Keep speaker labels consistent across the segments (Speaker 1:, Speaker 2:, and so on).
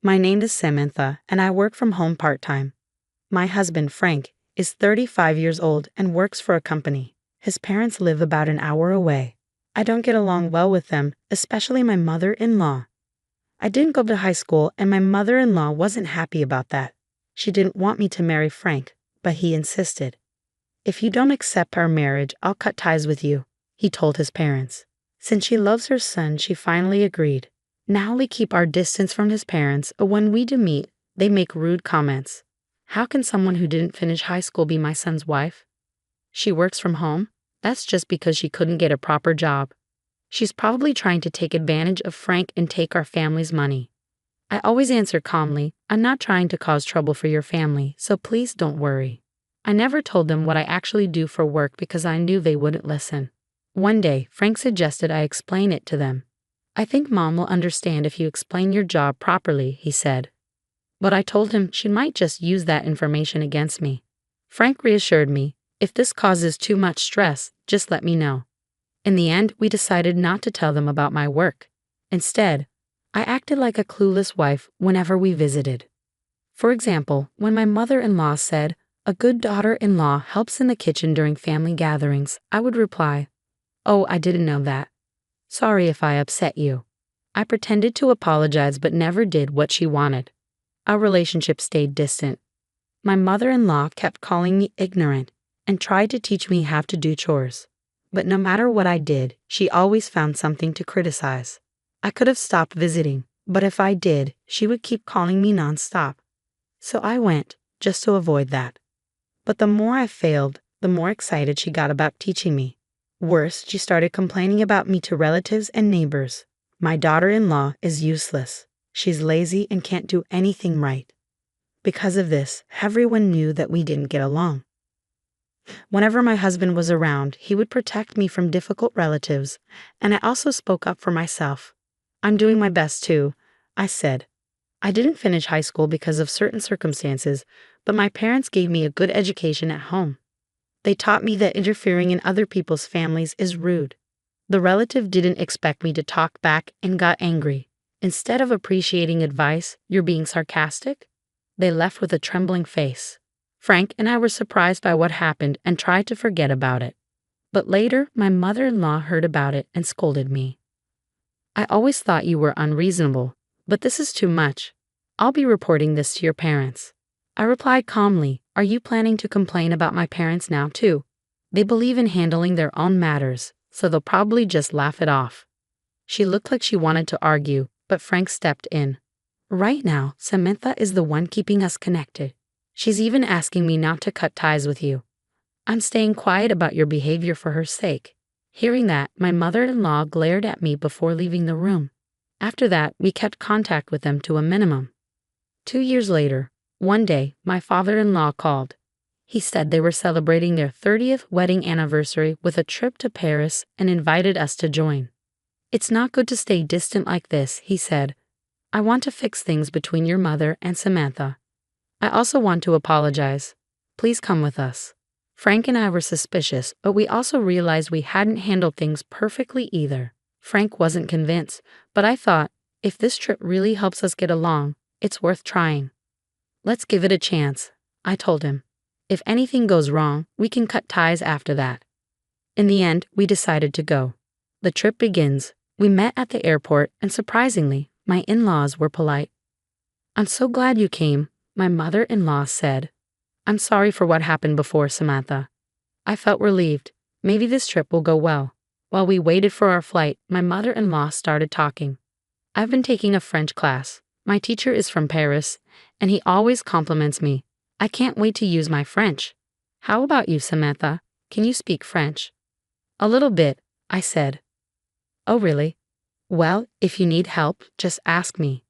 Speaker 1: My name is Samantha, and I work from home part-time. My husband, Frank, is 35 years old and works for a company. His parents live about an hour away. I don't get along well with them, especially my mother-in-law. I didn't go to high school, and my mother-in-law wasn't happy about that. She didn't want me to marry Frank, but he insisted. "If you don't accept our marriage, I'll cut ties with you," he told his parents. Since she loves her son, she finally agreed. Now we keep our distance from his parents, but when we do meet, they make rude comments. How can someone who didn't finish high school be my son's wife? She works from home? That's just because she couldn't get a proper job. She's probably trying to take advantage of Frank and take our family's money. I always answer calmly, "I'm not trying to cause trouble for your family, so please don't worry." I never told them what I actually do for work because I knew they wouldn't listen. One day, Frank suggested I explain it to them. "I think Mom will understand if you explain your job properly," he said. But I told him she might just use that information against me. Frank reassured me, "If this causes too much stress, just let me know." In the end, we decided not to tell them about my work. Instead, I acted like a clueless wife whenever we visited. For example, when my mother-in-law said, "A good daughter-in-law helps in the kitchen during family gatherings," I would reply, "Oh, I didn't know that. Sorry if I upset you." I pretended to apologize but never did what she wanted. Our relationship stayed distant. My mother-in-law kept calling me ignorant and tried to teach me how to do chores. But no matter what I did, she always found something to criticize. I could have stopped visiting, but if I did, she would keep calling me nonstop. So I went, just to avoid that. But the more I failed, the more excited she got about teaching me. Worse, she started complaining about me to relatives and neighbors. My daughter-in-law is useless. She's lazy and can't do anything right. Because of this, everyone knew that we didn't get along. Whenever my husband was around, he would protect me from difficult relatives, and I also spoke up for myself. "I'm doing my best too," I said. "I didn't finish high school because of certain circumstances, but my parents gave me a good education at home. They taught me that interfering in other people's families is rude." The relative didn't expect me to talk back and got angry. "Instead of appreciating advice, you're being sarcastic?" They left with a trembling face. Frank and I were surprised by what happened and tried to forget about it. But later, my mother-in-law heard about it and scolded me. "I always thought you were unreasonable, but this is too much. I'll be reporting this to your parents." I replied calmly, "Are you planning to complain about my parents now too? They believe in handling their own matters, so they'll probably just laugh it off." She looked like she wanted to argue, but Frank stepped in. "Right now, Samantha is the one keeping us connected. She's even asking me not to cut ties with you. I'm staying quiet about your behavior for her sake." Hearing that, my mother-in-law glared at me before leaving the room. After that, we kept contact with them to a minimum. 2 years later, one day, my father-in-law called. He said they were celebrating their 30th wedding anniversary with a trip to Paris and invited us to join. "It's not good to stay distant like this," he said. "I want to fix things between your mother and Samantha. I also want to apologize. Please come with us." Frank and I were suspicious, but we also realized we hadn't handled things perfectly either. Frank wasn't convinced, but I thought, if this trip really helps us get along, it's worth trying. "Let's give it a chance," I told him. "If anything goes wrong, we can cut ties after that." In the end, we decided to go. The trip begins. We met at the airport, and surprisingly, my in-laws were polite. "I'm so glad you came," my mother-in-law said. "I'm sorry for what happened before, Samantha." I felt relieved. Maybe this trip will go well. While we waited for our flight, my mother-in-law started talking. "I've been taking a French class. My teacher is from Paris, and he always compliments me. I can't wait to use my French. How about you, Samantha? Can you speak French?" "A little bit," I said. "Oh, really? Well, if you need help, just ask me."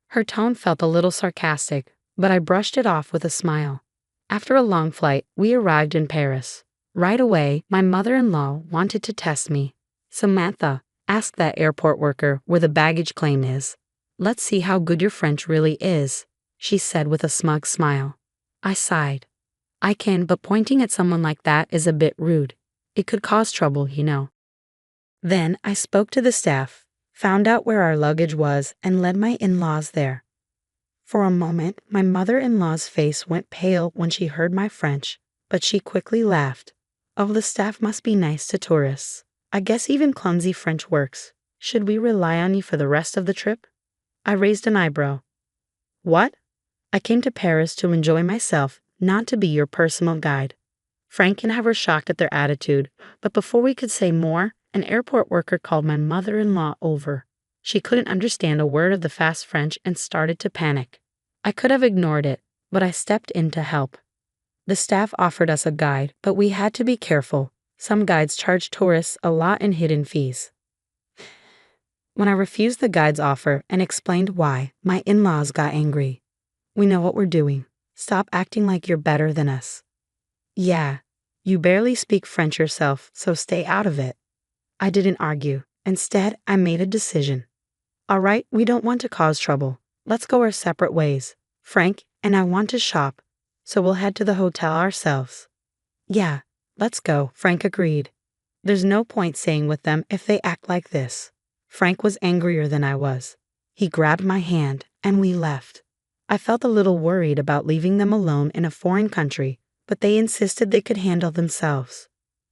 Speaker 1: Her tone felt a little sarcastic, but I brushed it off with a smile. After a long flight, we arrived in Paris. Right away, my mother-in-law wanted to test me. "Samantha, ask that airport worker where the baggage claim is. Let's see how good your French really is," she said with a smug smile. I sighed. "I can, but pointing at someone like that is a bit rude. It could cause trouble, you know." Then I spoke to the staff, found out where our luggage was, and led my in-laws there. For a moment, my mother-in-law's face went pale when she heard my French, but she quickly laughed. Oh, the staff must be nice to tourists. I guess even clumsy French works. Should we rely on you for the rest of the trip? I raised an eyebrow. What? I came to Paris to enjoy myself, not to be your personal guide. Frank and I were shocked at their attitude, but before we could say more, an airport worker called my mother-in-law over. She couldn't understand a word of the fast French and started to panic. I could have ignored it, but I stepped in to help. The staff offered us a guide, but we had to be careful. Some guides charge tourists a lot in hidden fees. When I refused the guide's offer and explained why, my in-laws got angry. We know what we're doing. Stop acting like you're better than us. Yeah, you barely speak French yourself, so stay out of it. I didn't argue. Instead, I made a decision. All right, we don't want to cause trouble. Let's go our separate ways. Frank and I want to shop, so we'll head to the hotel ourselves. Yeah, let's go, Frank agreed. There's no point staying with them if they act like this. Frank was angrier than I was. He grabbed my hand, and we left. I felt a little worried about leaving them alone in a foreign country, but they insisted they could handle themselves.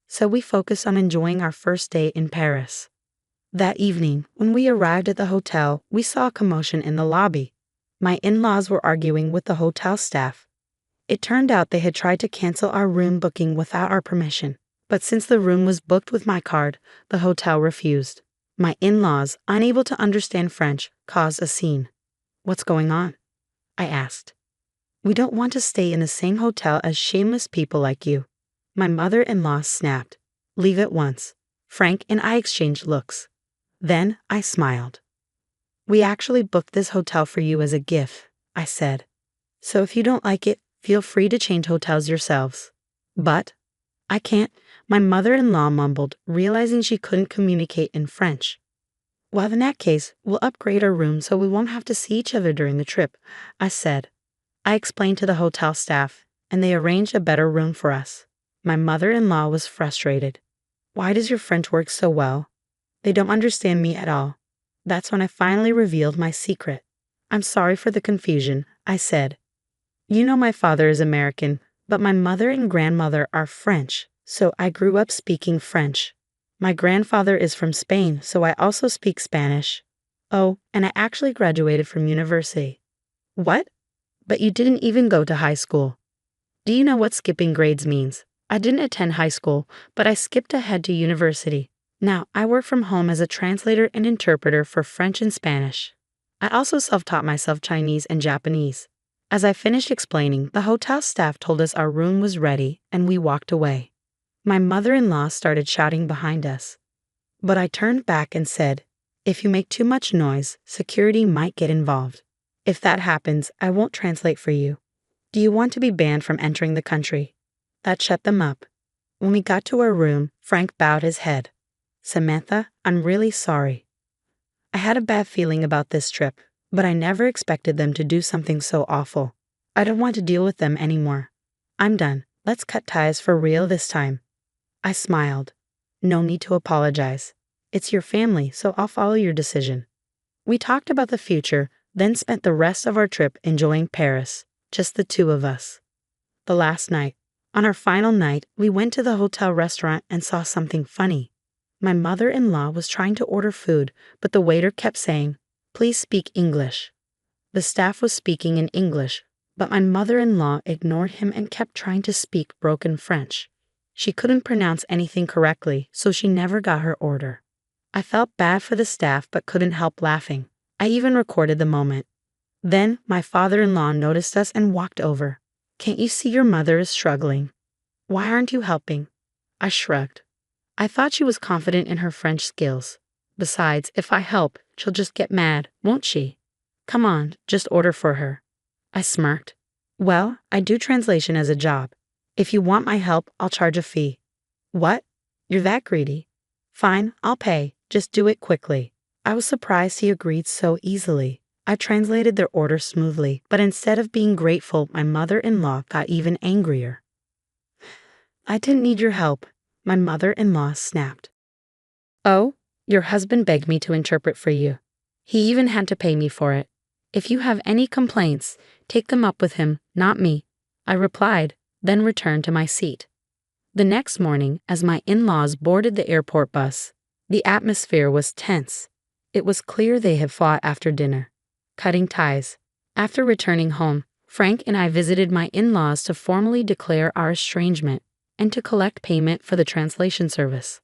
Speaker 1: So we focused on enjoying our first day in Paris. That evening, when we arrived at the hotel, we saw a commotion in the lobby. My in-laws were arguing with the hotel staff. It turned out they had tried to cancel our room booking without our permission, but since the room was booked with my card, the hotel refused. My in-laws, unable to understand French, caused a scene. What's going on? I asked. We don't want to stay in the same hotel as shameless people like you. My mother-in-law snapped. Leave at once. Frank and I exchanged looks. Then I smiled. We actually booked this hotel for you as a gift, I said. So if you don't like it, feel free to change hotels yourselves. But I can't, my mother-in-law mumbled, realizing she couldn't communicate in French. Well, in that case, we'll upgrade our room so we won't have to see each other during the trip, I said. I explained to the hotel staff, and they arranged a better room for us. My mother-in-law was frustrated. Why does your French work so well? They don't understand me at all. That's when I finally revealed my secret. I'm sorry for the confusion, I said. You know my father is American, but my mother and grandmother are French, so I grew up speaking French. My grandfather is from Spain, so I also speak Spanish. Oh, and I actually graduated from university. What? But you didn't even go to high school. Do you know what skipping grades means? I didn't attend high school, but I skipped ahead to university. Now, I work from home as a translator and interpreter for French and Spanish. I also self-taught myself Chinese and Japanese. As I finished explaining, the hotel staff told us our room was ready, and we walked away. My mother-in-law started shouting behind us. But I turned back and said, if you make too much noise, security might get involved. If that happens, I won't translate for you. Do you want to be banned from entering the country? That shut them up. When we got to our room, Frank bowed his head. Samantha, I'm really sorry. I had a bad feeling about this trip, but I never expected them to do something so awful. I don't want to deal with them anymore. I'm done. Let's cut ties for real this time. I smiled. No need to apologize. It's your family, so I'll follow your decision. We talked about the future, then spent the rest of our trip enjoying Paris, just the two of us. The last night. On our final night, we went to the hotel restaurant and saw something funny. My mother-in-law was trying to order food, but the waiter kept saying, "Please speak English." The staff was speaking in English, but my mother-in-law ignored him and kept trying to speak broken French. She couldn't pronounce anything correctly, so she never got her order. I felt bad for the staff but couldn't help laughing. I even recorded the moment. Then my father-in-law noticed us and walked over. Can't you see your mother is struggling? Why aren't you helping? I shrugged. I thought she was confident in her French skills. Besides, if I help, she'll just get mad, won't she? Come on, just order for her. I smirked. Well, I do translation as a job. If you want my help, I'll charge a fee. What? You're that greedy? Fine, I'll pay. Just do it quickly. I was surprised he agreed so easily. I translated their order smoothly, but instead of being grateful, my mother-in-law got even angrier. I didn't need your help, my mother-in-law snapped. Oh, your husband begged me to interpret for you. He even had to pay me for it. If you have any complaints, take them up with him, not me, I replied, then returned to my seat. The next morning, as my in-laws boarded the airport bus, the atmosphere was tense. It was clear they had fought after dinner. Cutting ties. After returning home, Frank and I visited my in-laws to formally declare our estrangement and to collect payment for the translation service.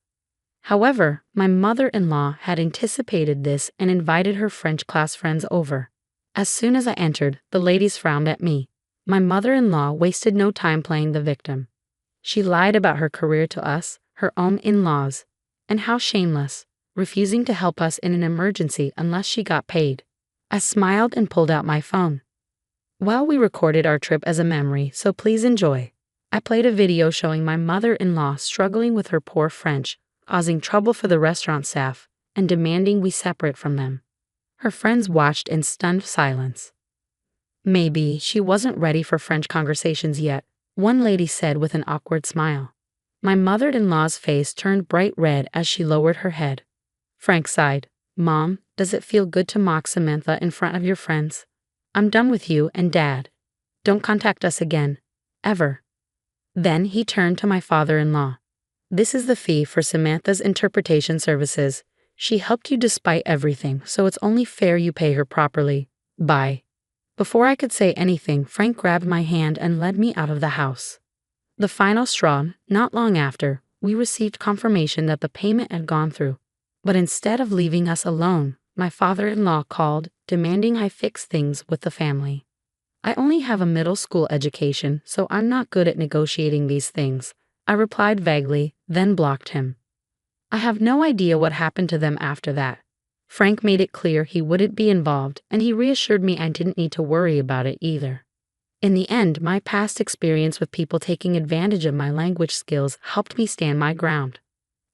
Speaker 1: However, my mother-in-law had anticipated this and invited her French class friends over. As soon as I entered, the ladies frowned at me. My mother-in-law wasted no time playing the victim. She lied about her career to us, her own in-laws, and how shameless, refusing to help us in an emergency unless she got paid. I smiled and pulled out my phone. Well, we recorded our trip as a memory, so please enjoy. I played a video showing my mother-in-law struggling with her poor French, causing trouble for the restaurant staff, and demanding we separate from them. Her friends watched in stunned silence. Maybe she wasn't ready for French conversations yet, one lady said with an awkward smile. My mother-in-law's face turned bright red as she lowered her head. Frank sighed. Mom, does it feel good to mock Samantha in front of your friends? I'm done with you and Dad. Don't contact us again. Ever. Then he turned to my father-in-law. This is the fee for Samantha's interpretation services. She helped you despite everything, so it's only fair you pay her properly. Bye. Before I could say anything, Frank grabbed my hand and led me out of the house. The final straw, not long after, we received confirmation that the payment had gone through. But instead of leaving us alone, my father-in-law called, demanding I fix things with the family. I only have a middle school education, so I'm not good at negotiating these things, I replied vaguely, then blocked him. I have no idea what happened to them after that. Frank made it clear he wouldn't be involved, and he reassured me I didn't need to worry about it either. In the end, my past experience with people taking advantage of my language skills helped me stand my ground.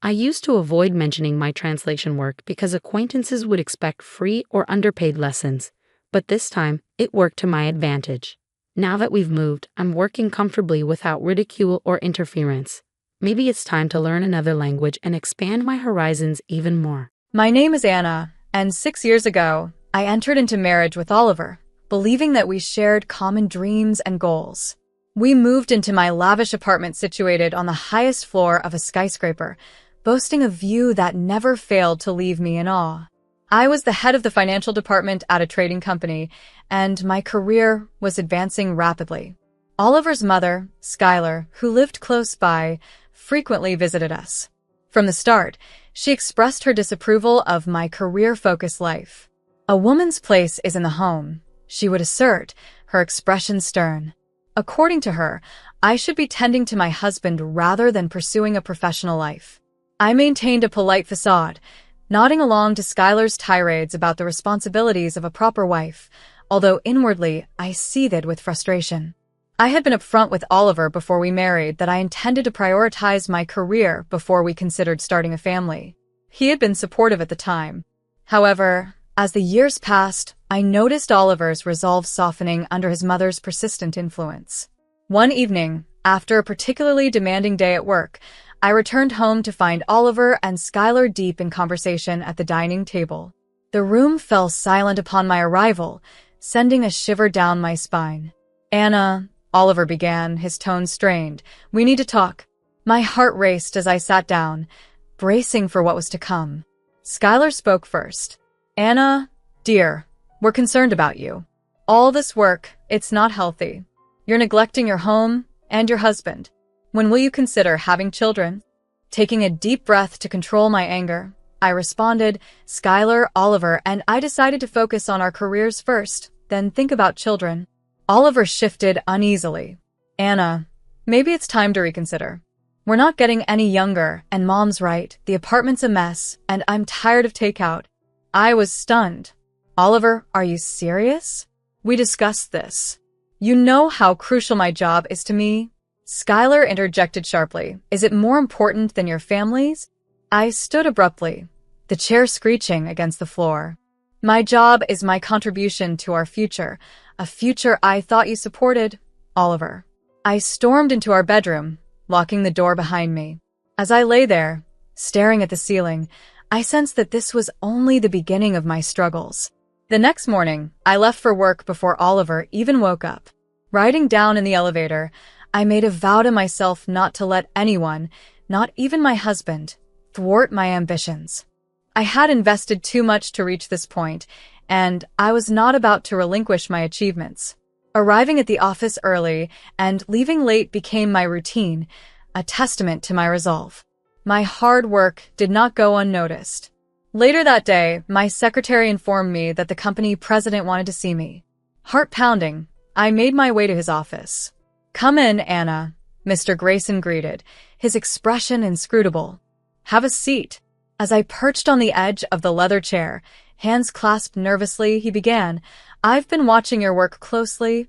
Speaker 1: I used to avoid mentioning my translation work because acquaintances would expect free or underpaid lessons, but this time, it worked to my advantage. Now that we've moved, I'm working comfortably without ridicule or interference. Maybe it's time to learn another language and expand my horizons even more.
Speaker 2: My name is Anna, and 6 years ago, I entered into marriage with Oliver, believing that we shared common dreams and goals. We moved into my lavish apartment situated on the highest floor of a skyscraper, boasting a view that never failed to leave me in awe. I was the head of the financial department at a trading company, and my career was advancing rapidly. Oliver's mother, Skylar, who lived close by, frequently visited us. From the start, she expressed her disapproval of my career-focused life. A woman's place is in the home, she would assert, her expression stern. According to her, I should be tending to my husband rather than pursuing a professional life. I maintained a polite facade, nodding along to Skylar's tirades about the responsibilities of a proper wife, although inwardly I seethed with frustration. I had been upfront with Oliver before we married that I intended to prioritize my career before we considered starting a family. He had been supportive at the time. However, as the years passed, I noticed Oliver's resolve softening under his mother's persistent influence. One evening, after a particularly demanding day at work, I returned home to find Oliver and Skylar deep in conversation at the dining table. The room fell silent upon my arrival, sending a shiver down my spine. Anna, Oliver began, his tone strained. We need to talk. My heart raced as I sat down, bracing for what was to come. Skylar spoke first. Anna, dear, we're concerned about you. All this work, it's not healthy. You're neglecting your home and your husband. When will you consider having children? Taking a deep breath to control my anger, I responded, Skylar, Oliver, and I decided to focus on our careers first, then think about children. Oliver shifted uneasily. Anna, maybe it's time to reconsider. We're not getting any younger, and Mom's right, the apartment's a mess, and I'm tired of takeout. I was stunned. Oliver, are you serious? We discussed this. You know how crucial my job is to me. Skylar interjected sharply. Is it more important than your family's? I stood abruptly, the chair screeching against the floor. My job is my contribution to our future, a future I thought you supported, Oliver. I stormed into our bedroom, locking the door behind me. As I lay there, staring at the ceiling, I sensed that this was only the beginning of my struggles. The next morning, I left for work before Oliver even woke up. Riding down in the elevator, I made a vow to myself not to let anyone, not even my husband, thwart my ambitions. I had invested too much to reach this point, and I was not about to relinquish my achievements. Arriving at the office early and leaving late became my routine, a testament to my resolve. My hard work did not go unnoticed. Later that day, my secretary informed me that the company president wanted to see me. Heart pounding, I made my way to his office. "Come in, Anna," Mr. Grayson greeted, his expression inscrutable. "Have a seat." As I perched on the edge of the leather chair, hands clasped nervously, he began, "I've been watching your work closely."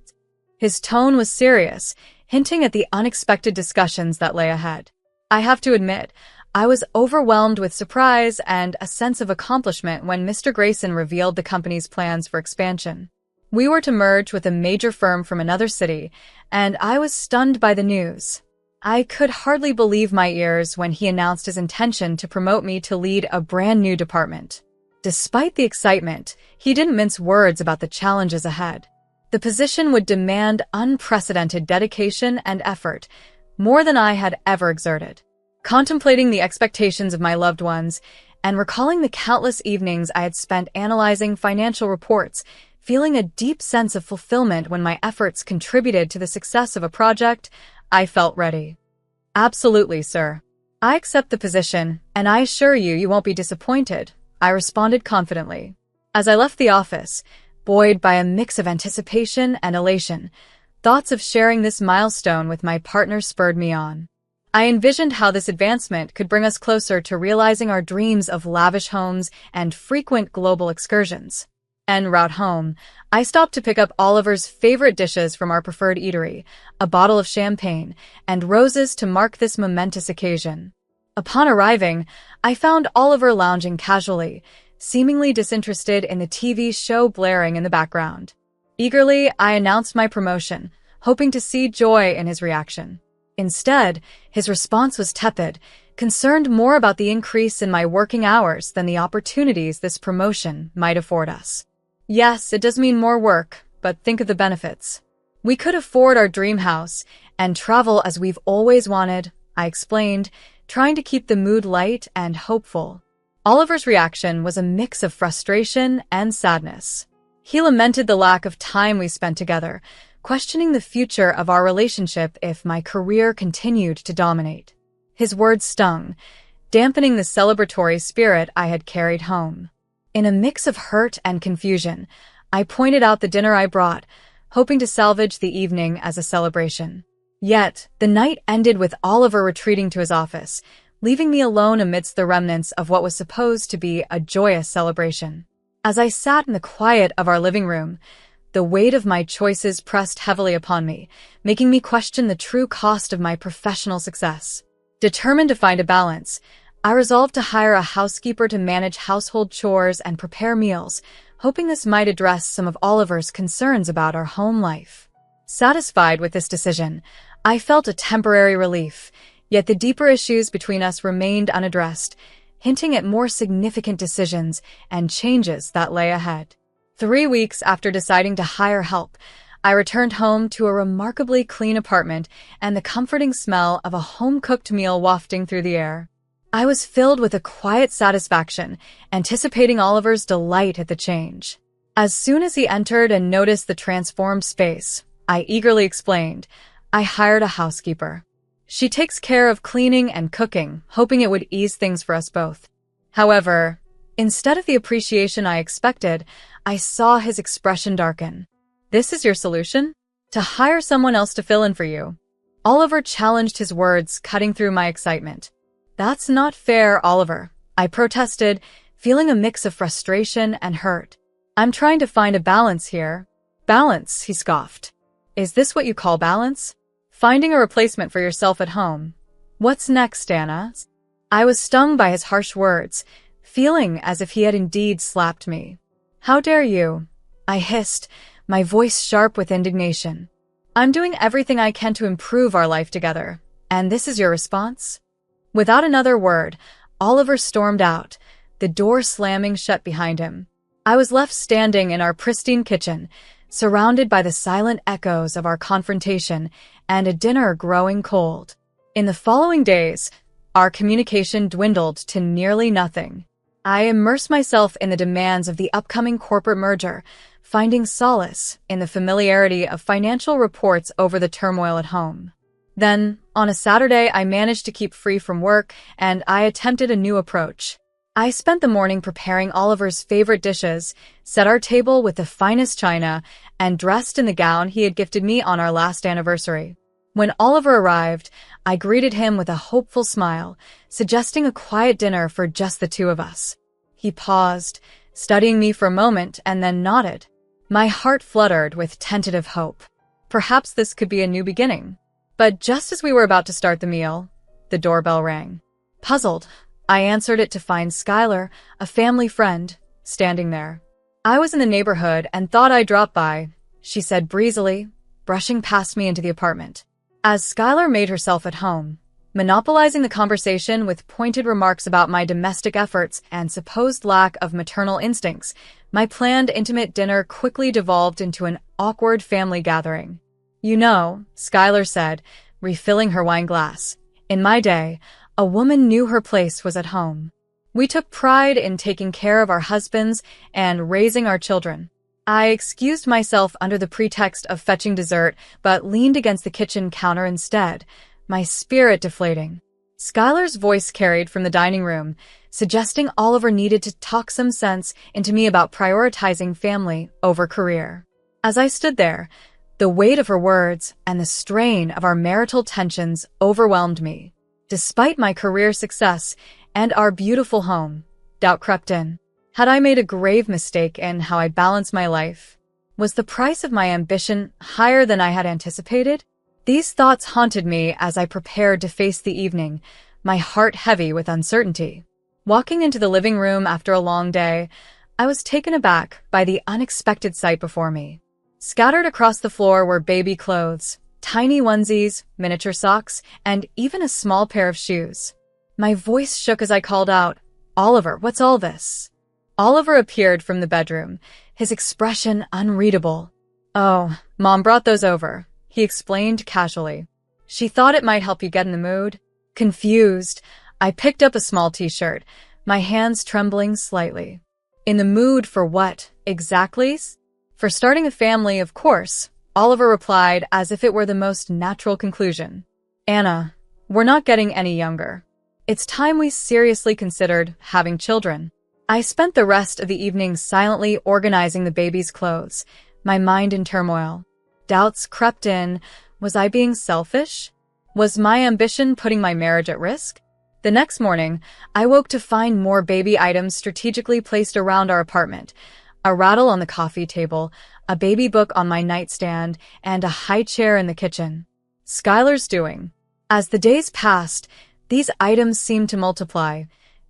Speaker 2: His tone was serious, hinting at the unexpected discussions that lay ahead. I have to admit, I was overwhelmed with surprise and a sense of accomplishment when Mr. Grayson revealed the company's plans for expansion. We were to merge with a major firm from another city, and I was stunned by the news. I could hardly believe my ears when he announced his intention to promote me to lead a brand new department. Despite the excitement, he didn't mince words about the challenges ahead. The position would demand unprecedented dedication and effort, more than I had ever exerted. Contemplating the expectations of my loved ones and recalling the countless evenings I had spent analyzing financial reports, feeling a deep sense of fulfillment when my efforts contributed to the success of a project, I felt ready. "Absolutely, sir. I accept the position, and I assure you you won't be disappointed," I responded confidently. As I left the office, buoyed by a mix of anticipation and elation, thoughts of sharing this milestone with my partner spurred me on. I envisioned how this advancement could bring us closer to realizing our dreams of lavish homes and frequent global excursions. En route home, I stopped to pick up Oliver's favorite dishes from our preferred eatery, a bottle of champagne, and roses to mark this momentous occasion. Upon arriving, I found Oliver lounging casually, seemingly disinterested in the TV show blaring in the background. Eagerly, I announced my promotion, hoping to see joy in his reaction. Instead, his response was tepid, concerned more about the increase in my working hours than the opportunities this promotion might afford us. "Yes, it does mean more work, but think of the benefits. We could afford our dream house and travel as we've always wanted," I explained, trying to keep the mood light and hopeful. Oliver's reaction was a mix of frustration and sadness. He lamented the lack of time we spent together, questioning the future of our relationship if my career continued to dominate. His words stung, dampening the celebratory spirit I had carried home. In a mix of hurt and confusion, I pointed out the dinner I brought, hoping to salvage the evening as a celebration. Yet, the night ended with Oliver retreating to his office, leaving me alone amidst the remnants of what was supposed to be a joyous celebration. As I sat in the quiet of our living room, the weight of my choices pressed heavily upon me, making me question the true cost of my professional success. Determined to find a balance, I resolved to hire a housekeeper to manage household chores and prepare meals, hoping this might address some of Oliver's concerns about our home life. Satisfied with this decision, I felt a temporary relief, yet the deeper issues between us remained unaddressed, hinting at more significant decisions and changes that lay ahead. 3 weeks after deciding to hire help, I returned home to a remarkably clean apartment and the comforting smell of a home-cooked meal wafting through the air. I was filled with a quiet satisfaction, anticipating Oliver's delight at the change. As soon as he entered and noticed the transformed space, I eagerly explained, "I hired a housekeeper. She takes care of cleaning and cooking," hoping it would ease things for us both. However, instead of the appreciation I expected, I saw his expression darken. "This is your solution? To hire someone else to fill in for you?" Oliver challenged, his words cutting through my excitement. "That's not fair, Oliver," I protested, feeling a mix of frustration and hurt. "I'm trying to find a balance here." "Balance," he scoffed. "Is this what you call balance? Finding a replacement for yourself at home? What's next, Anna?" I was stung by his harsh words, feeling as if he had indeed slapped me. "How dare you?" I hissed, my voice sharp with indignation. "I'm doing everything I can to improve our life together, and this is your response?" Without another word, Oliver stormed out, the door slamming shut behind him. I was left standing in our pristine kitchen, surrounded by the silent echoes of our confrontation and a dinner growing cold. In the following days, our communication dwindled to nearly nothing. I immersed myself in the demands of the upcoming corporate merger, finding solace in the familiarity of financial reports over the turmoil at home. Then, on a Saturday, I managed to keep free from work, and I attempted a new approach. I spent the morning preparing Oliver's favorite dishes, set our table with the finest china, and dressed in the gown he had gifted me on our last anniversary. When Oliver arrived, I greeted him with a hopeful smile, suggesting a quiet dinner for just the two of us. He paused, studying me for a moment, and then nodded. My heart fluttered with tentative hope. Perhaps this could be a new beginning. But just as we were about to start the meal, the doorbell rang. Puzzled, I answered it to find Skylar, a family friend, standing there. I was in the neighborhood and thought I'd drop by, she said breezily, brushing past me into the apartment. As Skylar made herself at home, monopolizing the conversation with pointed remarks about my domestic efforts and supposed lack of maternal instincts, my planned intimate dinner quickly devolved into an awkward family gathering. You know, Skylar said, refilling her wine glass, in my day, a woman knew her place was at home. We took pride in taking care of our husbands and raising our children. I excused myself under the pretext of fetching dessert, but leaned against the kitchen counter instead, my spirit deflating. Skylar's voice carried from the dining room, suggesting Oliver needed to talk some sense into me about prioritizing family over career. As I stood there, the weight of her words and the strain of our marital tensions overwhelmed me. Despite my career success and our beautiful home, doubt crept in. Had I made a grave mistake in how I balanced my life? Was the price of my ambition higher than I had anticipated? These thoughts haunted me as I prepared to face the evening, my heart heavy with uncertainty. Walking into the living room after a long day, I was taken aback by the unexpected sight before me. Scattered across the floor were baby clothes, tiny onesies, miniature socks, and even a small pair of shoes. My voice shook as I called out, "Oliver, what's all this?" Oliver appeared from the bedroom, his expression unreadable. "Oh, Mom brought those over," he explained casually. "She thought it might help you get in the mood." Confused, I picked up a small t-shirt, my hands trembling slightly. In the mood for what, exactly? For starting a family, of course, Oliver replied as if it were the most natural conclusion. "Anna, we're not getting any younger. It's time we seriously considered having children." I spent the rest of the evening silently organizing the baby's clothes, my mind in turmoil. Doubts crept in. Was I being selfish? Was my ambition putting my marriage at risk? The next morning, I woke to find more baby items strategically placed around our apartment. A rattle on the coffee table, a baby book on my nightstand, and a high chair in the kitchen. Skylar's doing. As the days passed, these items seemed to multiply,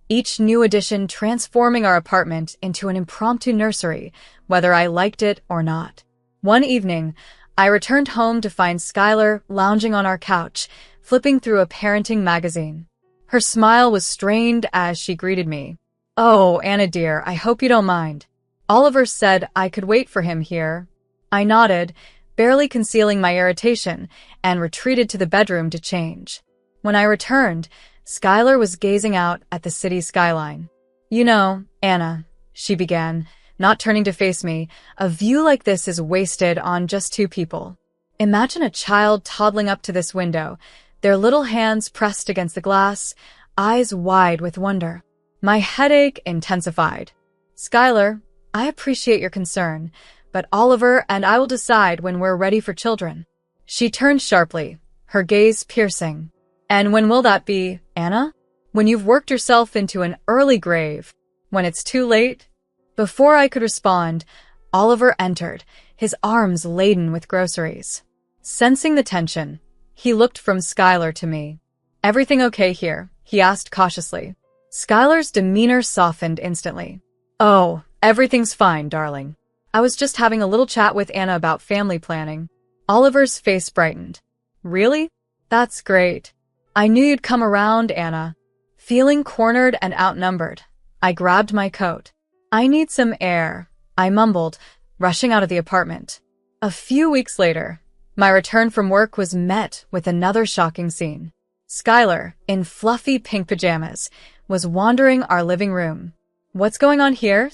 Speaker 2: each new addition transforming our apartment into an impromptu nursery, whether I liked it or not. One evening, I returned home to find Skylar lounging on our couch, flipping through a parenting magazine. Her smile was strained as she greeted me. "Oh, Anna dear, I hope you don't mind. Oliver said I could wait for him here." I nodded, barely concealing my irritation, and retreated to the bedroom to change. When I returned, Skylar was gazing out at the city skyline. "You know, Anna," she began, not turning to face me, "a view like this is wasted on just two people. Imagine a child toddling up to this window, their little hands pressed against the glass, eyes wide with wonder." My headache intensified. "Skylar, I appreciate your concern, but Oliver and I will decide when we're ready for children." She turned sharply, her gaze piercing. "And when will that be, Anna? When you've worked yourself into an early grave? When it's too late?" Before I could respond, Oliver entered, his arms laden with groceries. Sensing the tension, he looked from Skylar to me. "Everything okay here?" he asked cautiously. Skylar's demeanor softened instantly. "Oh, everything's fine, darling. I was just having a little chat with Anna about family planning." Oliver's face brightened. "Really? That's great. I knew you'd come around, Anna." Feeling cornered and outnumbered, I grabbed my coat. "I need some air," I mumbled, rushing out of the apartment. A few weeks later, my return from work was met with another shocking scene. Skylar, in fluffy pink pajamas, was wandering our living room. "What's going on here?"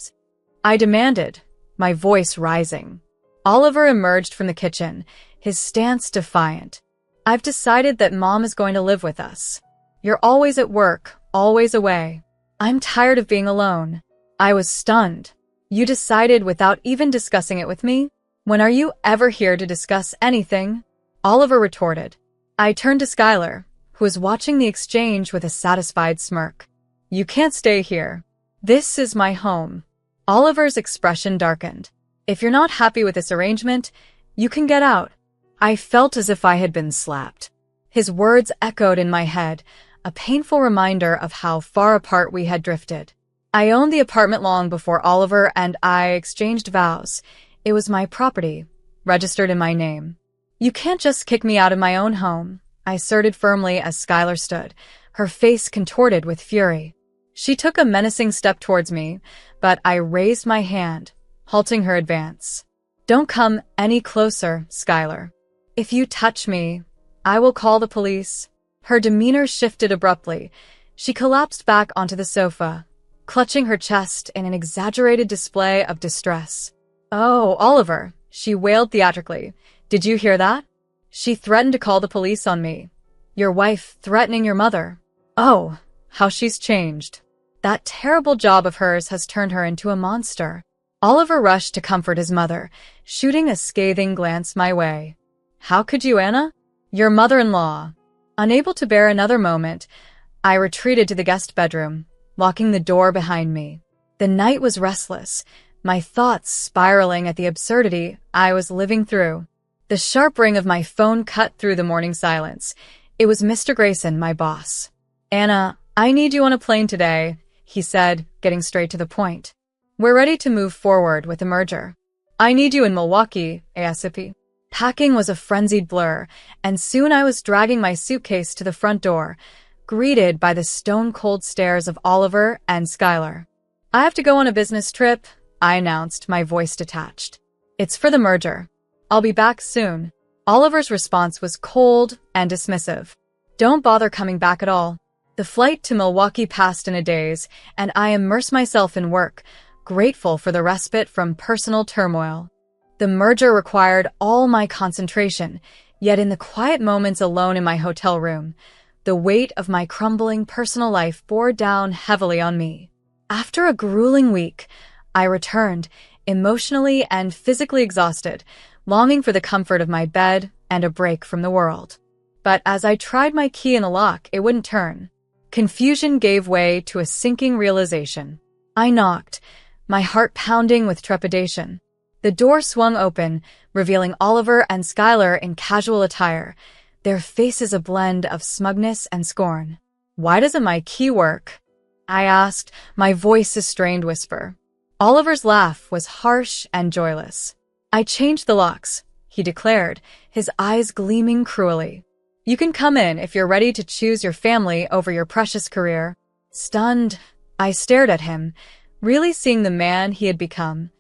Speaker 2: I demanded, my voice rising. Oliver emerged from the kitchen, his stance defiant. "I've decided that Mom is going to live with us. You're always at work, always away. I'm tired of being alone." I was stunned. "You decided without even discussing it with me? When are you ever here to discuss anything?" Oliver retorted. I turned to Skylar, who was watching the exchange with a satisfied smirk. "You can't stay here. This is my home." Oliver's expression darkened. "If you're not happy with this arrangement, you can get out." I felt as if I had been slapped. His words echoed in my head, a painful reminder of how far apart we had drifted. I owned the apartment long before Oliver and I exchanged vows. It was my property, registered in my name. "You can't just kick me out of my own home," I asserted firmly as Skylar stood, her face contorted with fury. She took a menacing step towards me, but I raised my hand, halting her advance. "Don't come any closer, Skylar. If you touch me, I will call the police." Her demeanor shifted abruptly. She collapsed back onto the sofa, clutching her chest in an exaggerated display of distress. "Oh, Oliver," she wailed theatrically. "Did you hear that? She threatened to call the police on me. Your wife threatening your mother. Oh, how she's changed. That terrible job of hers has turned her into a monster." Oliver rushed to comfort his mother, shooting a scathing glance my way. "How could you, Anna? Your mother-in-law." Unable to bear another moment, I retreated to the guest bedroom, locking the door behind me. The night was restless, my thoughts spiraling at the absurdity I was living through. The sharp ring of my phone cut through the morning silence. It was Mr. Grayson, my boss. "Anna, I need you on a plane today," he said, getting straight to the point. "We're ready to move forward with the merger. I need you in Milwaukee, ASAP." Packing was a frenzied blur, and soon I was dragging my suitcase to the front door, greeted by the stone-cold stares of Oliver and Skylar. "I have to go on a business trip," I announced, my voice detached. "It's for the merger. I'll be back soon." Oliver's response was cold and dismissive. "Don't bother coming back at all." The flight to Milwaukee passed in a daze, and I immersed myself in work, grateful for the respite from personal turmoil. The merger required all my concentration, yet in the quiet moments alone in my hotel room, the weight of my crumbling personal life bore down heavily on me. After a grueling week, I returned, emotionally and physically exhausted, longing for the comfort of my bed and a break from the world. But as I tried my key in the lock, it wouldn't turn. Confusion gave way to a sinking realization. I knocked, my heart pounding with trepidation. The door swung open, revealing Oliver and Skylar in casual attire, their faces a blend of smugness and scorn. "Why doesn't my key work?" I asked, my voice a strained whisper. Oliver's laugh was harsh and joyless. "I changed the locks," he declared, his eyes gleaming cruelly. "You can come in if you're ready to choose your family over your precious career." Stunned, I stared at him, really seeing the man he had become.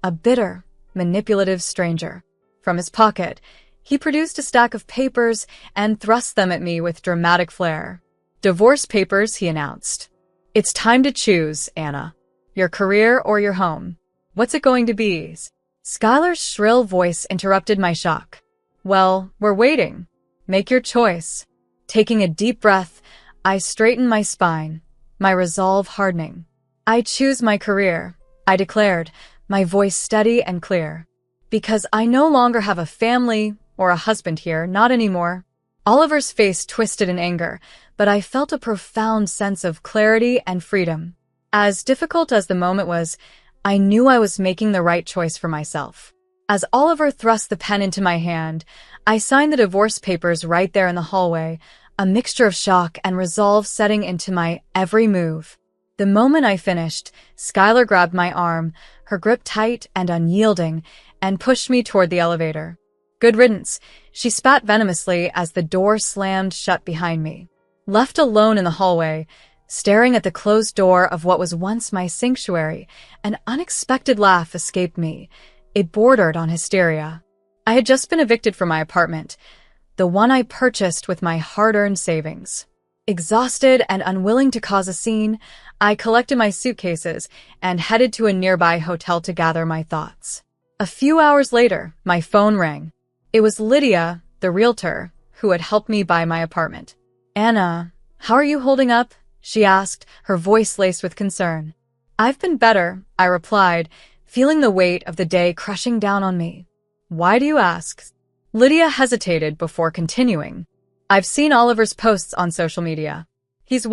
Speaker 2: A bitter, manipulative stranger. From his pocket, he produced a stack of papers and thrust them at me with dramatic flair. "Divorce papers," he announced. "It's time to choose, Anna. Your career or your home. What's it going to be?" Skylar's shrill voice interrupted my shock. "Well, we're waiting. Make your choice." Taking a deep breath, I straightened my spine, my resolve hardening. "I choose my career," I declared, my voice steady and clear. "Because I no longer have a family or a husband here, not anymore." Oliver's face twisted in anger, but I felt a profound sense of clarity and freedom. As difficult as the moment was, I knew I was making the right choice for myself. As Oliver thrust the pen into my hand, I signed the divorce papers right there in the hallway, a mixture of shock and resolve setting into my every move. The moment I finished, Skylar grabbed my arm, her grip tight and unyielding, and pushed me toward the elevator. "Good riddance," she spat venomously as the door slammed shut behind me. Left alone in the hallway, Staring at the closed door of what was once my sanctuary, an unexpected laugh escaped me. It bordered on hysteria. I had just been evicted from my apartment, the one I purchased with my hard-earned savings. Exhausted and unwilling to cause a scene, I collected my suitcases and headed to a nearby hotel to gather my thoughts. A few hours later, my phone rang. It was Lydia, the realtor, who had helped me buy my apartment. "Anna, how are you holding up?" she asked, her voice laced with concern. "I've been better," I replied, feeling the weight of the day crushing down on me. "Why do you ask?" Lydia hesitated before continuing. "I've seen Oliver's posts on social media. He's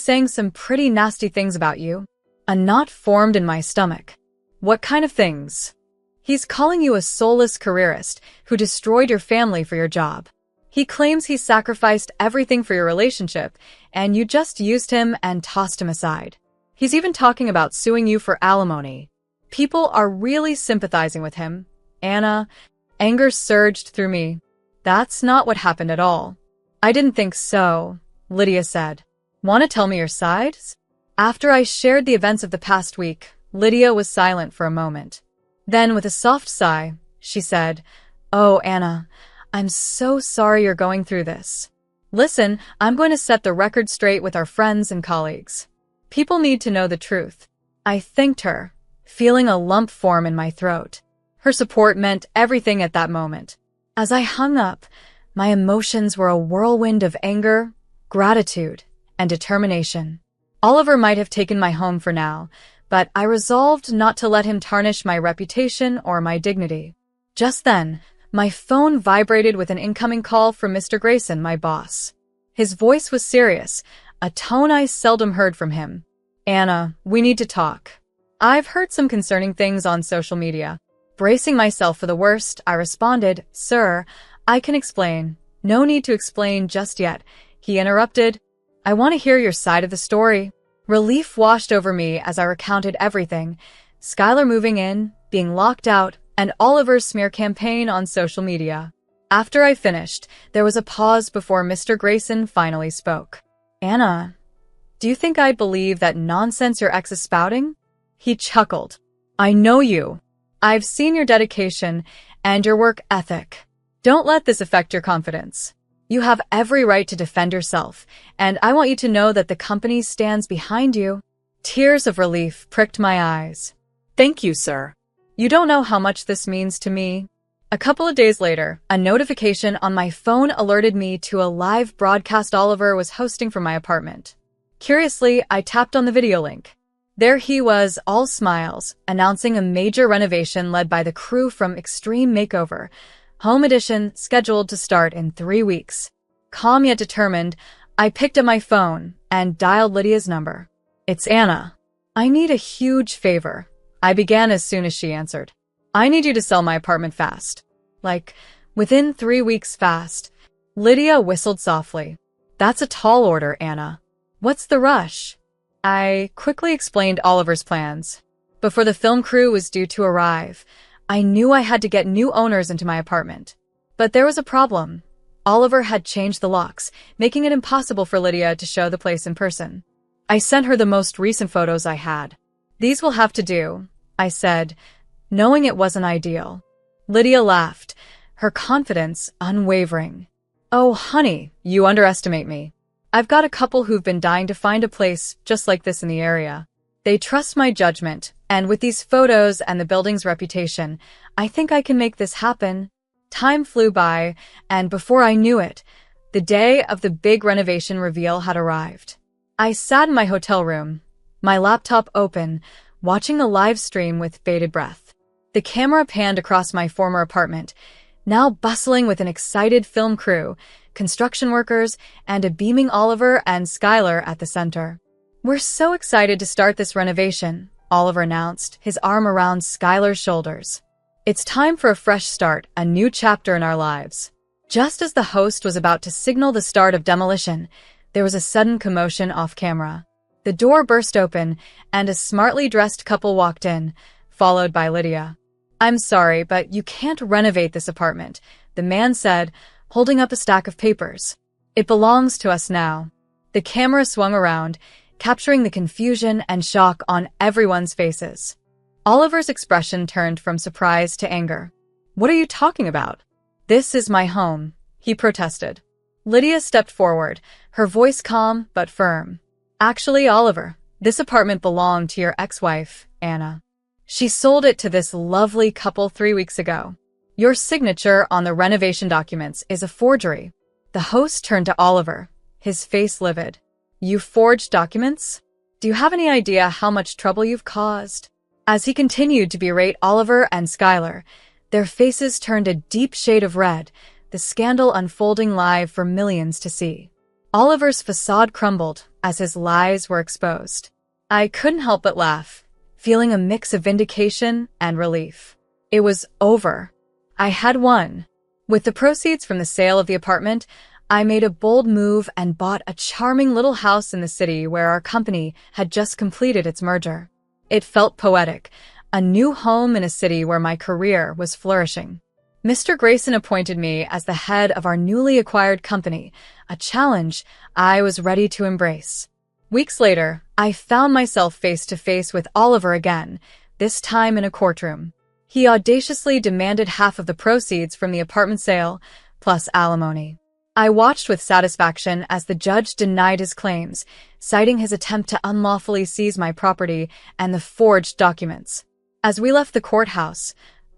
Speaker 2: saying some pretty nasty things about you." A knot formed in my stomach. "What kind of things?" "He's calling you a soulless careerist who destroyed your family for your job. He claims he sacrificed everything for your relationship, and you just used him and tossed him aside. He's even talking about suing you for alimony. People are really sympathizing with him." Anna, anger surged through me. "That's not what happened at all." "I didn't think so," Lydia said. "Want to tell me your side?" After I shared the events of the past week, Lydia was silent for a moment. Then, with a soft sigh, she said, "Oh, Anna, I'm so sorry you're going through this. Listen, I'm going to set the record straight with our friends and colleagues. People need to know the truth." I thanked her, feeling a lump form in my throat. Her support meant everything at that moment. As I hung up, my emotions were a whirlwind of anger, gratitude, and determination. Oliver might have taken my home for now, but I resolved not to let him tarnish my reputation or my dignity. Just then, my phone vibrated with an incoming call from Mr. Grayson, my boss. His voice was serious, a tone I seldom heard from him. "Anna, we need to talk. I've heard some concerning things on social media." Bracing myself for the worst, I responded, "Sir, I can explain." "No need to explain just yet," he interrupted. "I want to hear your side of the story." Relief washed over me as I recounted everything. Skylar moving in, being locked out, and Oliver's smear campaign on social media. After I finished, there was a pause before Mr. Grayson finally spoke. "Anna, do you think I'd believe that nonsense your ex is spouting?" He chuckled. "I know you. I've seen your dedication and your work ethic. Don't let this affect your confidence. You have every right to defend yourself, and I want you to know that the company stands behind you." Tears of relief pricked my eyes. "Thank you, sir. You don't know how much this means to me." A couple of days later, a notification on my phone alerted me to a live broadcast Oliver was hosting from my apartment. Curiously, I tapped on the video link. There he was, all smiles, announcing a major renovation led by the crew from Extreme Makeover, Home Edition, scheduled to start in 3 weeks. Calm yet determined, I picked up my phone and dialed Lydia's number. "It's Anna. I need a huge favor," I began as soon as she answered. "I need you to sell my apartment fast. Like, within 3 weeks fast." Lydia whistled softly. "That's a tall order, Anna. What's the rush?" I quickly explained Oliver's plans. Before the film crew was due to arrive, I knew I had to get new owners into my apartment. But there was a problem. Oliver had changed the locks, making it impossible for Lydia to show the place in person. I sent her the most recent photos I had. "These will have to do," I said, knowing it wasn't ideal. Lydia laughed, her confidence unwavering. "Oh, honey, you underestimate me. I've got a couple who've been dying to find a place just like this in the area. They trust my judgment, and with these photos and the building's reputation, I think I can make this happen." Time flew by, and before I knew it, the day of the big renovation reveal had arrived. I sat in my hotel room, my laptop open, watching the live stream with bated breath. The camera panned across my former apartment, now bustling with an excited film crew, construction workers, and a beaming Oliver and Skylar at the center. "We're so excited to start this renovation," Oliver announced, his arm around Skylar's shoulders. "It's time for a fresh start, a new chapter in our lives." Just as the host was about to signal the start of demolition, there was a sudden commotion off camera. The door burst open, and a smartly dressed couple walked in, followed by Lydia. "I'm sorry, but you can't renovate this apartment," the man said, holding up a stack of papers. "It belongs to us now." The camera swung around, capturing the confusion and shock on everyone's faces. Oliver's expression turned from surprise to anger. "What are you talking about? This is my home," he protested. Lydia stepped forward, her voice calm but firm. "Actually, Oliver, this apartment belonged to your ex-wife, Anna. She sold it to this lovely couple 3 weeks ago. Your signature on the renovation documents is a forgery." The host turned to Oliver, his face livid. "You forged documents? Do you have any idea how much trouble you've caused?" As he continued to berate Oliver and Skylar, their faces turned a deep shade of red, the scandal unfolding live for millions to see. Oliver's facade crumbled as his lies were exposed. I couldn't help but laugh, feeling a mix of vindication and relief. It was over. I had won. With the proceeds from the sale of the apartment, I made a bold move and bought a charming little house in the city where our company had just completed its merger. It felt poetic, a new home in a city where my career was flourishing. Mr. Grayson appointed me as the head of our newly acquired company, a challenge I was ready to embrace. Weeks later, I found myself face to face with Oliver again, this time in a courtroom. He audaciously demanded half of the proceeds from the apartment sale, plus alimony. I watched with satisfaction as the judge denied his claims, citing his attempt to unlawfully seize my property and the forged documents. As we left the courthouse,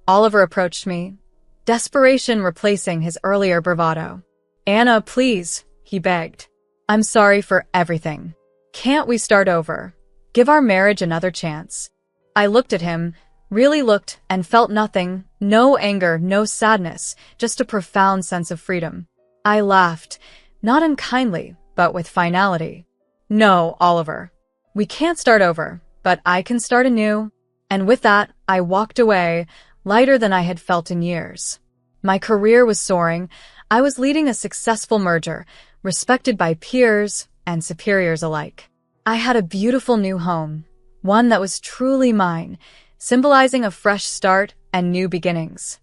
Speaker 2: Oliver approached me, desperation replacing his earlier bravado. "Anna, please," he begged. "I'm sorry for everything. Can't we start over? Give our marriage another chance." I looked at him, really looked, and felt nothing, no anger, no sadness, just a profound sense of freedom. I laughed, not unkindly, but with finality. "No, Oliver. We can't start over, but I can start anew." And with that, I walked away, lighter than I had felt in years. My career was soaring. I was leading a successful merger, respected by peers and superiors alike. I had a beautiful new home, one that was truly mine, symbolizing a fresh start and new beginnings.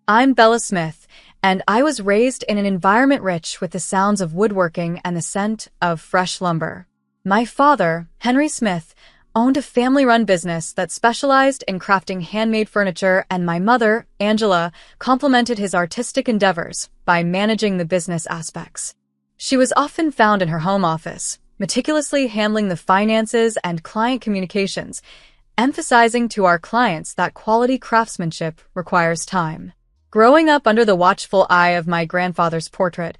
Speaker 2: I'm Bella Smith, and I was raised in an environment rich with the sounds of woodworking and the scent of fresh lumber. My father, Henry Smith, owned a family-run business that specialized in crafting handmade furniture, and my mother, Angela, complemented his artistic endeavors by managing the business aspects. She was often found in her home office, meticulously handling the finances and client communications, emphasizing to our clients that quality craftsmanship requires time. Growing up under the watchful eye of my grandfather's portrait,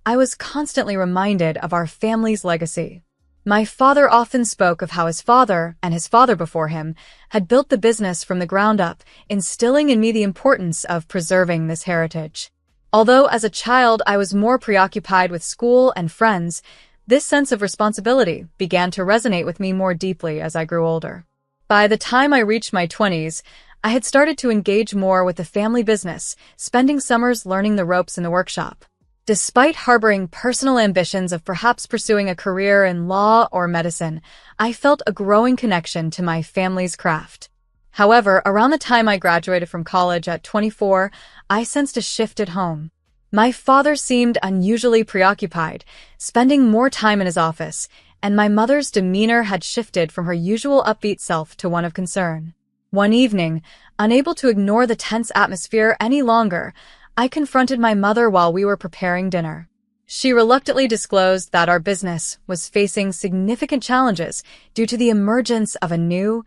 Speaker 2: I was constantly reminded of our family's legacy. My father often spoke of how his father and his father before him had built the business from the ground up, instilling in me the importance of preserving this heritage. Although as a child I was more preoccupied with school and friends, this sense of responsibility began to resonate with me more deeply as I grew older. By the time I reached my 20s, I had started to engage more with the family business, spending summers learning the ropes in the workshop. Despite harboring personal ambitions of perhaps pursuing a career in law or medicine, I felt a growing connection to my family's craft. However, around the time I graduated from college at 24, I sensed a shift at home. My father seemed unusually preoccupied, spending more time in his office, and my mother's demeanor had shifted from her usual upbeat self to one of concern. One evening, unable to ignore the tense atmosphere any longer, I confronted my mother while we were preparing dinner. She reluctantly disclosed that our business was facing significant challenges due to the emergence of a new,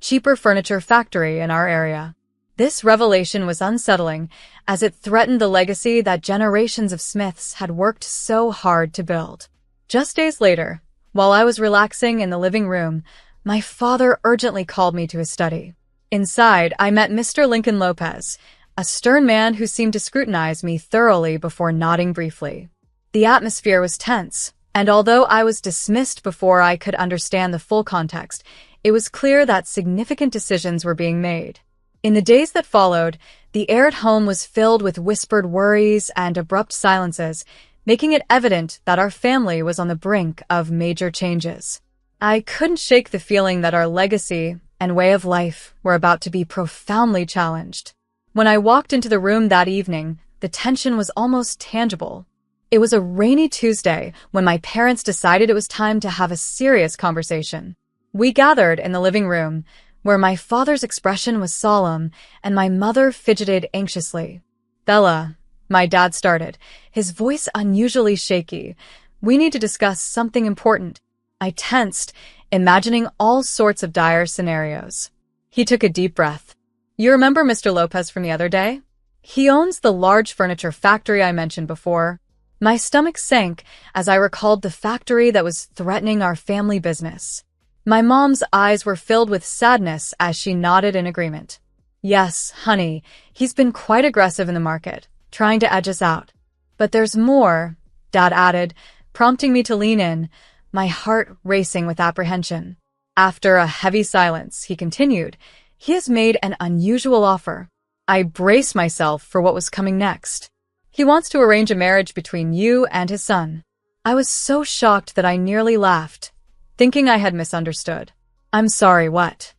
Speaker 2: cheaper furniture factory in our area. This revelation was unsettling, as it threatened the legacy that generations of Smiths had worked so hard to build. Just days later, while I was relaxing in the living room, my father urgently called me to his study. Inside, I met Mr. Lincoln Lopez, a stern man who seemed to scrutinize me thoroughly before nodding briefly. The atmosphere was tense, and although I was dismissed before I could understand the full context, it was clear that significant decisions were being made. In the days that followed, the air at home was filled with whispered worries and abrupt silences, making it evident that our family was on the brink of major changes. I couldn't shake the feeling that our legacy and way of life were about to be profoundly challenged. When I walked into the room that evening, the tension was almost tangible. It was a rainy Tuesday when my parents decided it was time to have a serious conversation. We gathered in the living room, where my father's expression was solemn and my mother fidgeted anxiously. "Bella," my dad started, his voice unusually shaky. "We need to discuss something important." I tensed, imagining all sorts of dire scenarios. He took a deep breath. "You remember Mr. Lopez from the other day? He owns the large furniture factory I mentioned before." My stomach sank as I recalled the factory that was threatening our family business. My mom's eyes were filled with sadness as she nodded in agreement. "Yes, honey, he's been quite aggressive in the market, trying to edge us out. But there's more," Dad added, prompting me to lean in, my heart racing with apprehension. After a heavy silence, he continued, "He has made an unusual offer." I braced myself for what was coming next. "He wants to arrange a marriage between you and his son." I was so shocked that I nearly laughed, thinking I had misunderstood. "I'm sorry, what?"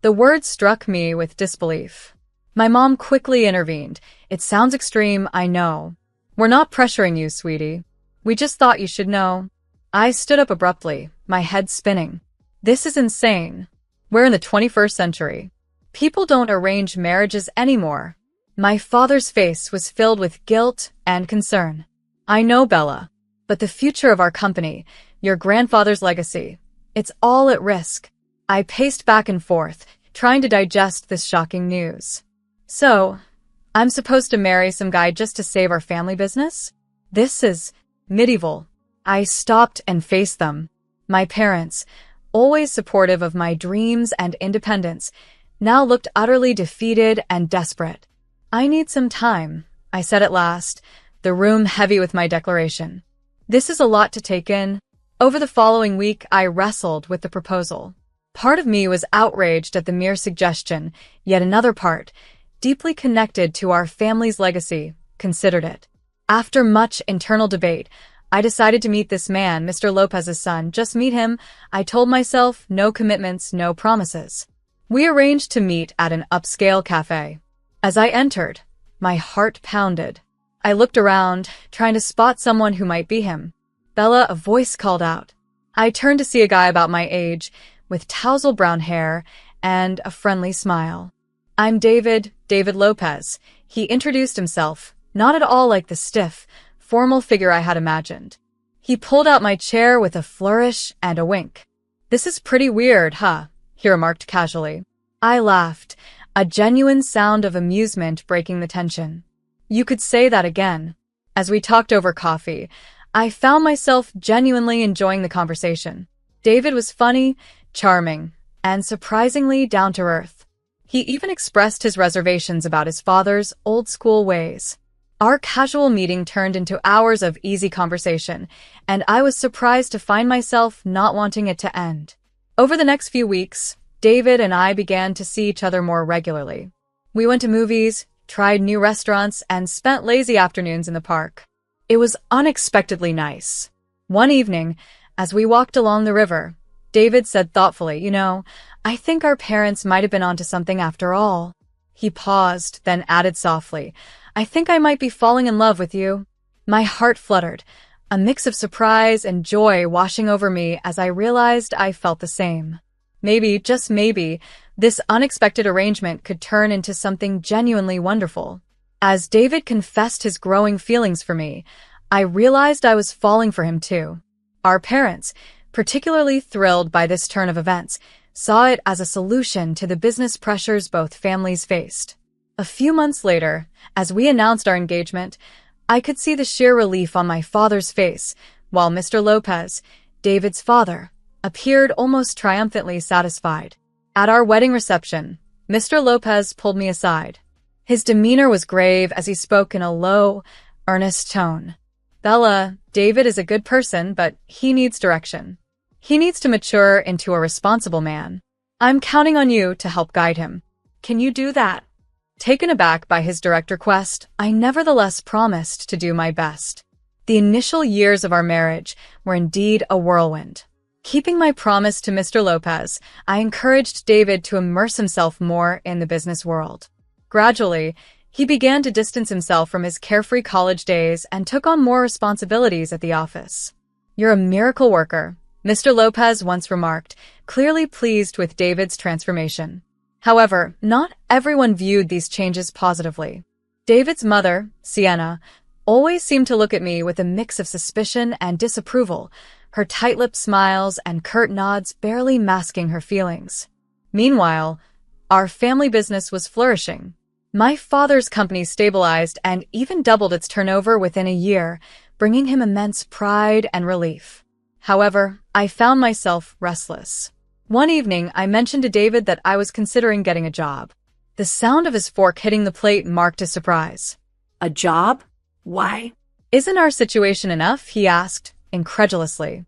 Speaker 2: The word struck me with disbelief. My mom quickly intervened. "It sounds extreme, I know. We're not pressuring you, sweetie. We just thought you should know." I stood up abruptly, my head spinning. "This is insane. We're in the 21st century. People don't arrange marriages anymore." My father's face was filled with guilt and concern. "I know, Bella, but the future of our company, your grandfather's legacy, it's all at risk." I paced back and forth, trying to digest this shocking news. "So, I'm supposed to marry some guy just to save our family business? This is medieval." I stopped and faced them. My parents, always supportive of my dreams and independence, now looked utterly defeated and desperate. "I need some time," I said at last, the room heavy with my declaration. "This is a lot to take in." Over the following week, I wrestled with the proposal. Part of me was outraged at the mere suggestion, yet another part, deeply connected to our family's legacy, considered it. After much internal debate, I decided to meet this man, Mr. Lopez's son. Just meet him, I told myself, no commitments, no promises. We arranged to meet at an upscale cafe. As I entered, my heart pounded. I looked around, trying to spot someone who might be him. "Bella," a voice called out. I turned to see a guy about my age, with tousle brown hair and a friendly smile. "I'm David Lopez." He introduced himself, not at all like the stiff, formal figure I had imagined. He pulled out my chair with a flourish and a wink. "This is pretty weird, huh?" he remarked casually. I laughed, a genuine sound of amusement breaking the tension. "You could say that again." As we talked over coffee, I found myself genuinely enjoying the conversation. David was funny, charming, and surprisingly down-to-earth. He even expressed his reservations about his father's old-school ways. Our casual meeting turned into hours of easy conversation, and I was surprised to find myself not wanting it to end. Over the next few weeks, David and I began to see each other more regularly. We went to movies, tried new restaurants, and spent lazy afternoons in the park. It was unexpectedly nice. One evening, as we walked along the river, David said thoughtfully, "You know, I think our parents might have been onto something after all." He paused, then added softly, "I think I might be falling in love with you." My heart fluttered, a mix of surprise and joy washing over me as I realized I felt the same. Maybe, just maybe, this unexpected arrangement could turn into something genuinely wonderful. As David confessed his growing feelings for me, I realized I was falling for him too. Our parents, particularly thrilled by this turn of events, saw it as a solution to the business pressures both families faced. A few months later, as we announced our engagement, I could see the sheer relief on my father's face, while Mr. Lopez, David's father, appeared almost triumphantly satisfied. At our wedding reception, Mr. Lopez pulled me aside. His demeanor was grave as he spoke in a low, earnest tone. "Bella, David is a good person, but he needs direction. He needs to mature into a responsible man. I'm counting on you to help guide him. Can you do that?" Taken aback by his direct request, I nevertheless promised to do my best. The initial years of our marriage were indeed a whirlwind. Keeping my promise to Mr. Lopez, I encouraged David to immerse himself more in the business world. Gradually, he began to distance himself from his carefree college days and took on more responsibilities at the office. "You're a miracle worker," Mr. Lopez once remarked, clearly pleased with David's transformation. However, not everyone viewed these changes positively. David's mother, Sienna, always seemed to look at me with a mix of suspicion and disapproval, her tight-lipped smiles and curt nods barely masking her feelings. Meanwhile, our family business was flourishing. My father's company stabilized and even doubled its turnover within a year, bringing him immense pride and relief. However, I found myself restless. One evening, I mentioned to David that I was considering getting a job. The sound of his fork hitting the plate marked his surprise.
Speaker 3: A job? Why?
Speaker 2: "Isn't our situation enough?" he asked, incredulously.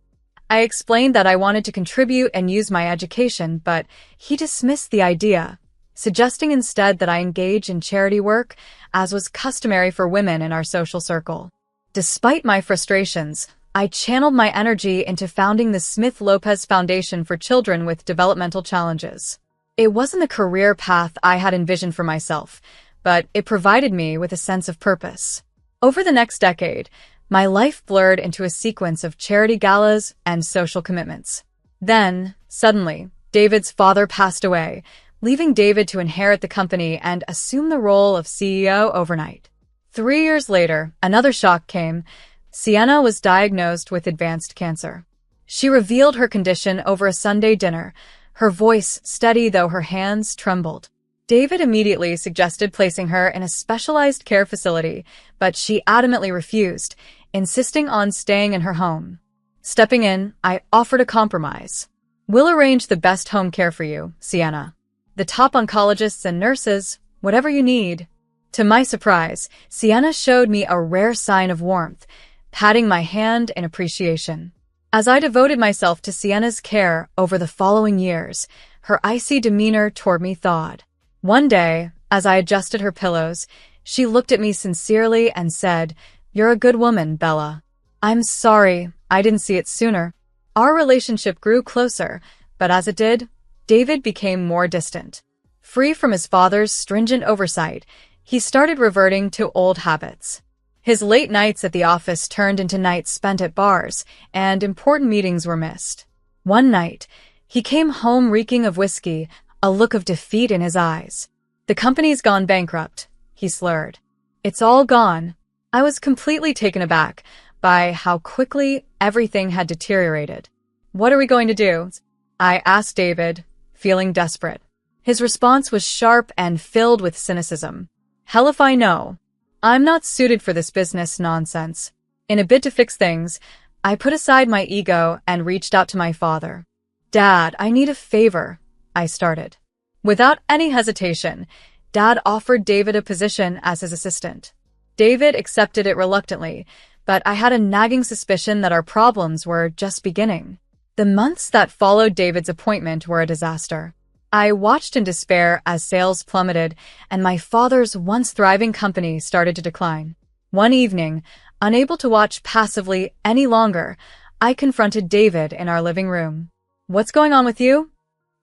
Speaker 2: I explained that I wanted to contribute and use my education, but he dismissed the idea, suggesting instead that I engage in charity work, as was customary for women in our social circle. Despite my frustrations, I channeled my energy into founding the Smith-Lopez Foundation for Children with Developmental Challenges. It wasn't the career path I had envisioned for myself, but it provided me with a sense of purpose. Over the next decade, my life blurred into a sequence of charity galas and social commitments. Then, suddenly, David's father passed away, leaving David to inherit the company and assume the role of CEO overnight. 3 years later, another shock came. Sienna was diagnosed with advanced cancer. She revealed her condition over a Sunday dinner, her voice steady though her hands trembled. David immediately suggested placing her in a specialized care facility, but she adamantly refused, insisting on staying in her home. Stepping in, I offered a compromise. "We'll arrange the best home care for you, Sienna. The top oncologists and nurses, whatever you need." To my surprise, Sienna showed me a rare sign of warmth, patting my hand in appreciation. As I devoted myself to Sienna's care over the following years, her icy demeanor toward me thawed. One day, as I adjusted her pillows, she looked at me sincerely and said, "You're a good woman, Bella. I'm sorry I didn't see it sooner." Our relationship grew closer, but as it did, David became more distant. Free from his father's stringent oversight, he started reverting to old habits. His late nights at the office turned into nights spent at bars, and important meetings were missed. One night, he came home reeking of whiskey, a look of defeat in his eyes. "The company's gone bankrupt," he slurred. "It's all gone." I was completely taken aback by how quickly everything had deteriorated. "What are we going to do?" I asked David, feeling desperate. His response was sharp and filled with cynicism. "Hell if I know. I'm not suited for this business nonsense." In a bid to fix things, I put aside my ego and reached out to my father. "Dad, I need a favor," I started. Without any hesitation, Dad offered David a position as his assistant. David accepted it reluctantly, but I had a nagging suspicion that our problems were just beginning. The months that followed David's appointment were a disaster. I watched in despair as sales plummeted and my father's once thriving company started to decline. One evening, unable to watch passively any longer, I confronted David in our living room. "What's going on with you?"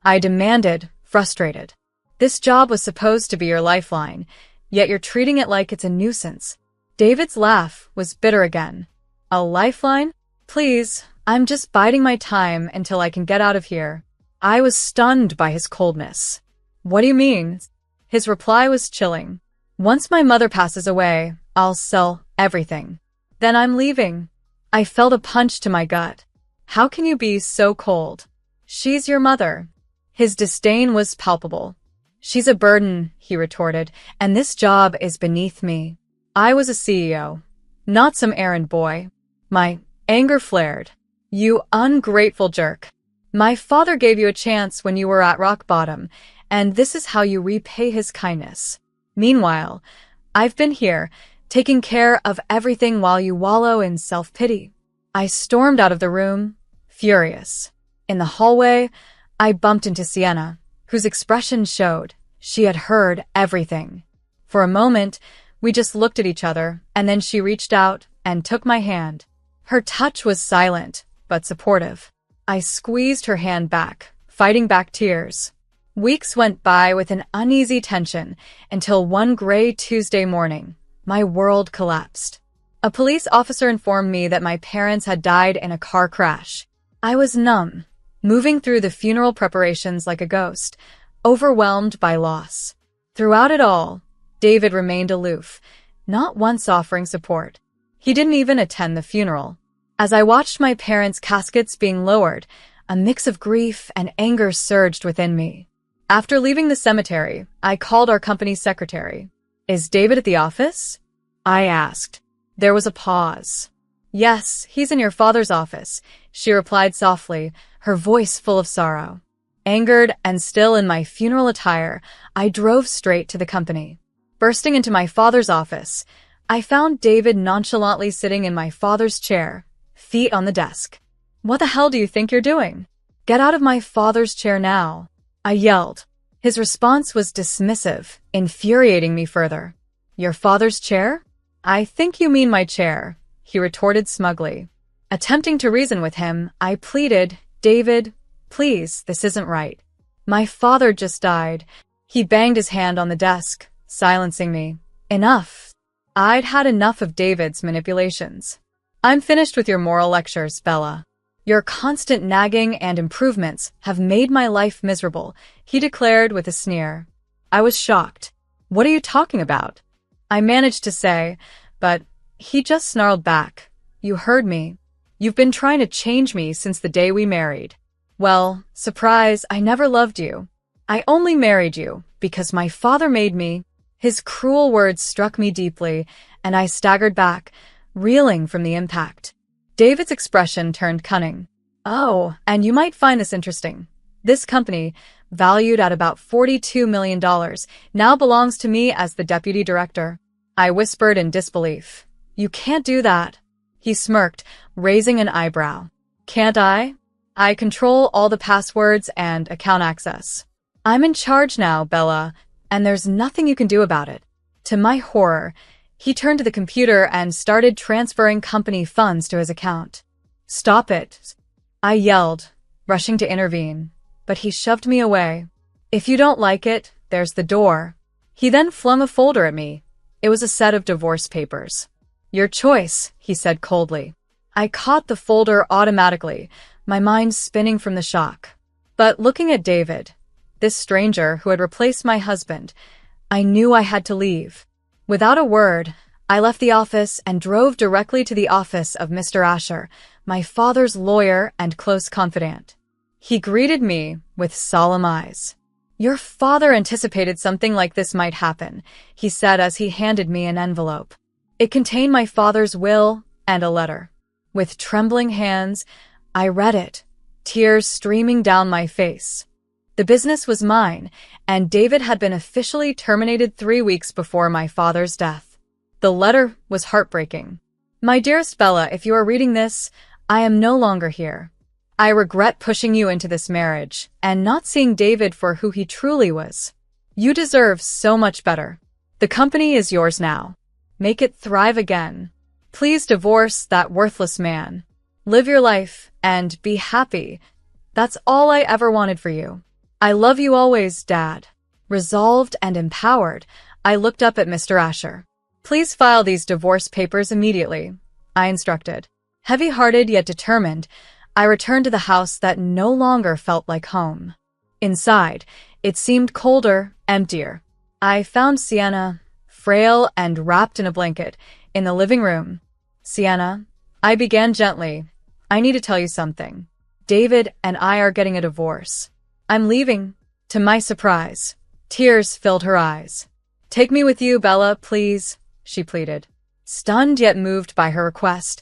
Speaker 2: I demanded, frustrated. "This job was supposed to be your lifeline, yet you're treating it like it's a nuisance." David's laugh was bitter again. "A lifeline? Please, I'm just biding my time until I can get out of here." I was stunned by his coldness. "What do you mean?" His reply was chilling. "Once my mother passes away, I'll sell everything. Then I'm leaving." I felt a punch to my gut. "How can you be so cold? She's your mother." His disdain was palpable. "She's a burden," he retorted, "and this job is beneath me. I was a CEO, not some errand boy." My anger flared. "You ungrateful jerk. My father gave you a chance when you were at rock bottom, and this is how you repay his kindness. Meanwhile, I've been here, taking care of everything while you wallow in self-pity." I stormed out of the room, furious. In the hallway, I bumped into Sienna, whose expression showed she had heard everything. For a moment, we just looked at each other, and then she reached out, and took my hand. Her touch was silent, but supportive. I squeezed her hand back, fighting back tears. Weeks went by with an uneasy tension until one gray Tuesday morning, my world collapsed. A police officer informed me that my parents had died in a car crash. I was numb, moving through the funeral preparations like a ghost, overwhelmed by loss. Throughout it all, David remained aloof, not once offering support. He didn't even attend the funeral. As I watched my parents' caskets being lowered, a mix of grief and anger surged within me. After leaving the cemetery, I called our company's secretary. "Is David at the office?" I asked. There was a pause. "Yes, he's in your father's office," she replied softly, her voice full of sorrow. Angered and still in my funeral attire, I drove straight to the company. Bursting into my father's office, I found David nonchalantly sitting in my father's chair, feet on the desk. "What the hell do you think you're doing? Get out of my father's chair now," I yelled. His response was dismissive, infuriating me further. "Your father's chair? I think you mean my chair," he retorted smugly. Attempting to reason with him, I pleaded, "David, please, this isn't right. My father just died." He banged his hand on the desk, silencing me. Enough. I'd had enough of David's manipulations. "I'm finished with your moral lectures, Bella. Your constant nagging and improvements have made my life miserable," he declared with a sneer. I was shocked. "What are you talking about?" I managed to say, but he just snarled back. "You heard me. You've been trying to change me since the day we married." "Well, surprise, I never loved you. I only married you because my father made me." His cruel words struck me deeply, and I staggered back, reeling from the impact. David's expression turned cunning. "Oh, and you might find this interesting. This company, valued at about $42 million, now belongs to me as the deputy director." I whispered in disbelief. "You can't do that." He smirked, raising an eyebrow. "Can't I? I control all the passwords and account access. I'm in charge now, Bella, and there's nothing you can do about it." To my horror, he turned to the computer and started transferring company funds to his account. "Stop it," I yelled, rushing to intervene, but he shoved me away. "If you don't like it, there's the door." He then flung a folder at me. It was a set of divorce papers. "Your choice," he said coldly. I caught the folder automatically, my mind spinning from the shock. But looking at David, this stranger who had replaced my husband, I knew I had to leave. Without a word, I left the office and drove directly to the office of Mr. Asher, my father's lawyer and close confidant. He greeted me with solemn eyes. "Your father anticipated something like this might happen," he said as he handed me an envelope. It contained my father's will and a letter. With trembling hands, I read it, tears streaming down my face. The business was mine, and David had been officially terminated 3 weeks before my father's death. The letter was heartbreaking. "My dearest Bella, if you are reading this, I am no longer here. I regret pushing you into this marriage and not seeing David for who he truly was. You deserve so much better. The company is yours now. Make it thrive again. Please divorce that worthless man. Live your life and be happy. That's all I ever wanted for you. I love you always, Dad." Resolved and empowered, I looked up at Mr. Asher. "Please file these divorce papers immediately," I instructed. Heavy-hearted yet determined, I returned to the house that no longer felt like home. Inside, it seemed colder, emptier. I found Sienna, frail and wrapped in a blanket, in the living room. "Sienna," I began gently, "I need to tell you something. David and I are getting a divorce. I'm leaving." To my surprise, tears filled her eyes. "Take me with you, Bella, please," she pleaded. Stunned yet moved by her request,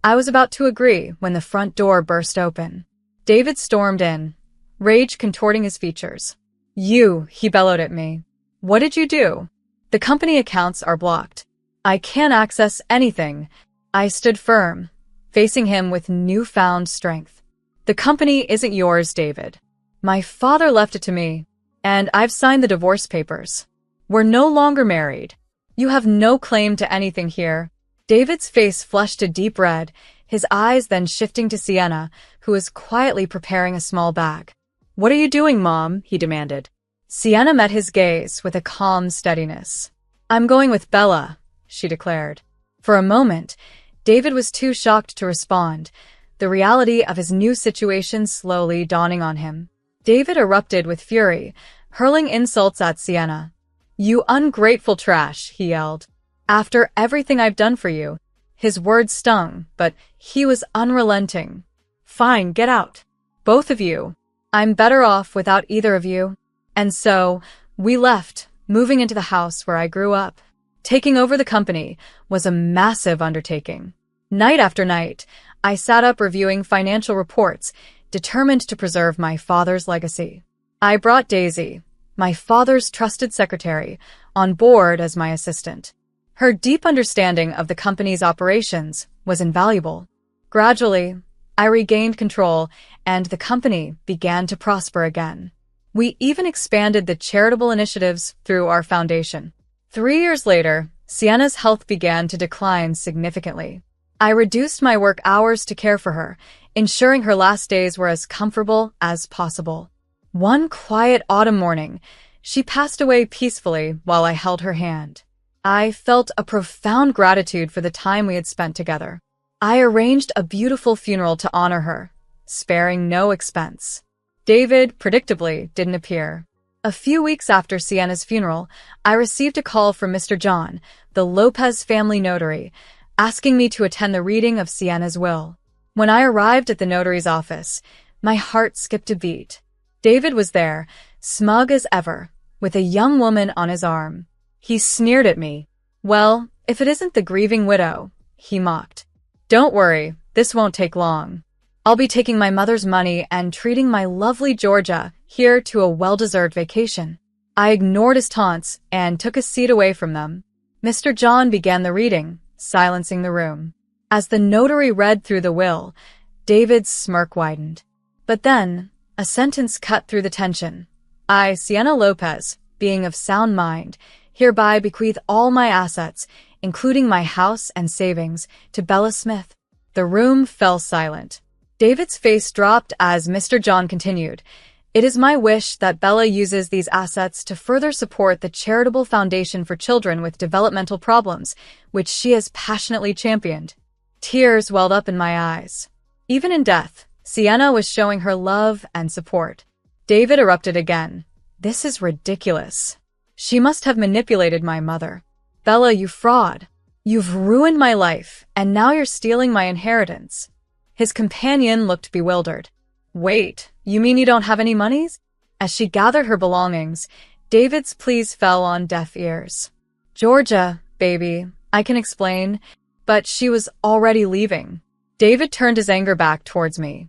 Speaker 2: I was about to agree when the front door burst open. David stormed in, rage contorting his features. "You," he bellowed at me. "What did you do?" "The company accounts are blocked. I can't access anything." I stood firm, facing him with newfound strength. "The company isn't yours, David. My father left it to me, and I've signed the divorce papers. We're no longer married. You have no claim to anything here." David's face flushed a deep red, his eyes then shifting to Sienna, who was quietly preparing a small bag. "What are you doing, Mom?" he demanded. Sienna met his gaze with a calm steadiness. "I'm going with Bella," she declared. For a moment, David was too shocked to respond, the reality of his new situation slowly dawning on him. David erupted with fury, hurling insults at Sienna. "You ungrateful trash," he yelled. "After everything I've done for you." His words stung, but he was unrelenting. "Fine, get out. Both of you. I'm better off without either of you." And so, we left, moving into the house where I grew up. Taking over the company was a massive undertaking. Night after night, I sat up reviewing financial reports, determined to preserve my father's legacy. I brought Daisy, my father's trusted secretary, on board as my assistant. Her deep understanding of the company's operations was invaluable. Gradually, I regained control, and the company began to prosper again. We even expanded the charitable initiatives through our foundation. 3 years later, Sienna's health began to decline significantly. I reduced my work hours to care for her, ensuring her last days were as comfortable as possible. One quiet autumn morning, she passed away peacefully while I held her hand. I felt a profound gratitude for the time we had spent together. I arranged a beautiful funeral to honor her, sparing no expense. David, predictably, didn't appear. A few weeks after Sienna's funeral, I received a call from Mr. John, the Lopez family notary, asking me to attend the reading of Sienna's will. When I arrived at the notary's office, my heart skipped a beat. David was there, smug as ever, with a young woman on his arm. He sneered at me. "Well, if it isn't the grieving widow," he mocked. "Don't worry, this won't take long. I'll be taking my mother's money and treating my lovely Georgia here to a well-deserved vacation." I ignored his taunts and took a seat away from them. Mr. John began the reading, silencing the room. As the notary read through the will, David's smirk widened. But then, a sentence cut through the tension. "I, Sienna Lopez, being of sound mind, hereby bequeath all my assets, including my house and savings, to Bella Smith." The room fell silent. David's face dropped as Mr. John continued. "It is my wish that Bella uses these assets to further support the charitable foundation for children with developmental problems, which she has passionately championed." Tears welled up in my eyes. Even in death, Sienna was showing her love and support. David erupted again. "This is ridiculous. She must have manipulated my mother. Bella, you fraud. You've ruined my life, and now you're stealing my inheritance." His companion looked bewildered. "Wait, you mean you don't have any monies?" As she gathered her belongings, David's pleas fell on deaf ears. "Georgia, baby, I can explain," but she was already leaving. David turned his anger back towards me.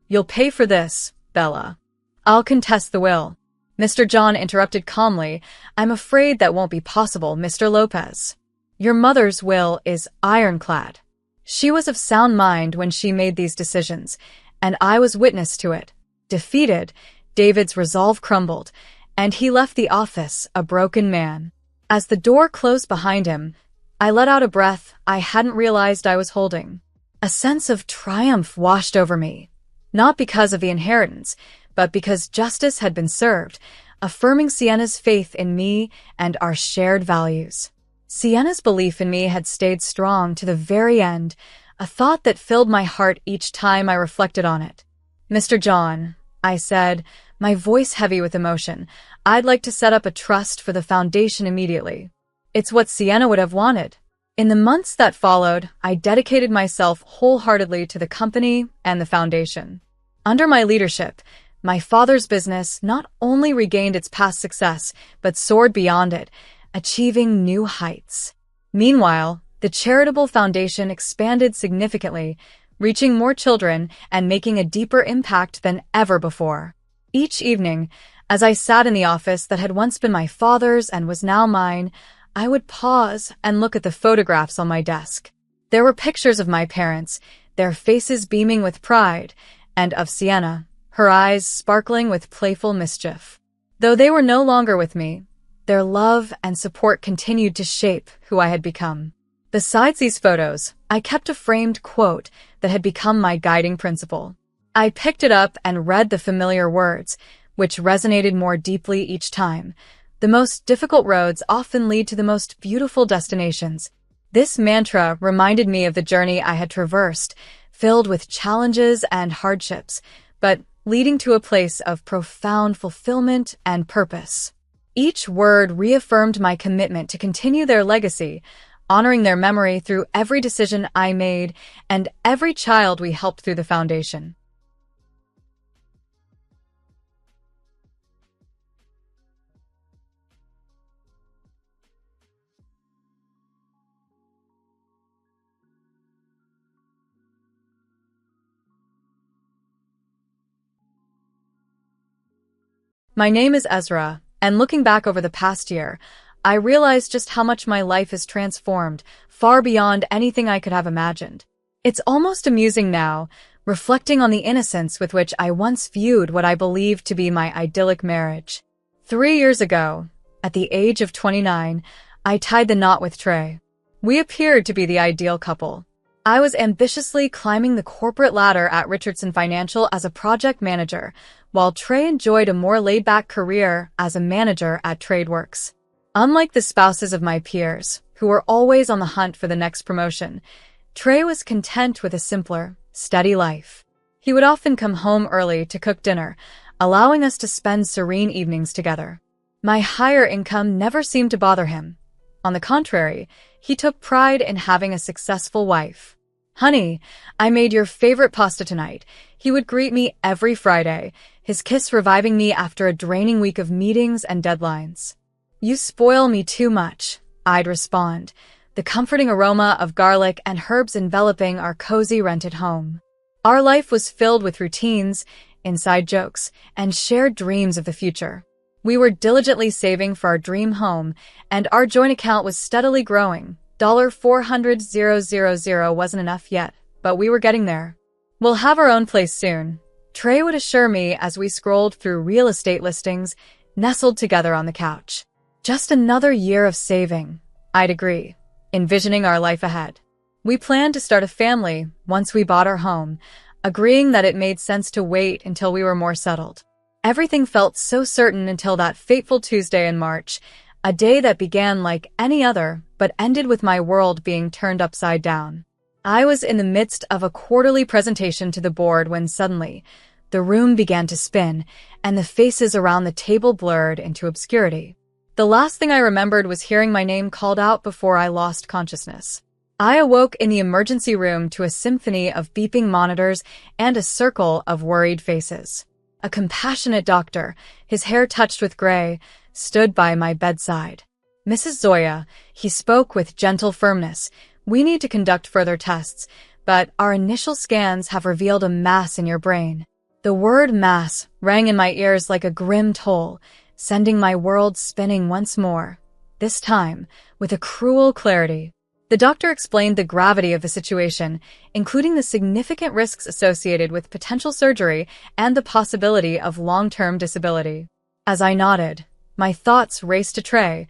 Speaker 2: "You'll pay for this, Bella." "I'll contest the will." Mr. John interrupted calmly. "I'm afraid that won't be possible, Mr. Lopez. Your mother's will is ironclad. She was of sound mind when she made these decisions, and I was witness to it." Defeated, David's resolve crumbled, and he left the office a broken man. As the door closed behind him, I let out a breath I hadn't realized I was holding. A sense of triumph washed over me, not because of the inheritance, but because justice had been served, affirming Sienna's faith in me and our shared values. Sienna's belief in me had stayed strong to the very end, a thought that filled my heart each time I reflected on it. "Mr. John," I said, my voice heavy with emotion, "I'd like to set up a trust for the foundation immediately." It's what Sienna would have wanted. In the months that followed, I dedicated myself wholeheartedly to the company and the foundation. Under my leadership, my father's business not only regained its past success, but soared beyond it, achieving new heights. Meanwhile, the charitable foundation expanded significantly, reaching more children and making a deeper impact than ever before. Each evening, as I sat in the office that had once been my father's and was now mine, I would pause and look at the photographs on my desk. There were pictures of my parents, their faces beaming with pride, and of Sienna, her eyes sparkling with playful mischief. Though they were no longer with me, their love and support continued to shape who I had become. Besides these photos, I kept a framed quote that had become my guiding principle. I picked it up and read the familiar words, which resonated more deeply each time. The most difficult roads often lead to the most beautiful destinations. This mantra reminded me of the journey I had traversed, filled with challenges and hardships, but leading to a place of profound fulfillment and purpose. Each word reaffirmed my commitment to continue their legacy, honoring their memory through every decision I made and every child we helped through the foundation. My name is Ezra, and looking back over the past year, I realized just how much my life has transformed, far beyond anything I could have imagined. It's almost amusing now, reflecting on the innocence with which I once viewed what I believed to be my idyllic marriage. 3 years ago, at the age of 29, I tied the knot with Trey. We appeared to be the ideal couple. I was ambitiously climbing the corporate ladder at Richardson Financial as a project manager, while Trey enjoyed a more laid-back career as a manager at TradeWorks. Unlike the spouses of my peers, who were always on the hunt for the next promotion, Trey was content with a simpler, steady life. He would often come home early to cook dinner, allowing us to spend serene evenings together. My higher income never seemed to bother him. On the contrary, he took pride in having a successful wife. "Honey, I made your favorite pasta tonight," he would greet me every Friday, his kiss reviving me after a draining week of meetings and deadlines. "You spoil me too much," I'd respond, the comforting aroma of garlic and herbs enveloping our cozy rented home. Our life was filled with routines, inside jokes, and shared dreams of the future. We were diligently saving for our dream home, and our joint account was steadily growing. $400,000 wasn't enough yet, but we were getting there. "We'll have our own place soon," Trey would assure me as we scrolled through real estate listings, nestled together on the couch. "Just another year of saving," I'd agree, envisioning our life ahead. We planned to start a family once we bought our home, agreeing that it made sense to wait until we were more settled. Everything felt so certain until that fateful Tuesday in March, a day that began like any other but ended with my world being turned upside down. I was in the midst of a quarterly presentation to the board when suddenly, the room began to spin, and the faces around the table blurred into obscurity. The last thing I remembered was hearing my name called out before I lost consciousness. I awoke in the emergency room to a symphony of beeping monitors and a circle of worried faces. A compassionate doctor, his hair touched with gray, stood by my bedside. "Mrs. Zoya," he spoke with gentle firmness, "we need to conduct further tests, but our initial scans have revealed a mass in your brain." The word mass rang in my ears like a grim toll, sending my world spinning once more, this time with a cruel clarity. The doctor explained the gravity of the situation, including the significant risks associated with potential surgery and the possibility of long-term disability. As I nodded, my thoughts raced to Trey.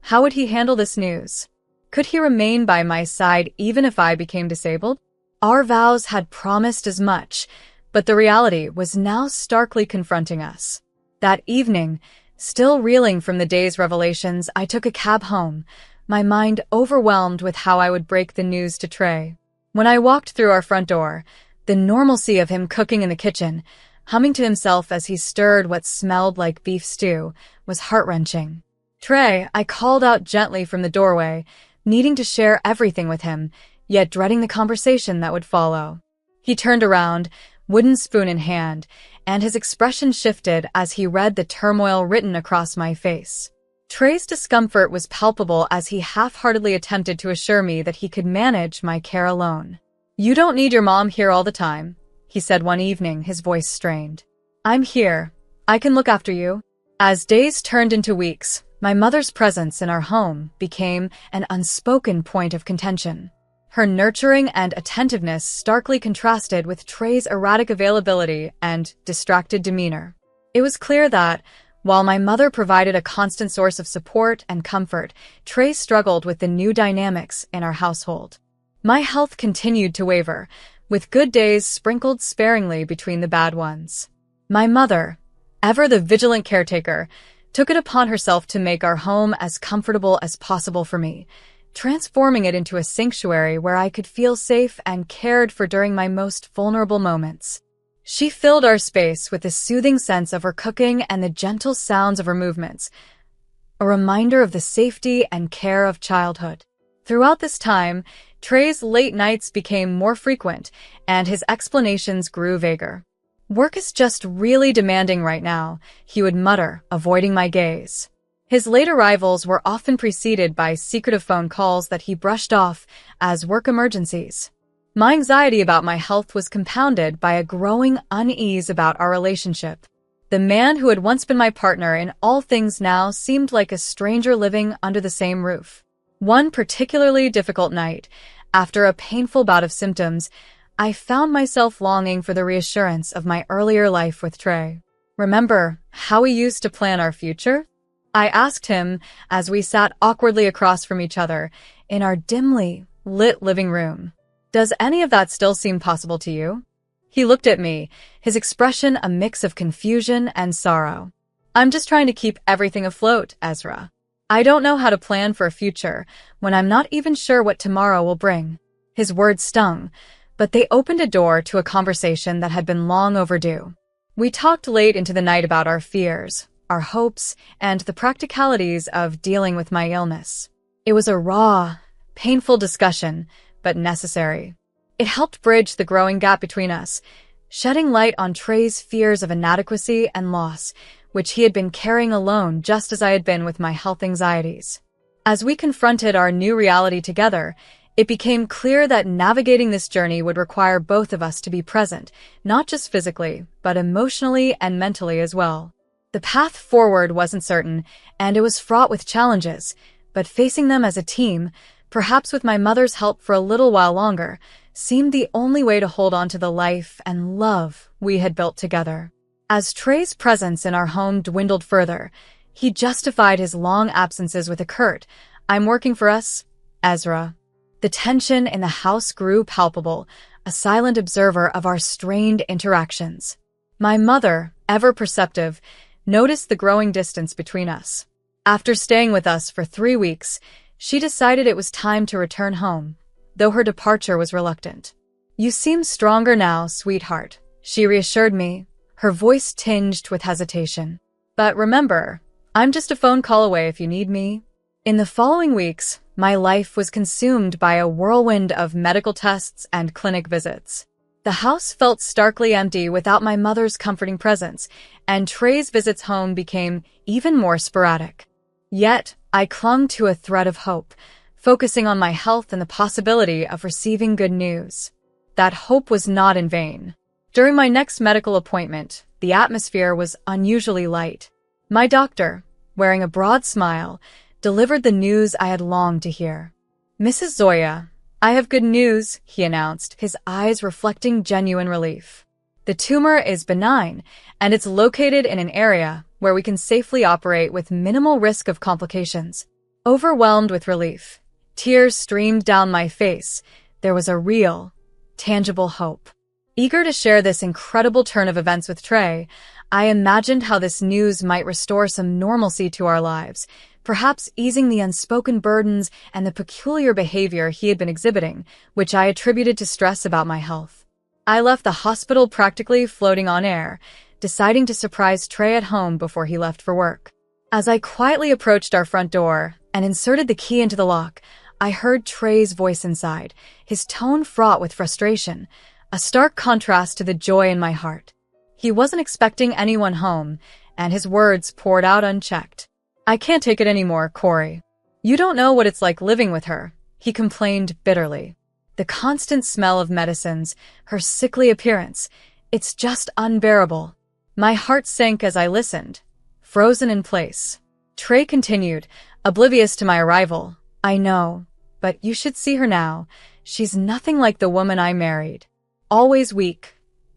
Speaker 2: How would he handle this news? Could he remain by my side even if I became disabled? Our vows had promised as much, but the reality was now starkly confronting us. That evening, still reeling from the day's revelations, I took a cab home, my mind overwhelmed with how I would break the news to Trey. When I walked through our front door, the normalcy of him cooking in the kitchen, humming to himself as he stirred what smelled like beef stew, was heart-wrenching. "Trey," I called out gently from the doorway, needing to share everything with him, yet dreading the conversation that would follow. He turned around, wooden spoon in hand, and his expression shifted as he read the turmoil written across my face. Trey's discomfort was palpable as he half-heartedly attempted to assure me that he could manage my care alone. "You don't need your mom here all the time," he said one evening, his voice strained. "I'm here. I can look after you." As days turned into weeks, my mother's presence in our home became an unspoken point of contention. Her nurturing and attentiveness starkly contrasted with Trey's erratic availability and distracted demeanor. It was clear that, While my mother provided a constant source of support and comfort, Trey struggled with the new dynamics in our household. My health continued to waver, with good days sprinkled sparingly between the bad ones. My mother, ever the vigilant caretaker, took it upon herself to make our home as comfortable as possible for me, transforming it into a sanctuary where I could feel safe and cared for during my most vulnerable moments. She filled our space with the soothing sense of her cooking and the gentle sounds of her movements, a reminder of the safety and care of childhood. Throughout this time, Trey's late nights became more frequent, and his explanations grew vaguer. "Work is just really demanding right now," he would mutter, avoiding my gaze. His late arrivals were often preceded by secretive phone calls that he brushed off as work emergencies. My anxiety about my health was compounded by a growing unease about our relationship. The man who had once been my partner in all things now seemed like a stranger living under the same roof. One particularly difficult night, after a painful bout of symptoms, I found myself longing for the reassurance of my earlier life with Trey. "Remember how we used to plan our future?" I asked him as we sat awkwardly across from each other in our dimly lit living room. "Does any of that still seem possible to you?" He looked at me, his expression a mix of confusion and sorrow. "I'm just trying to keep everything afloat, Ezra. I don't know how to plan for a future when I'm not even sure what tomorrow will bring." His words stung, but they opened a door to a conversation that had been long overdue. We talked late into the night about our fears, our hopes, and the practicalities of dealing with my illness. It was a raw, painful discussion, but necessary. It helped bridge the growing gap between us, shedding light on Trey's fears of inadequacy and loss, which he had been carrying alone just as I had been with my health anxieties. As we confronted our new reality together, it became clear that navigating this journey would require both of us to be present, not just physically, but emotionally and mentally as well. The path forward wasn't certain, and it was fraught with challenges, but facing them as a team, perhaps with my mother's help for a little while longer, seemed the only way to hold on to the life and love we had built together. As Trey's presence in our home dwindled further, he justified his long absences with a curt, "I'm working for us, Ezra." The tension in the house grew palpable, a silent observer of our strained interactions. My mother, ever perceptive, noticed the growing distance between us. After staying with us for 3 weeks, she decided it was time to return home, though her departure was reluctant. "You seem stronger now, sweetheart," she reassured me, her voice tinged with hesitation. "But remember, I'm just a phone call away if you need me." In the following weeks, my life was consumed by a whirlwind of medical tests and clinic visits. The house felt starkly empty without my mother's comforting presence, and Trey's visits home became even more sporadic. Yet, I clung to a thread of hope, focusing on my health and the possibility of receiving good news. That hope was not in vain. During my next medical appointment, the atmosphere was unusually light. My doctor, wearing a broad smile, delivered the news I had longed to hear. "Mrs. Zoya, I have good news," he announced, his eyes reflecting genuine relief. "The tumor is benign, and it's located in an area where we can safely operate with minimal risk of complications." Overwhelmed with relief, tears streamed down my face. There was a real, tangible hope. Eager to share this incredible turn of events with Trey, I imagined how this news might restore some normalcy to our lives, perhaps easing the unspoken burdens and the peculiar behavior he had been exhibiting, which I attributed to stress about my health. I left the hospital practically floating on air, deciding to surprise Trey at home before he left for work. As I quietly approached our front door and inserted the key into the lock, I heard Trey's voice inside, his tone fraught with frustration, a stark contrast to the joy in my heart. He wasn't expecting anyone home, and his words poured out unchecked. "I can't take it anymore, Corey. You don't know what it's like living with her," he complained bitterly. "The constant smell of medicines, her sickly appearance, it's just unbearable." My heart sank as I listened, frozen in place. Trey continued, oblivious to my arrival. "I know, but you should see her now. She's nothing like the woman I married. Always weak,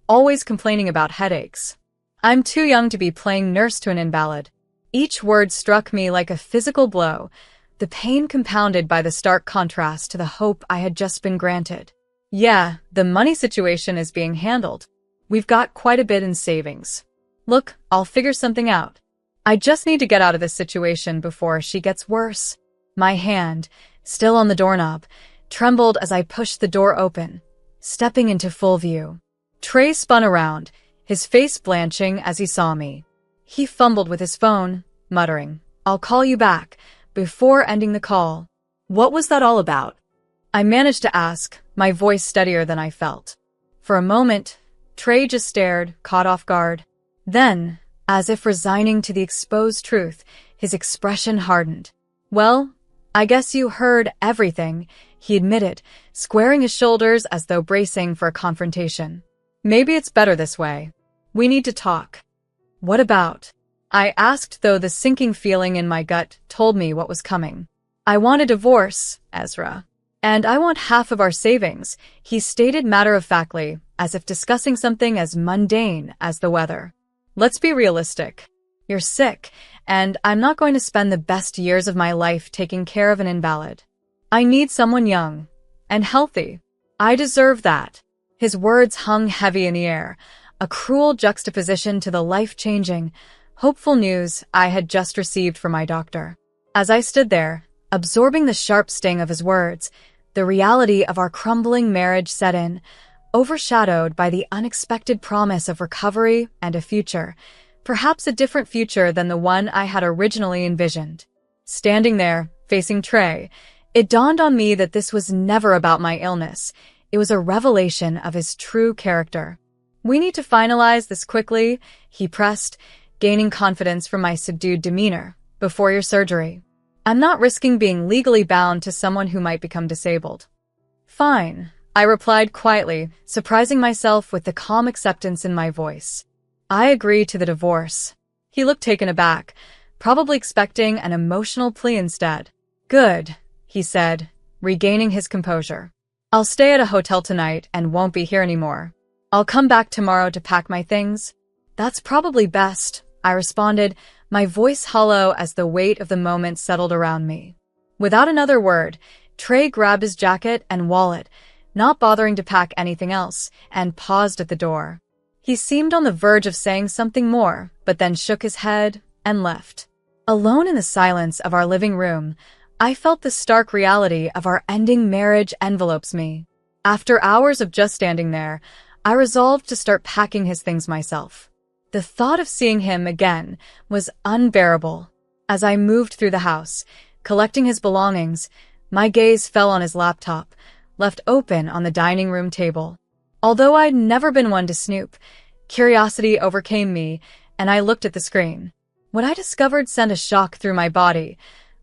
Speaker 2: always complaining about headaches. I'm too young to be playing nurse to an invalid." Each word struck me like a physical blow, the pain compounded by the stark contrast to the hope I had just been granted. Yeah, the money situation is being handled. We've got quite a bit in savings. Look, I'll figure something out. I just need to get out of this situation before she gets worse. My hand, still on the doorknob, trembled as I pushed the door open, stepping into full view. Trey spun around, his face blanching as he saw me. He fumbled with his phone, muttering, "I'll call you back," before ending the call.
Speaker 3: What was that all about?
Speaker 2: I managed to ask, my voice steadier than I felt. For a moment, Trey just stared, caught off guard. Then, as if resigning to the exposed truth, his expression hardened. "Well, I guess you heard everything," he admitted, squaring his shoulders as though bracing for a confrontation. "Maybe it's better this way. We need to talk." "What about?" I asked, though the sinking feeling in my gut told me what was coming. "I want a divorce, Ezra. And I want half of our savings," he stated matter-of-factly, as if discussing something as mundane as the weather. "Let's be realistic. You're sick, and I'm not going to spend the best years of my life taking care of an invalid. I need someone young and healthy. I deserve that." His words hung heavy in the air, a cruel juxtaposition to the life-changing, hopeful news I had just received from my doctor. As I stood there, absorbing the sharp sting of his words, the reality of our crumbling marriage set in, overshadowed by the unexpected promise of recovery and a future, perhaps a different future than the one I had originally envisioned. Standing there, facing Trey, it dawned on me that this was never about my illness. It was a revelation of his true character. "We need to finalize this quickly," he pressed, gaining confidence from my subdued demeanor, "before your surgery. I'm not risking being legally bound to someone who might become disabled." "Fine," I replied quietly, surprising myself with the calm acceptance in my voice. "I agree to the divorce." He looked taken aback, probably expecting an emotional plea instead. "Good," he said, regaining his composure. "I'll stay at a hotel tonight and won't be here anymore. I'll come back tomorrow to pack my things." "That's probably best," I responded, my voice hollow as the weight of the moment settled around me. Without another word, Trey grabbed his jacket and wallet, not bothering to pack anything else, and paused at the door. He seemed on the verge of saying something more, but then shook his head and left. Alone in the silence of our living room, I felt the stark reality of our ending marriage envelopes me. After hours of just standing there, I resolved to start packing his things myself. The thought of seeing him again was unbearable. As I moved through the house, collecting his belongings, my gaze fell on his laptop, left open on the dining room table. Although I'd never been one to snoop, curiosity overcame me, and I looked at the screen. What I discovered sent a shock through my body,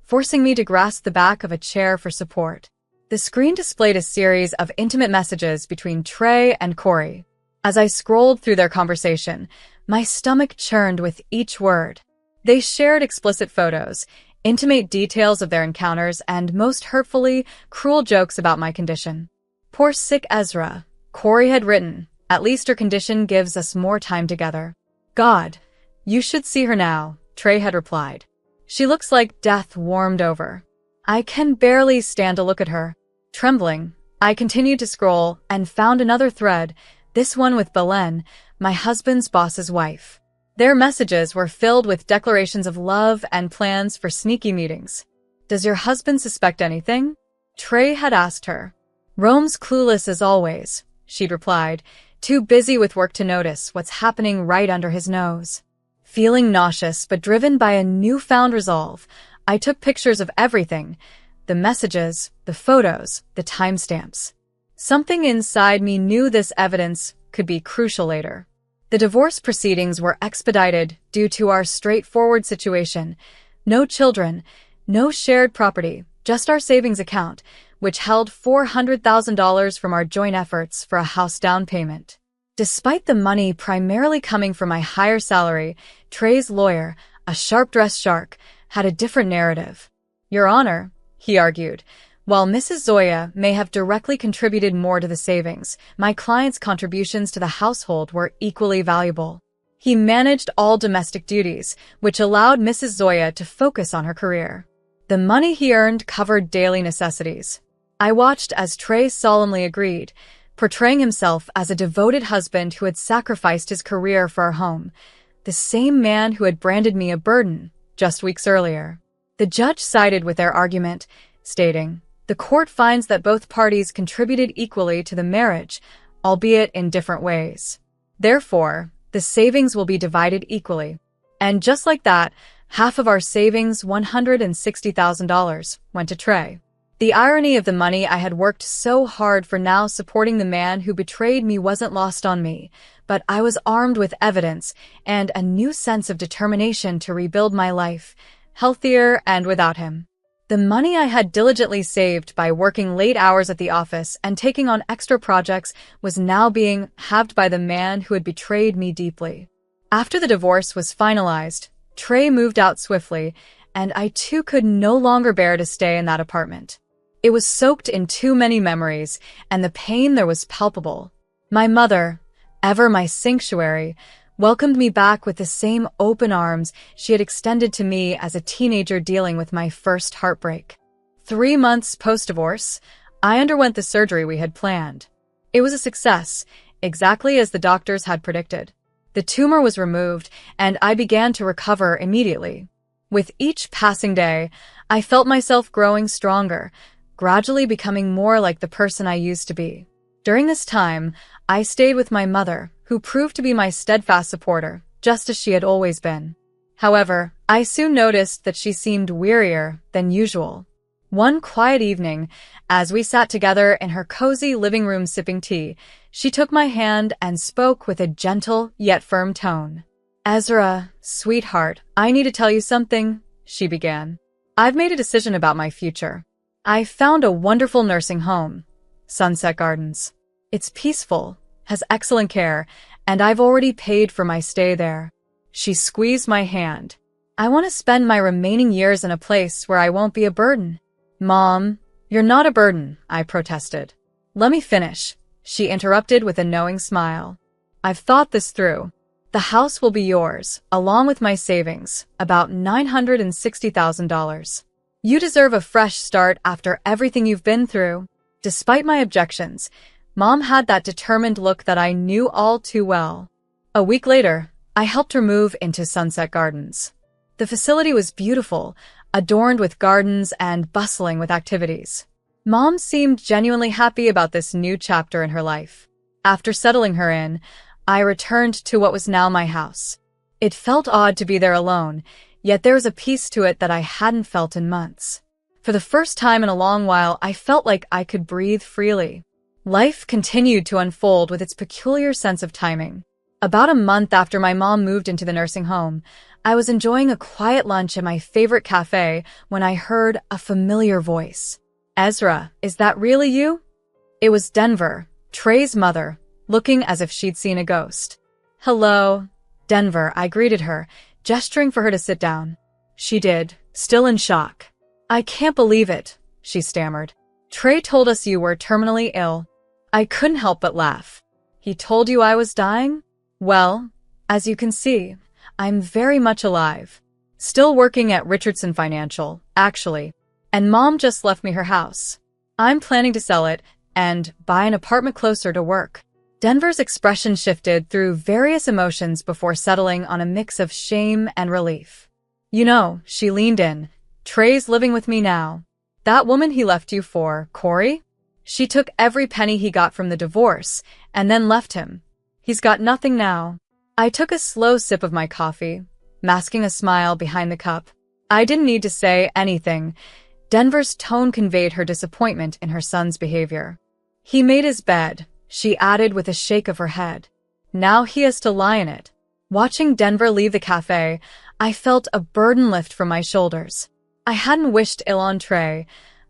Speaker 2: forcing me to grasp the back of a chair for support. The screen displayed a series of intimate messages between Trey and Corey. As I scrolled through their conversation, my stomach churned with each word. They shared explicit photos, intimate details of their encounters, and most hurtfully, cruel jokes about my condition. "Poor sick Ezra," Corey had written. "At least her condition gives us more time together." "God, you should see her now," Trey had replied. "She looks like death warmed over. I can barely stand to look at her." Trembling, I continued to scroll and found another thread, this one with Belen, my husband's boss's wife. Their messages were filled with declarations of love and plans for sneaky meetings. "Does your husband suspect anything?" Trey had asked her. "Rome's clueless as always," she'd replied, too busy with work to notice what's happening right under his nose. Feeling nauseous but driven by a newfound resolve, I took pictures of everything: the messages, the photos, the timestamps. Something inside me knew this evidence could be crucial later. The divorce proceedings were expedited due to our straightforward situation. No children, no shared property, just our savings account, which held $400,000 from our joint efforts for a house down payment. Despite the money primarily coming from my higher salary, Trey's lawyer, a sharp-dressed shark, had a different narrative. "Your Honor," he argued, "while Mrs. Zoya may have directly contributed more to the savings, my client's contributions to the household were equally valuable." He managed all domestic duties, which allowed Mrs. Zoya to focus on her career. The money he earned covered daily necessities. I watched as Trey solemnly agreed, portraying himself as a devoted husband who had sacrificed his career for our home, the same man who had branded me a burden just weeks earlier. The judge sided with their argument, stating, "The court finds that both parties contributed equally to the marriage, albeit in different ways. Therefore, the savings will be divided equally." And just like that, half of our savings, $160,000, went to Trey. The irony of the money I had worked so hard for now supporting the man who betrayed me wasn't lost on me, but I was armed with evidence and a new sense of determination to rebuild my life, healthier and without him. The money I had diligently saved by working late hours at the office and taking on extra projects was now being halved by the man who had betrayed me deeply. After the divorce was finalized, Trey moved out swiftly, and I too could no longer bear to stay in that apartment. It was soaked in too many memories, and the pain there was palpable. My mother, ever my sanctuary, welcomed me back with the same open arms she had extended to me as a teenager dealing with my first heartbreak. 3 months post-divorce, I underwent the surgery we had planned. It was a success, exactly as the doctors had predicted. The tumor was removed, and I began to recover immediately. With each passing day, I felt myself growing stronger, gradually becoming more like the person I used to be. During this time, I stayed with my mother, who proved to be my steadfast supporter, just as she had always been. However, I soon noticed that she seemed wearier than usual. One quiet evening, as we sat together in her cozy living room sipping tea, she took my hand and spoke with a gentle yet firm tone. "Ezra, sweetheart, I need to tell you something," she began. "I've made a decision about my future. I found a wonderful nursing home, Sunset Gardens. It's peaceful, has excellent care, and I've already paid for my stay there." She squeezed my hand. "I want to spend my remaining years in a place where I won't be a burden." "Mom, you're not a burden," I protested. "Let me finish," she interrupted with a knowing smile. "I've thought this through. The house will be yours, along with my savings, about $960,000. You deserve a fresh start after everything you've been through." Despite my objections, Mom had that determined look that I knew all too well. A week later, I helped her move into Sunset Gardens. The facility was beautiful, adorned with gardens and bustling with activities. Mom seemed genuinely happy about this new chapter in her life. After settling her in, I returned to what was now my house. It felt odd to be there alone, yet there was a peace to it that I hadn't felt in months. For the first time in a long while, I felt like I could breathe freely. Life continued to unfold with its peculiar sense of timing. About a month after my mom moved into the nursing home, I was enjoying a quiet lunch at my favorite cafe when I heard a familiar voice. "Ezra, is that really you?" It was Denver, Trey's mother, looking as if she'd seen a ghost. "Hello, Denver," I greeted her, gesturing for her to sit down. She did, still in shock. "I can't believe it," she stammered. "Trey told us you were terminally ill." I couldn't help but laugh. "He told you I was dying? Well, as you can see, I'm very much alive. Still working at Richardson Financial, actually. And Mom just left me her house. I'm planning to sell it and buy an apartment closer to work." Denver's expression shifted through various emotions before settling on a mix of shame and relief. "You know," she leaned in, "Trey's living with me now. That woman he left you for, Corey? She took every penny he got from the divorce and then left him. He's got nothing now." I took a slow sip of my coffee, masking a smile behind the cup. I didn't need to say anything. Denver's tone conveyed her disappointment in her son's behavior. "He made his bed," she added with a shake of her head. "Now he has to lie in it." Watching Denver leave the cafe, I felt a burden lift from my shoulders. I hadn't wished ill on Trey.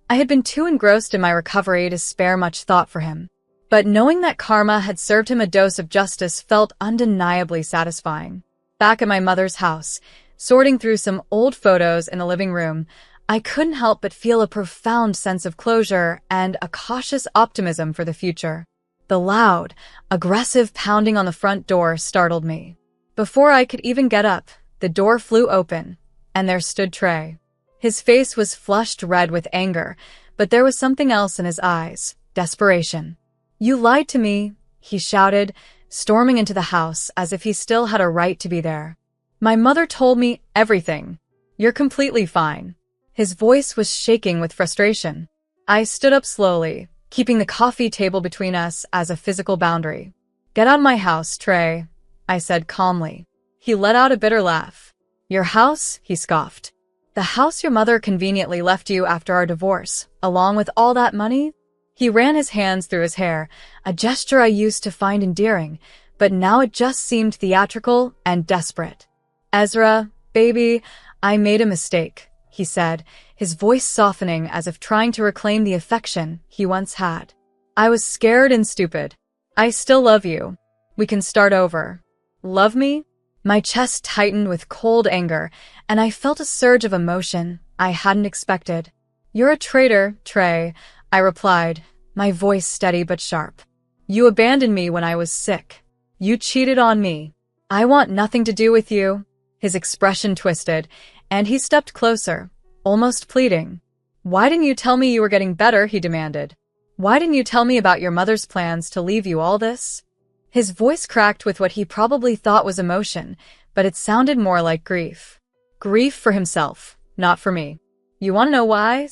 Speaker 2: I had been too engrossed in my recovery to spare much thought for him. But knowing that karma had served him a dose of justice felt undeniably satisfying. Back at my mother's house, sorting through some old photos in the living room, I couldn't help but feel a profound sense of closure and a cautious optimism for the future. The loud, aggressive pounding on the front door startled me. Before I could even get up, the door flew open, and there stood Trey. His face was flushed red with anger, but there was something else in his eyes, desperation. "You lied to me," he shouted, storming into the house as if he still had a right to be there. "My mother told me everything. You're completely fine." His voice was shaking with frustration. I stood up slowly, keeping the coffee table between us as a physical boundary. "Get out of my house, Trey," I said calmly. He let out a bitter laugh. "Your house?" he scoffed. "The house your mother conveniently left you after our divorce, along with all that money?" He ran his hands through his hair, a gesture I used to find endearing, but now it just seemed theatrical and desperate. "Ezra, baby, I made a mistake," he said, his voice softening as if trying to reclaim the affection he once had. "I was scared and stupid. I still love you. We can start over." "Love me?" My chest tightened with cold anger, and I felt a surge of emotion I hadn't expected. "You're a traitor, Trey," I replied, my voice steady but sharp. "You abandoned me when I was sick. You cheated on me. I want nothing to do with you." His expression twisted, and he stepped closer, almost pleading. "Why didn't you tell me you were getting better?" he demanded. "Why didn't you tell me about your mother's plans to leave you all this?" His voice cracked with what he probably thought was emotion, but it sounded more like grief. Grief for himself, not for me. "You want to know why?"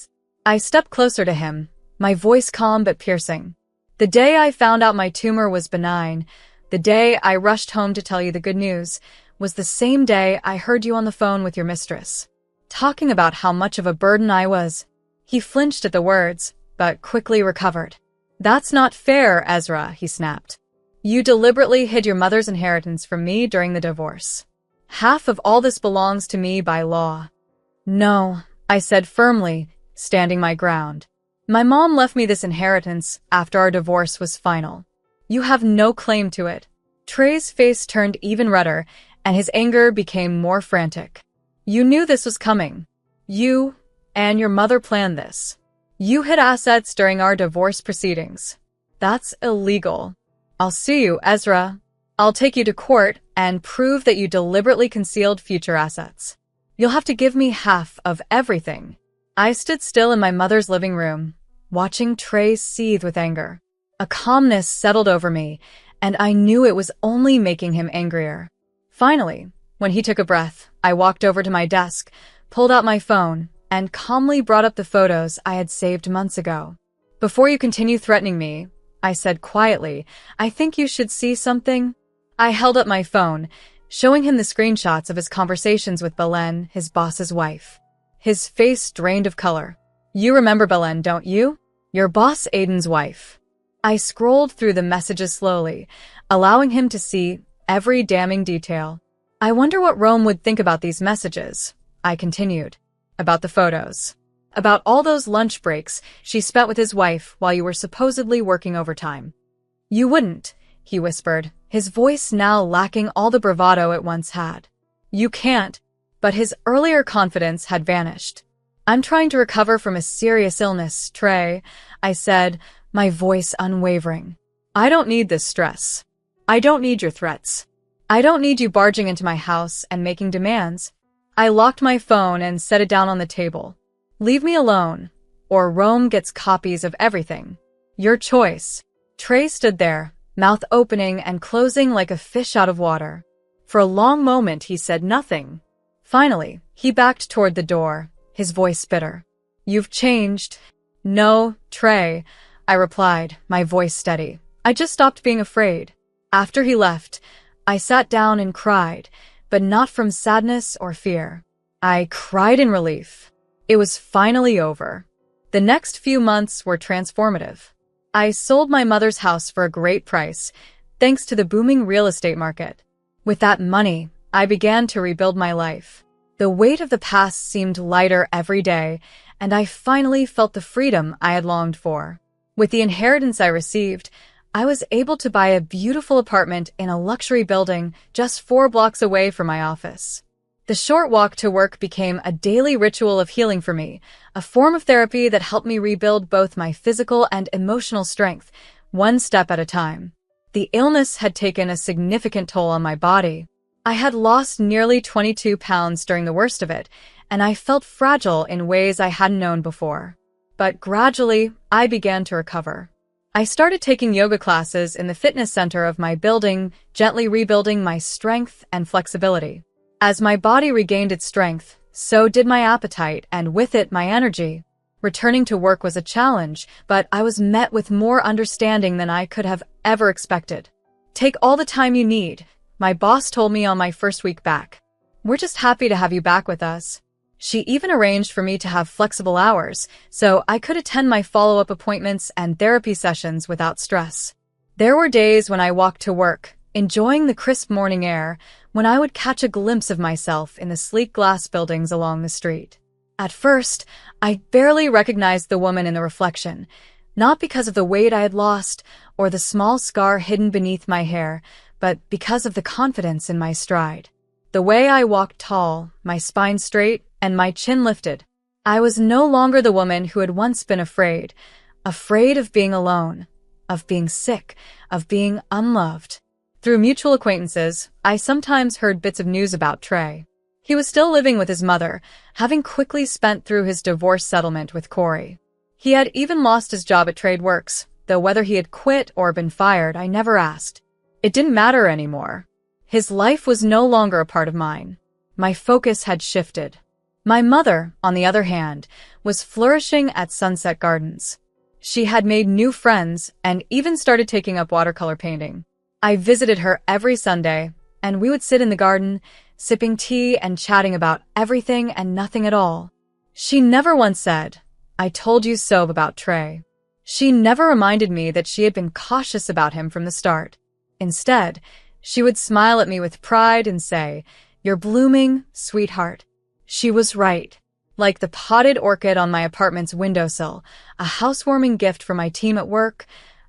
Speaker 2: I stepped closer to him, my voice calm but piercing. "The day I found out my tumor was benign, the day I rushed home to tell you the good news, was the same day I heard you on the phone with your mistress, talking about how much of a burden I was." He flinched at the words, but quickly recovered. "That's not fair, Ezra," he snapped. "You deliberately hid your mother's inheritance from me during the divorce. Half of all this belongs to me by law." "No," I said firmly, standing my ground. "My mom left me this inheritance after our divorce was final. You have no claim to it." Trey's face turned even redder, and his anger became more frantic. "You knew this was coming. You and your mother planned this. You hid assets during our divorce proceedings. That's illegal. I'll sue you, Ezra. I'll take you to court and prove that you deliberately concealed future assets. You'll have to give me half of everything." I stood still in my mother's living room, watching Trey seethe with anger. A calmness settled over me, and I knew it was only making him angrier. Finally, when he took a breath, I walked over to my desk, pulled out my phone, and calmly brought up the photos I had saved months ago. "Before you continue threatening me," I said quietly, "I think you should see something." I held up my phone, showing him the screenshots of his conversations with Belen, his boss's wife. His face drained of color. "You remember Belen, don't you? Your boss Aiden's wife." I scrolled through the messages slowly, allowing him to see every damning detail. "I wonder what Rome would think about these messages," I continued. "About the photos. About all those lunch breaks she spent with his wife while you were supposedly working overtime." "You wouldn't," he whispered, his voice now lacking all the bravado it once had. "You can't." But his earlier confidence had vanished. "I'm trying to recover from a serious illness, Trey," I said, my voice unwavering. "I don't need this stress. I don't need your threats. I don't need you barging into my house and making demands." I locked my phone and set it down on the table. "Leave me alone, or Rome gets copies of everything. Your choice." Trey stood there, mouth opening and closing like a fish out of water. For a long moment he said nothing. Finally, he backed toward the door, his voice bitter. "You've changed." "No, Trey," I replied, my voice steady. "I just stopped being afraid." After he left, I sat down and cried, but not from sadness or fear. I cried in relief. It was finally over. The next few months were transformative. I sold my mother's house for a great price, thanks to the booming real estate market. With that money, I began to rebuild my life. The weight of the past seemed lighter every day, and I finally felt the freedom I had longed for. With the inheritance I received, I was able to buy a beautiful apartment in a luxury building just 4 blocks away from my office. The short walk to work became a daily ritual of healing for me, a form of therapy that helped me rebuild both my physical and emotional strength, one step at a time. The illness had taken a significant toll on my body. I had lost nearly 22 pounds during the worst of it, and I felt fragile in ways I hadn't known before. But gradually, I began to recover. I started taking yoga classes in the fitness center of my building, gently rebuilding my strength and flexibility. As my body regained its strength, so did my appetite, and with it, my energy. Returning to work was a challenge, but I was met with more understanding than I could have ever expected. Take all the time you need, my boss told me on my first week back. We're just happy to have you back with us. She even arranged for me to have flexible hours, so I could attend my follow-up appointments and therapy sessions without stress. There were days when I walked to work, enjoying the crisp morning air, when I would catch a glimpse of myself in the sleek glass buildings along the street. At first, I barely recognized the woman in the reflection, not because of the weight I had lost or the small scar hidden beneath my hair, but because of the confidence in my stride. The way I walked tall, my spine straight, and my chin lifted. I was no longer the woman who had once been afraid of being alone, of being sick, of being unloved. Through mutual acquaintances, I sometimes heard bits of news about Trey. He was still living with his mother, having quickly spent through his divorce settlement with Corey. He had even lost his job at TradeWorks, though whether he had quit or been fired, I never asked. It didn't matter anymore. His life was no longer a part of mine. My focus had shifted. My mother, on the other hand, was flourishing at Sunset Gardens. She had made new friends and even started taking up watercolor painting. I visited her every Sunday, and we would sit in the garden, sipping tea and chatting about everything and nothing at all. She never once said, "I told you so" about Trey. She never reminded me that she had been cautious about him from the start. Instead, she would smile at me with pride and say, "You're blooming, sweetheart." She was right. Like the potted orchid on my apartment's windowsill, a housewarming gift for my team at work,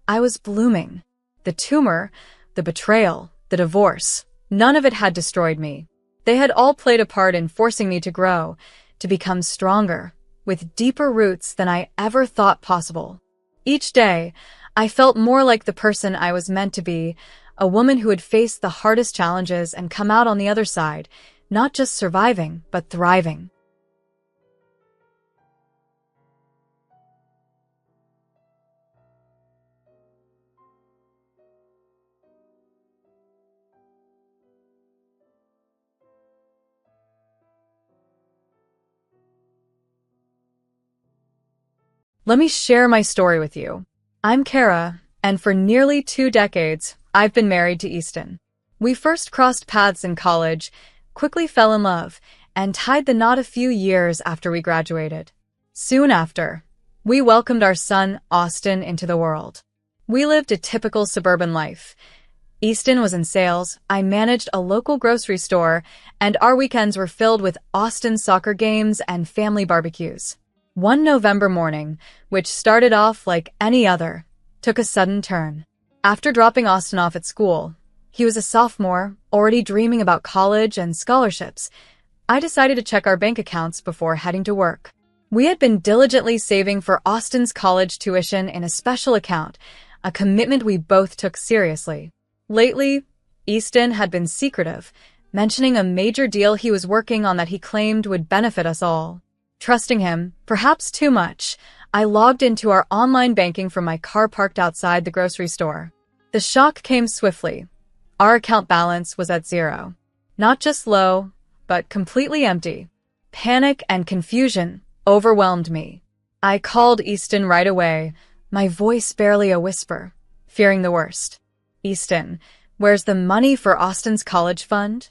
Speaker 2: I was blooming. The tumor, the betrayal, the divorce, none of it had destroyed me. They had all played a part in forcing me to grow, to become stronger, with deeper roots than I ever thought possible. Each day, I felt more like the person I was meant to be, a woman who had faced the hardest challenges and come out on the other side, not just surviving, but thriving. Let me share my story with you. I'm Kara, and for nearly 2 decades, I've been married to Easton. We first crossed paths in college, quickly fell in love, and tied the knot a few years after we graduated. Soon after, we welcomed our son, Austin, into the world. We lived a typical suburban life. Easton was in sales, I managed a local grocery store, and our weekends were filled with Austin's soccer games and family barbecues. One November morning, which started off like any other, took a sudden turn. After dropping Austin off at school, he was a sophomore, already dreaming about college and scholarships. I decided to check our bank accounts before heading to work. We had been diligently saving for Austin's college tuition in a special account, a commitment we both took seriously. Lately, Easton had been secretive, mentioning a major deal he was working on that he claimed would benefit us all. Trusting him, perhaps too much, I logged into our online banking from my car parked outside the grocery store. The shock came swiftly. Our account balance was at 0. Not just low, but completely empty. Panic and confusion overwhelmed me. I called Easton right away, my voice barely a whisper, fearing the worst. "Easton, where's the money for Austin's college fund?"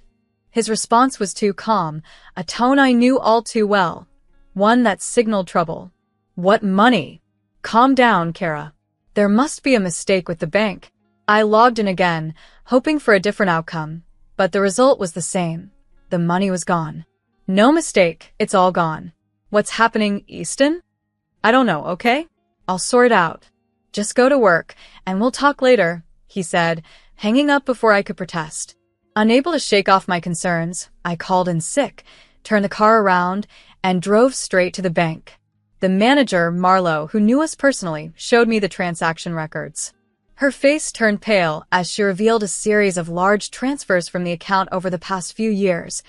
Speaker 2: His response was too calm, a tone I knew all too well. One that signaled trouble. "What money?" "Calm down, Kara. There must be a mistake with the bank." I logged in again, hoping for a different outcome, but the result was the same. The money was gone. "No mistake, it's all gone." "What's happening, Easton?" "I don't know, okay? I'll sort it out. Just go to work, and we'll talk later," he said, hanging up before I could protest. Unable to shake off my concerns, I called in sick, turned the car around, and drove straight to the bank. The manager, Marlo, who knew us personally, showed me the transaction records. Her face turned pale as she revealed a series of large transfers from the account over the past few years,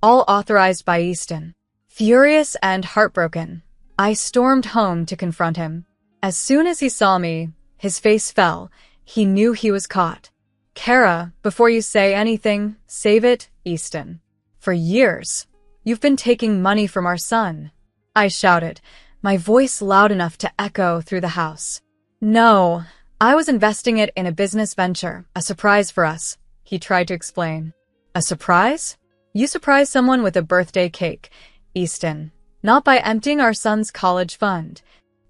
Speaker 2: all authorized by Easton. Furious and heartbroken, I stormed home to confront him. As soon as he saw me, his face fell. He knew he was caught. Kara, before you say anything, save it, Easton. For years, you've been taking money from our son, I shouted, my voice loud enough to echo through the house. No, I was investing it in a business venture, a surprise for us, he tried to explain. A surprise? You surprised someone with a birthday cake, Easton, not by emptying our son's college fund.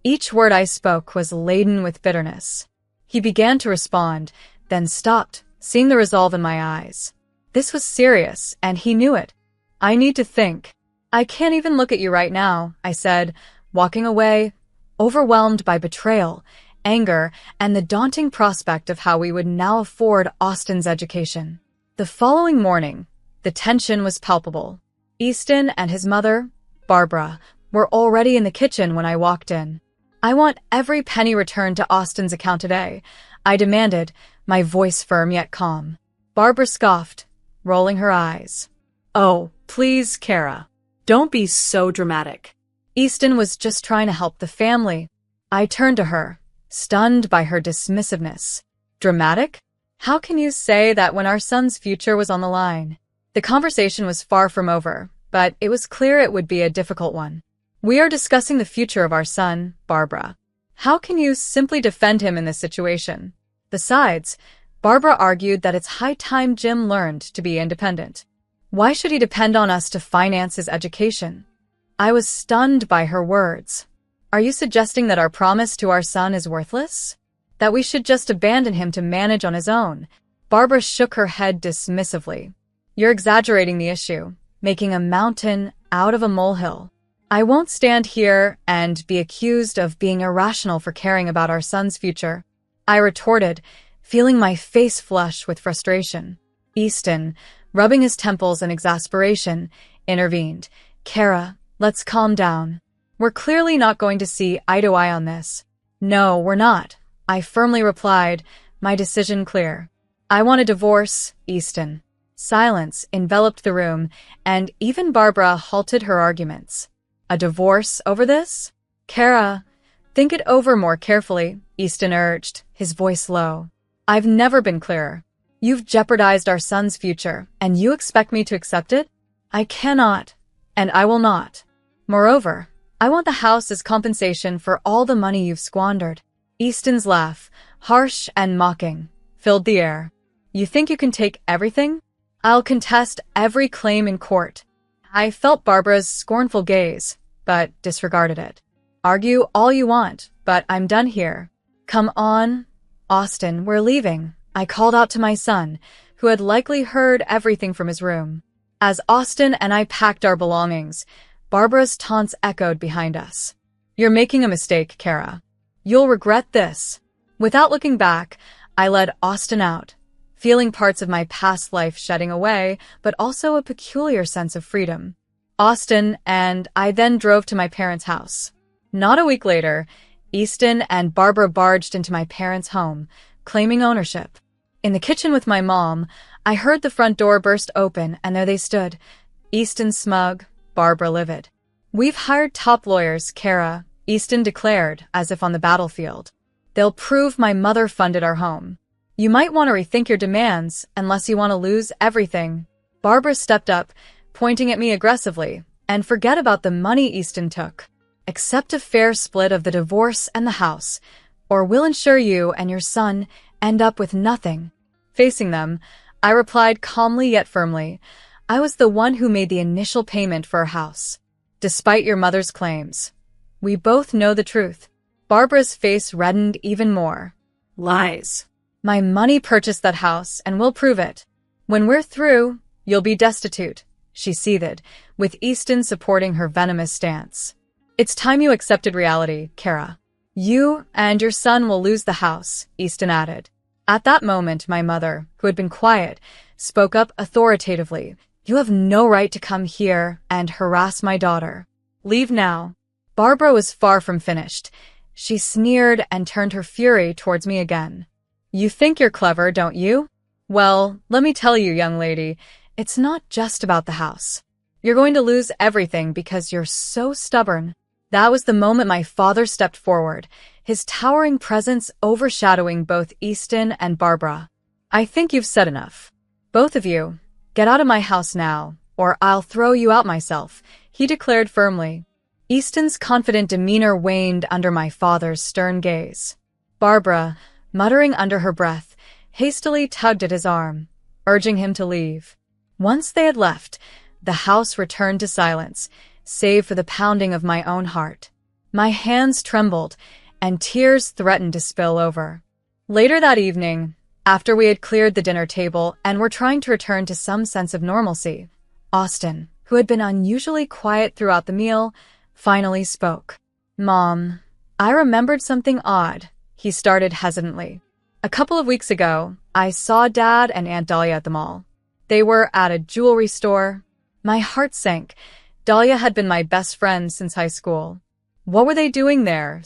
Speaker 2: Each word I spoke was laden with bitterness. He began to respond, then stopped, seeing the resolve in my eyes. This was serious, and he knew it. I need to think. I can't even look at you right now, I said, walking away, overwhelmed by betrayal, anger, and the daunting prospect of how we would now afford Austin's education. The following morning, the tension was palpable. Easton and his mother, Barbara, were already in the kitchen when I walked in. I want every penny returned to Austin's account today, I demanded, my voice firm yet calm. Barbara scoffed, rolling her eyes.
Speaker 3: Oh, please, Kara. Don't be so dramatic.
Speaker 2: Easton was just trying to help the family. I turned to her, stunned by her dismissiveness. Dramatic? How can you say that when our son's future was on the line? The conversation was far from over, but it was clear it would be a difficult one. We are discussing the future of our son, Barbara. How can you simply defend him in this situation? Besides, Barbara argued that it's high time Jim learned to be independent. Why should he depend on us to finance his education? I was stunned by her words. Are you suggesting that our promise to our son is worthless? That we should just abandon him to manage on his own? Barbara shook her head dismissively. You're exaggerating the issue, making a mountain out of a molehill. I won't stand here and be accused of being irrational for caring about our son's future, I retorted, feeling my face flush with frustration. Easton, rubbing his temples in exasperation, intervened. Kara, let's calm down. We're clearly not going to see eye to eye on this. No, we're not, I firmly replied, my decision clear. I want a divorce, Easton. Silence enveloped the room, and even Barbara halted her arguments. A divorce over this? Kara, think it over more carefully, Easton urged, his voice low. I've never been clearer. You've jeopardized our son's future, and you expect me to accept it? I cannot, and I will not. Moreover, I want the house as compensation for all the money you've squandered. Easton's laugh, harsh and mocking, filled the air. You think you can take everything? I'll contest every claim in court. I felt Barbara's scornful gaze, but disregarded it. Argue all you want, but I'm done here. Come on, Austin, we're leaving, I called out to my son, who had likely heard everything from his room. As Austin and I packed our belongings, Barbara's taunts echoed behind us. You're making a mistake, Kara. You'll regret this. Without looking back, I led Austin out, feeling parts of my past life shedding away, but also a peculiar sense of freedom. Austin and I then drove to my parents' house. Not a week later, Easton and Barbara barged into my parents' home, claiming ownership. In the kitchen with my mom, I heard the front door burst open, and there they stood, Easton smug, Barbara livid. We've hired top lawyers, Kara, Easton declared, as if on the battlefield. They'll prove my mother funded our home. You might want to rethink your demands, unless you want to lose everything. Barbara stepped up, pointing at me aggressively, and forget about the money Easton took. Accept a fair split of the divorce and the house, or we'll ensure you and your son end up with nothing. Facing them, I replied calmly yet firmly, I was the one who made the initial payment for our house. Despite your mother's claims, we both know the truth. Barbara's face reddened even more.
Speaker 3: Lies.
Speaker 2: My money purchased that house, and we'll prove it. When we're through, you'll be destitute, she seethed, with Easton supporting her venomous stance. It's time you accepted reality, Kara. You and your son will lose the house, Easton added. At that moment, my mother, who had been quiet, spoke up authoritatively. You have no right to come here and harass my daughter. Leave now. Barbara was far from finished. She sneered and turned her fury towards me again. You think you're clever, don't you? Well, let me tell you, young lady, it's not just about the house. You're going to lose everything because you're so stubborn. That was the moment my father stepped forward, his towering presence overshadowing both Easton and Barbara. I think you've said enough. Both of you, get out of my house now, or I'll throw you out myself, he declared firmly. Easton's confident demeanor waned under my father's stern gaze. Barbara, muttering under her breath, hastily tugged at his arm, urging him to leave. Once they had left, the house returned to silence, save for the pounding of my own heart. My hands trembled, and tears threatened to spill over. Later that evening, after we had cleared the dinner table and were trying to return to some sense of normalcy, Austin, who had been unusually quiet throughout the meal, finally spoke. Mom, I remembered something odd, he started hesitantly. A couple of weeks ago, I saw Dad and Aunt Dahlia at the mall. They were at a jewelry store. My heart sank. Dahlia had been my best friend since high school. What were they doing there?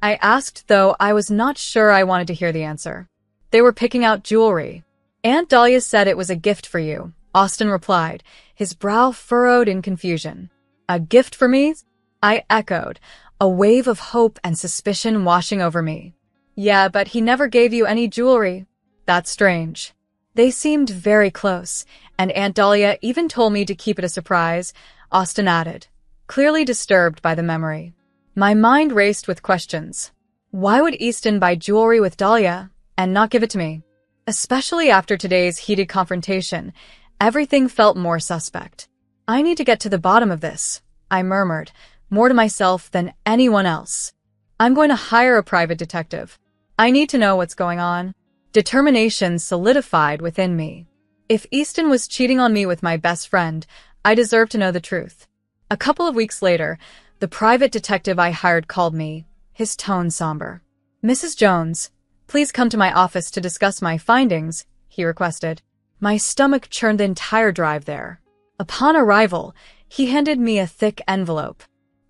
Speaker 2: I asked, though I was not sure I wanted to hear the answer. They were picking out jewelry. Aunt Dahlia said it was a gift for you, Austin replied, his brow furrowed in confusion. A gift for me? I echoed, a wave of hope and suspicion washing over me. Yeah, but he never gave you any jewelry. That's strange. They seemed very close, and Aunt Dahlia even told me to keep it a surprise, Austin added, clearly disturbed by the memory. My mind raced with questions. Why would Easton buy jewelry with Dahlia and not give it to me? Especially after today's heated confrontation, everything felt more suspect. I need to get to the bottom of this, I murmured, more to myself than anyone else. I'm going to hire a private detective. I need to know what's going on. Determination solidified within me. If Easton was cheating on me with my best friend, I deserved to know the truth. A couple of weeks later, the private detective I hired called me, his tone somber. Mrs. Jones, please come to my office to discuss my findings, he requested. My stomach churned the entire drive there. Upon arrival, he handed me a thick envelope.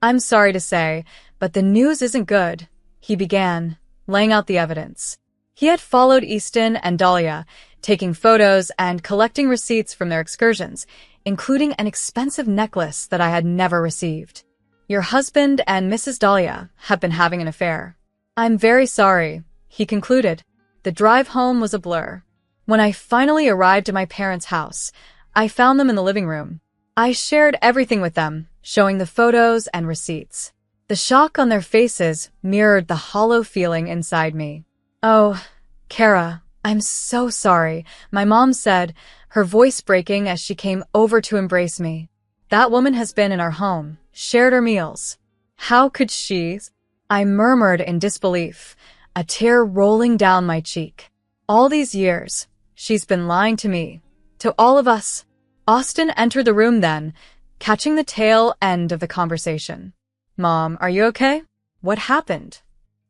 Speaker 2: I'm sorry to say, but the news isn't good, he began, laying out the evidence. He had followed Easton and Dahlia, taking photos and collecting receipts from their excursions, including an expensive necklace that I had never received. Your husband and Mrs. Dahlia have been having an affair. I'm very sorry, he concluded. The drive home was a blur. When I finally arrived at my parents' house, I found them in the living room. I shared everything with them, showing the photos and receipts. The shock on their faces mirrored the hollow feeling inside me. Oh, Kara, I'm so sorry, my mom said, her voice breaking as she came over to embrace me. That woman has been in our home, shared our meals. How could she? I murmured in disbelief, a tear rolling down my cheek. All these years, she's been lying to me, to all of us. Austin entered the room then, catching the tail end of the conversation. Mom, are you okay? What happened?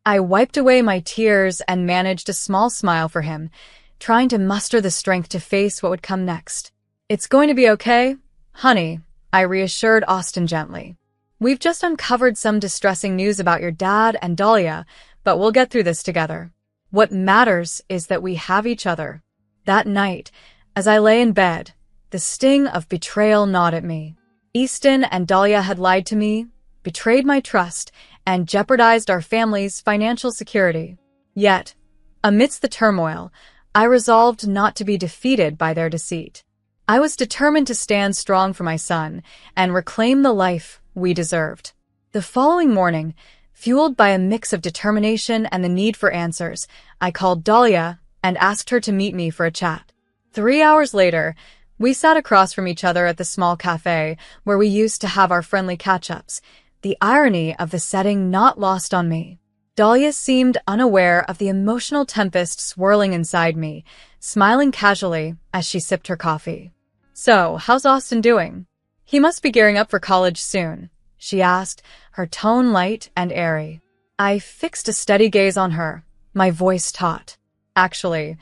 Speaker 2: I wiped away my tears and managed a small smile for him, trying to muster the strength to face what would come next. It's going to be okay, honey, I reassured Austin gently. We've just uncovered some distressing news about your dad and Dahlia, but we'll get through this together. What matters is that we have each other. That night, as I lay in bed, the sting of betrayal gnawed at me. Easton and Dahlia had lied to me, betrayed my trust, and jeopardized our family's financial security. Yet, amidst the turmoil, I resolved not to be defeated by their deceit. I was determined to stand strong for my son and reclaim the life we deserved. The following morning, fueled by a mix of determination and the need for answers, I called Dahlia and asked her to meet me for a chat. 3 hours later, we sat across from each other at the small cafe where we used to have our friendly catch-ups, the irony of the setting not lost on me. Dahlia seemed unaware of the emotional tempest swirling inside me, smiling casually as she sipped her coffee. So, how's Austin doing? He must be gearing up for college soon, she asked, her tone light and airy. I fixed a steady gaze on her, my voice taut. Actually,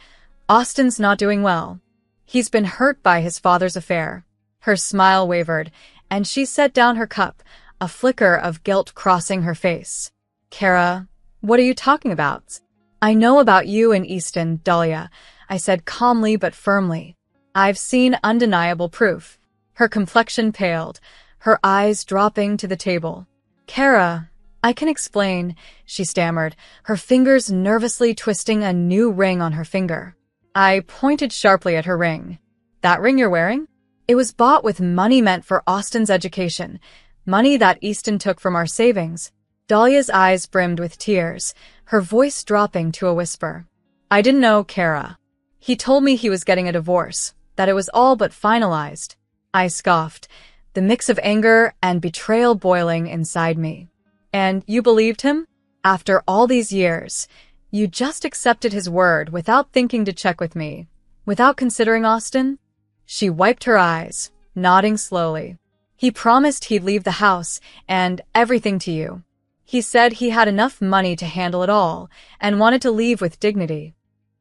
Speaker 2: Austin's not doing well. He's been hurt by his father's affair. Her smile wavered, and she set down her cup, a flicker of guilt crossing her face. Kara, what are you talking about? I know about you and Easton, Dahlia, I said calmly but firmly. I've seen undeniable proof. Her complexion paled, her eyes dropping to the table. Kara, I can explain, she stammered, her fingers nervously twisting a new ring on her finger. I pointed sharply at her ring. That ring you're wearing? It was bought with money meant for Austin's education, money that Easton took from our savings. Dahlia's eyes brimmed with tears, her voice dropping to a whisper. I didn't know, Kara. He told me he was getting a divorce, that it was all but finalized. I scoffed, the mix of anger and betrayal boiling inside me. And you believed him? After all these years, you just accepted his word without thinking to check with me, without considering Austin? She wiped her eyes, nodding slowly. He promised he'd leave the house and everything to you. He said he had enough money to handle it all and wanted to leave with dignity.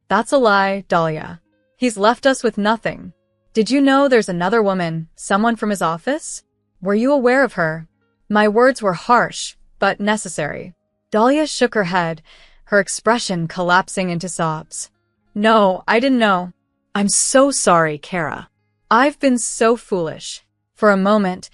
Speaker 2: That's a lie, Dahlia. He's left us with nothing. Did you know there's another woman, someone from his office? Were you aware of her? My words were harsh, but necessary. Dahlia shook her head, her expression collapsing into sobs. No, I didn't know.
Speaker 3: I'm so sorry, Kara.
Speaker 2: I've been so foolish. For a moment,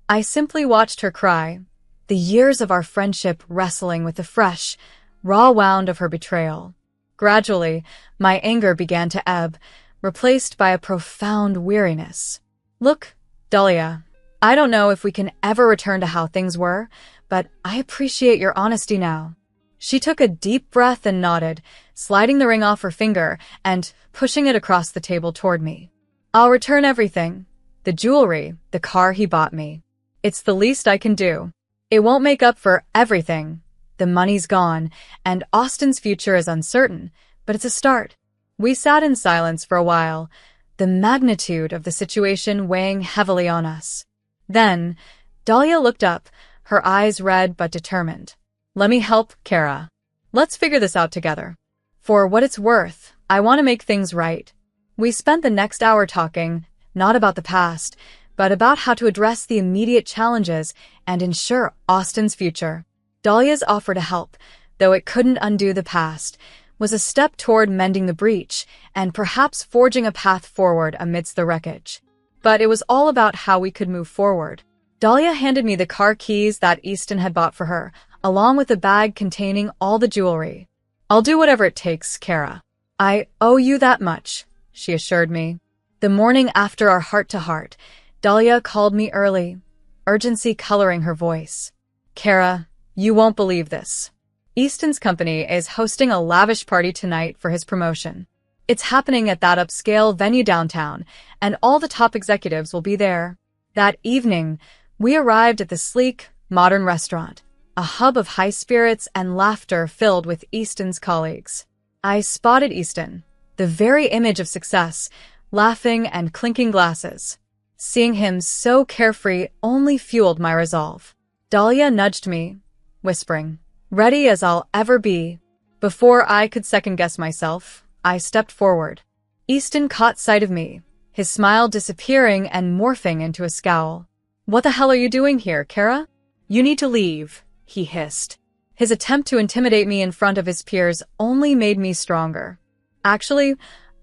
Speaker 2: I simply watched her cry, the years of our friendship wrestling with the fresh, raw wound of her betrayal. Gradually, my anger began to ebb, replaced by a profound weariness. Look, Dahlia, I don't know if we can ever return to how things were, but I appreciate your honesty now. She took a deep breath and nodded, sliding the ring off her finger and pushing it across the table toward me. I'll return everything. The jewelry, the car he bought me. It's the least I can do. It won't make up for everything. The money's gone, and Austin's future is uncertain, but it's a start. We sat in silence for a while, the magnitude of the situation weighing heavily on us. Then, Dahlia looked up, her eyes red but determined. Let me help, Kara. Let's figure this out together. For what it's worth, I want to make things right. We spent the next hour talking, not about the past, but about how to address the immediate challenges and ensure Austin's future. Dahlia's offer to help, though it couldn't undo the past, was a step toward mending the breach and perhaps forging a path forward amidst the wreckage. But it was all about how we could move forward. Dahlia handed me the car keys that Easton had bought for her, along with a bag containing all the jewelry. I'll do whatever it takes, Kara. I owe you that much, she assured me. The morning after our heart-to-heart, Dahlia called me early, urgency coloring her voice. Kara, you won't believe this. Easton's company is hosting a lavish party tonight for his promotion. It's happening at that upscale venue downtown, and all the top executives will be there. That evening, we arrived at the sleek, modern restaurant, a hub of high spirits and laughter filled with Easton's colleagues. I spotted Easton, the very image of success, laughing and clinking glasses. Seeing him so carefree only fueled my resolve. Dahlia nudged me, whispering, ready as I'll ever be. Before I could second-guess myself, I stepped forward. Easton caught sight of me, his smile disappearing and morphing into a scowl. What the hell are you doing here, Kara?
Speaker 3: You need to leave, he hissed.
Speaker 2: His attempt to intimidate me in front of his peers only made me stronger. Actually,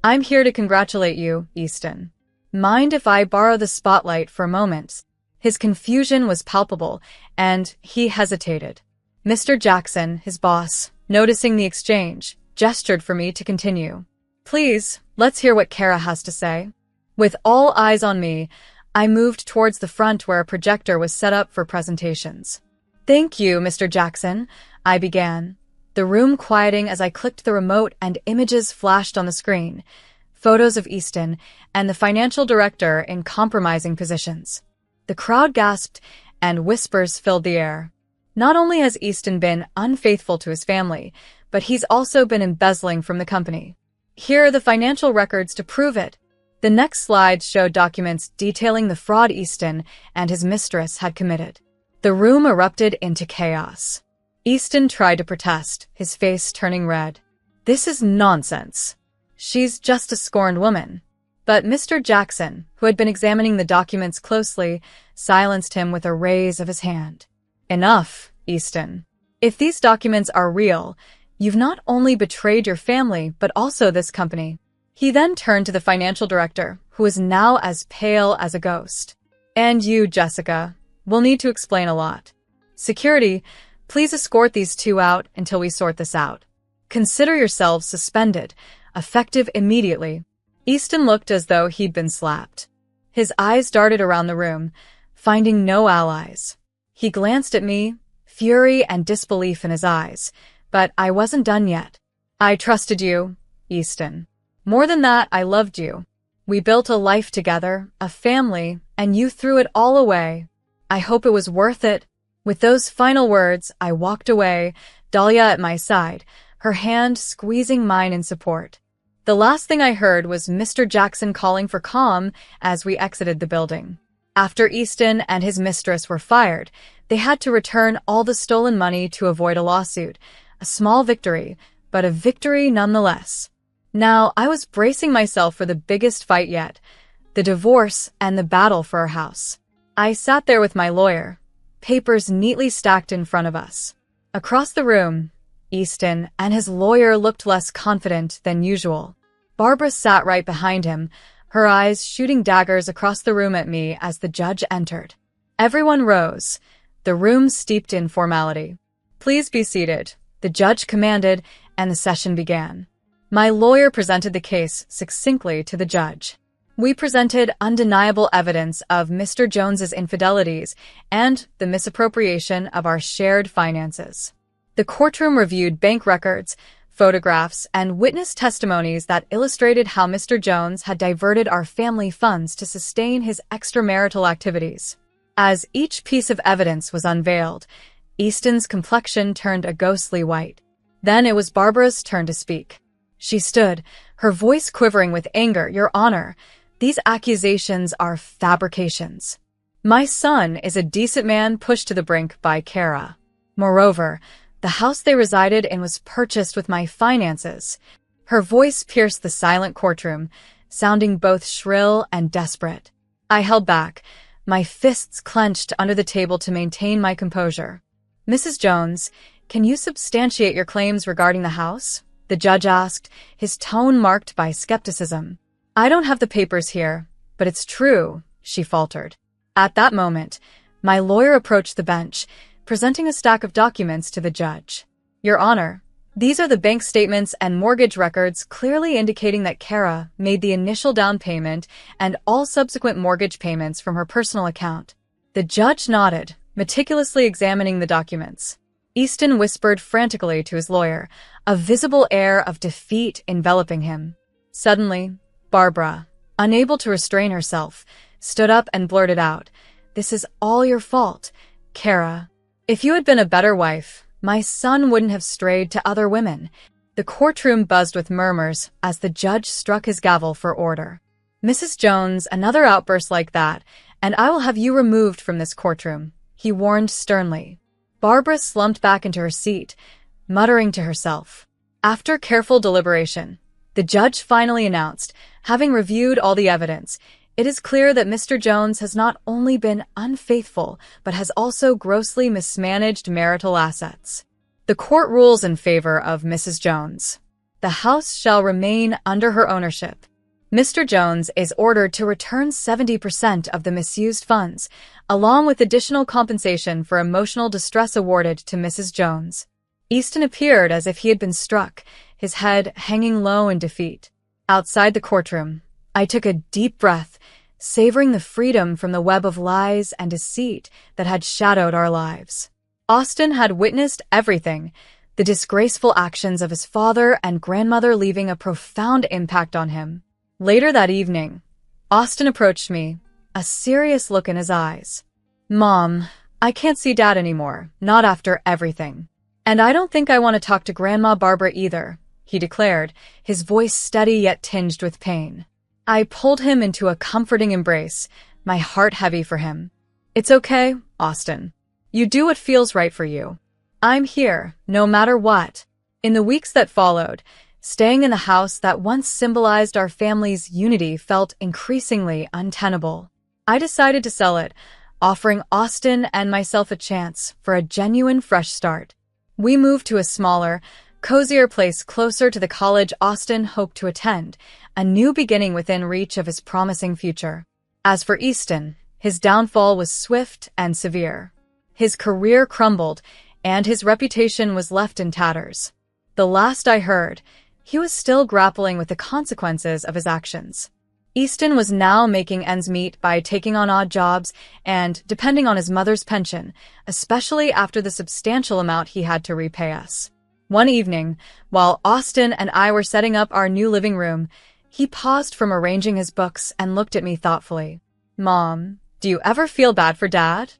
Speaker 2: I'm here to congratulate you, Easton. Mind if I borrow the spotlight for a moment? His confusion was palpable, and he hesitated. Mr. Jackson, his boss, noticing the exchange, gestured for me to continue. Please, let's hear what Kara has to say. With all eyes on me, I moved towards the front where a projector was set up for presentations. Thank you, Mr. Jackson, I began, the room quieting as I clicked the remote and images flashed on the screen, photos of Easton and the financial director in compromising positions. The crowd gasped and whispers filled the air. Not only has Easton been unfaithful to his family, but he's also been embezzling from the company. Here are the financial records to prove it. The next slide showed documents detailing the fraud Easton and his mistress had committed. The room erupted into chaos. Easton tried to protest, his face turning red. This is nonsense. She's just a scorned woman. But Mr. Jackson, who had been examining the documents closely, silenced him with a raise of his hand. Enough, Easton. If these documents are real, You've not only betrayed your family, but also this company." He then turned to the financial director, who was now as pale as a ghost. "And you, Jessica, will need to explain a lot. Security, please escort these two out until we sort this out. Consider yourselves suspended, effective immediately." Easton looked as though he'd been slapped. His eyes darted around the room, finding no allies. He glanced at me, fury and disbelief in his eyes, but I wasn't done yet. "I trusted you, Easton. More than that, I loved you. We built a life together, a family, and you threw it all away. I hope it was worth it." With those final words, I walked away, Dahlia at my side, her hand squeezing mine in support. The last thing I heard was Mr. Jackson calling for calm as we exited the building. After Easton and his mistress were fired, they had to return all the stolen money to avoid a lawsuit. A small victory, but a victory nonetheless. Now, I was bracing myself for the biggest fight yet, the divorce and the battle for our house. I sat there with my lawyer, papers neatly stacked in front of us. Across the room, Easton and his lawyer looked less confident than usual. Barbara sat right behind him, her eyes shooting daggers across the room at me as the judge entered. Everyone rose, the room steeped in formality. "Please be seated," the judge commanded, and the session began. My lawyer presented the case succinctly to the judge. We presented undeniable evidence of Mr. Jones's infidelities and the misappropriation of our shared finances. The courtroom reviewed bank records, photographs, and witness testimonies that illustrated how Mr. Jones had diverted our family funds to sustain his extramarital activities. As each piece of evidence was unveiled, Easton's complexion turned a ghostly white. Then it was Barbara's turn to speak. She stood, her voice quivering with anger. "Your Honor, these accusations are fabrications. My son is a decent man pushed to the brink by Kara. Moreover, the house they resided in was purchased with my finances." Her voice pierced the silent courtroom, sounding both shrill and desperate. I held back, my fists clenched under the table to maintain my composure. "Mrs. Jones, can you substantiate your claims regarding the house?" the judge asked, his tone marked by skepticism. "I don't have the papers here, but it's true," she faltered. At that moment, my lawyer approached the bench, presenting a stack of documents to the judge. "Your Honor, these are the bank statements and mortgage records clearly indicating that Kara made the initial down payment and all subsequent mortgage payments from her personal account." The judge nodded, meticulously examining the documents. Easton whispered frantically to his lawyer, a visible air of defeat enveloping him. Suddenly, Barbara, unable to restrain herself, stood up and blurted out, "This is all your fault, Kara. If you had been a better wife, my son wouldn't have strayed to other women." The courtroom buzzed with murmurs as the judge struck his gavel for order. "Mrs. Jones, another outburst like that, and I will have you removed from this courtroom," he warned sternly. Barbara slumped back into her seat, muttering to herself. After careful deliberation, the judge finally announced, having reviewed all the evidence, "It is clear that Mr. Jones has not only been unfaithful, but has also grossly mismanaged marital assets." The court rules in favor of Mrs. Jones. The house shall remain under her ownership. Mr. Jones is ordered to return 70% of the misused funds, along with additional compensation for emotional distress awarded to Mrs. Jones. Easton appeared as if he had been struck, his head hanging low in defeat. Outside the courtroom, I took a deep breath, savoring the freedom from the web of lies and deceit that had shadowed our lives. Austin had witnessed everything, the disgraceful actions of his father and grandmother leaving a profound impact on him. Later that evening, Austin approached me, a serious look in his eyes. "Mom, I can't see Dad anymore, not after everything. And I don't think I want to talk to Grandma Barbara either," he declared, his voice steady yet tinged with pain. I pulled him into a comforting embrace, my heart heavy for him. "It's okay, Austin. You do what feels right for you. I'm here, no matter what." In the weeks that followed, staying in the house that once symbolized our family's unity felt increasingly untenable. I decided to sell it, offering Austin and myself a chance for a genuine fresh start. We moved to a smaller, cozier place closer to the college Austin hoped to attend, a new beginning within reach of his promising future. As for Easton, his downfall was swift and severe. His career crumbled, and his reputation was left in tatters. The last I heard, he was still grappling with the consequences of his actions. Easton was now making ends meet by taking on odd jobs and depending on his mother's pension, especially after the substantial amount he had to repay us. One evening, while Austin and I were setting up our new living room, he paused from arranging his books and looked at me thoughtfully. "Mom, do you ever feel bad for Dad?"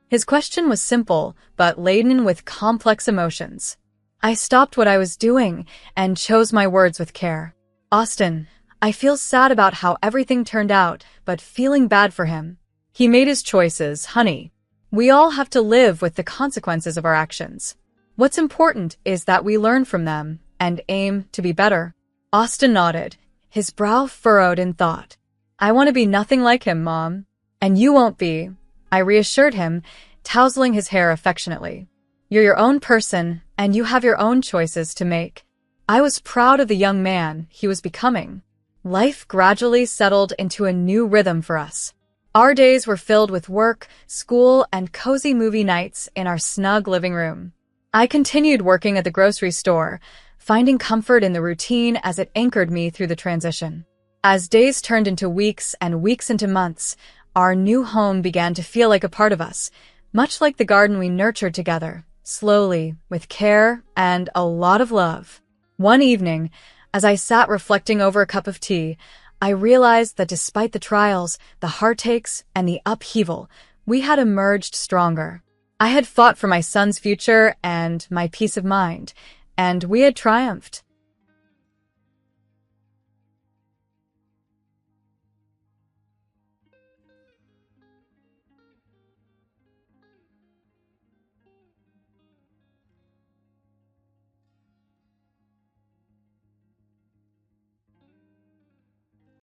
Speaker 2: His question was simple, but laden with complex emotions. I stopped what I was doing and chose my words with care. "Austin, I feel sad about how everything turned out, but feeling bad for him. He made his choices, honey. We all have to live with the consequences of our actions. What's important is that we learn from them and aim to be better." Austin nodded, his brow furrowed in thought. "I want to be nothing like him, Mom. And you won't be," I reassured him, tousling his hair affectionately. "You're your own person, and you have your own choices to make." I was proud of the young man he was becoming. Life gradually settled into a new rhythm for us. Our days were filled with work, school, and cozy movie nights in our snug living room. I continued working at the grocery store, finding comfort in the routine as it anchored me through the transition. As days turned into weeks and weeks into months, our new home began to feel like a part of us, much like the garden we nurtured together, slowly, with care and a lot of love. One evening, as I sat reflecting over a cup of tea, I realized that despite the trials, the heartaches, and the upheaval, we had emerged stronger. I had fought for my son's future and my peace of mind, and we had triumphed.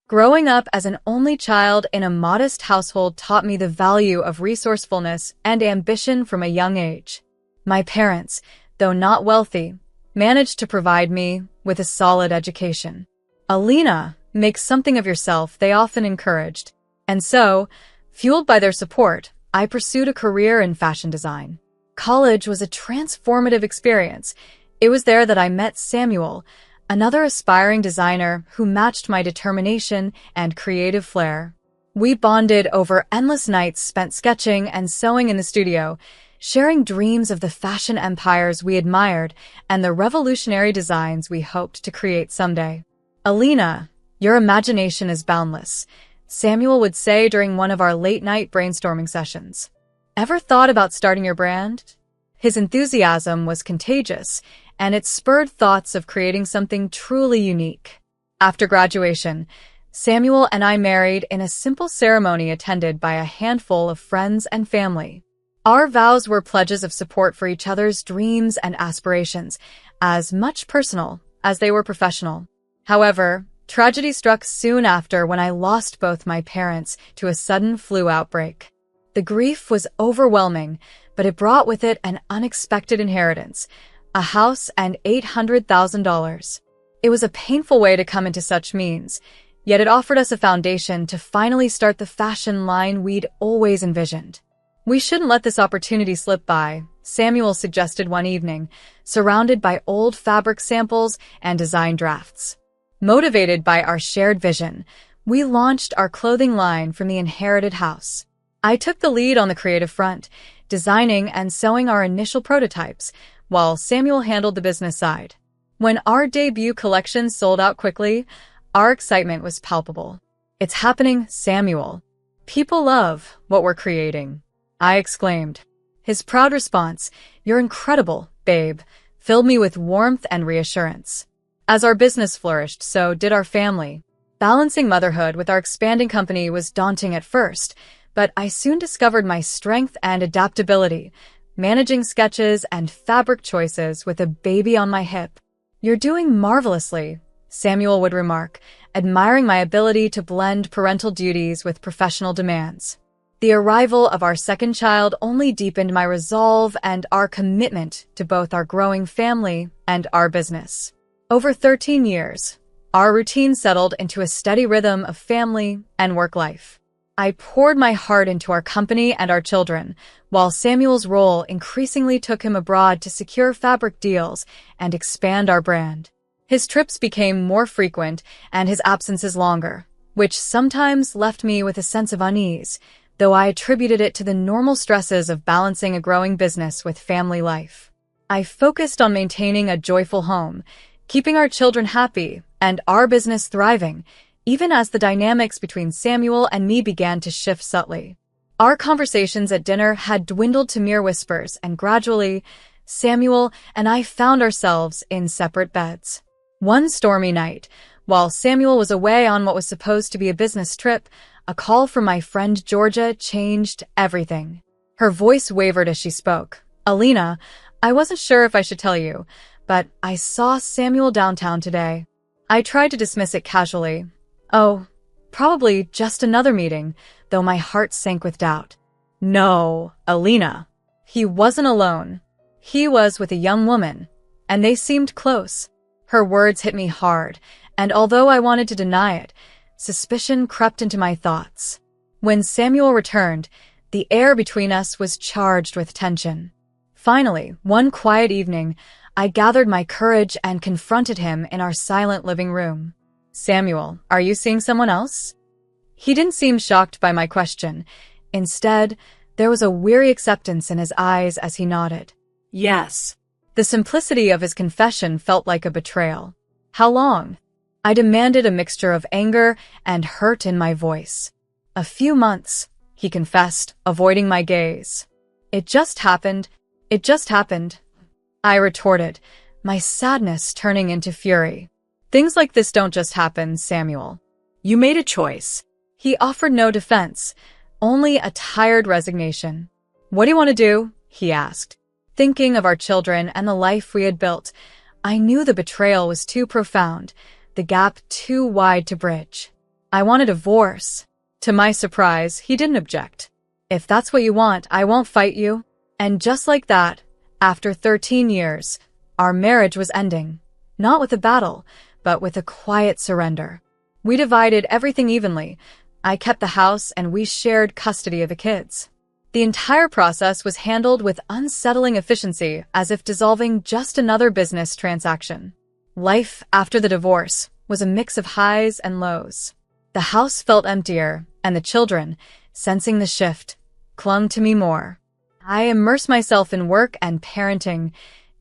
Speaker 2: Growing up as an only child in a modest household taught me the value of resourcefulness and ambition from a young age. My parents, though not wealthy, managed to provide me with a solid education. "Alina, make something of yourself," they often encouraged. And so, fueled by their support, I pursued a career in fashion design. College was a transformative experience. It was there that I met Samuel, another aspiring designer who matched my determination and creative flair. We bonded over endless nights spent sketching and sewing in the studio, sharing dreams of the fashion empires we admired and the revolutionary designs we hoped to create someday. "Alina, your imagination is boundless," Samuel would say during one of our late-night brainstorming sessions. "Ever thought about starting your brand?" His enthusiasm was contagious, and it spurred thoughts of creating something truly unique. After graduation, Samuel and I married in a simple ceremony attended by a handful of friends and family. Our vows were pledges of support for each other's dreams and aspirations, as much personal as they were professional. However, tragedy struck soon after when I lost both my parents to a sudden flu outbreak. The grief was overwhelming, but it brought with it an unexpected inheritance, a house and $800,000. It was a painful way to come into such means, yet it offered us a foundation to finally start the fashion line we'd always envisioned. "We shouldn't let this opportunity slip by," Samuel suggested one evening, surrounded by old fabric samples and design drafts. Motivated by our shared vision, we launched our clothing line from the inherited house. I took the lead on the creative front, designing and sewing our initial prototypes, while Samuel handled the business side. When our debut collection sold out quickly, our excitement was palpable. "It's happening, Samuel. People love what we're creating," I exclaimed. His proud response, "You're incredible, babe," filled me with warmth and reassurance. As our business flourished, so did our family. Balancing motherhood with our expanding company was daunting at first, but I soon discovered my strength and adaptability, managing sketches and fabric choices with a baby on my hip. "You're doing marvelously," Samuel would remark, admiring my ability to blend parental duties with professional demands. The arrival of our second child only deepened my resolve and our commitment to both our growing family and our business. Over 13 years, our routine settled into a steady rhythm of family and work life. I poured my heart into our company and our children, while Samuel's role increasingly took him abroad to secure fabric deals and expand our brand. His trips became more frequent and his absences longer, which sometimes left me with a sense of unease, though I attributed it to the normal stresses of balancing a growing business with family life. I focused on maintaining a joyful home, keeping our children happy, and our business thriving, even as the dynamics between Samuel and me began to shift subtly. Our conversations at dinner had dwindled to mere whispers, and gradually, Samuel and I found ourselves in separate beds. One stormy night, while Samuel was away on what was supposed to be a business trip, a call from my friend Georgia changed everything. Her voice wavered as she spoke. "Alina, I wasn't sure if I should tell you, but I saw Samuel downtown today." I tried to dismiss it casually. "Oh, probably just another meeting," though my heart sank with doubt. "No, Alina. He wasn't alone. He was with a young woman, and they seemed close." Her words hit me hard, and although I wanted to deny it, suspicion crept into my thoughts. When Samuel returned, the air between us was charged with tension. Finally, one quiet evening, I gathered my courage and confronted him in our silent living room. "Samuel, are you seeing someone else?" He didn't seem shocked by my question. Instead, there was a weary acceptance in his eyes as he nodded.
Speaker 3: Yes.
Speaker 2: The simplicity of his confession felt like a betrayal. "How long?" I demanded, a mixture of anger and hurt in my voice. "A few months," he confessed, avoiding my gaze. It just happened. I retorted, my sadness turning into fury. "Things like this don't just happen, Samuel.
Speaker 3: You made a choice."
Speaker 2: He offered no defense, only a tired resignation. "What do you want to do?" he asked. Thinking of our children and the life we had built, I knew the betrayal was too profound, the gap too wide to bridge. "I want a divorce." To my surprise, he didn't object. "If that's what you want, I won't fight you." And just like that, after 13 years, our marriage was ending. Not with a battle, but with a quiet surrender. We divided everything evenly. I kept the house and we shared custody of the kids. The entire process was handled with unsettling efficiency, as if dissolving just another business transaction. Life after the divorce was a mix of highs and lows. The house felt emptier, and the children, sensing the shift, clung to me more. I immersed myself in work and parenting,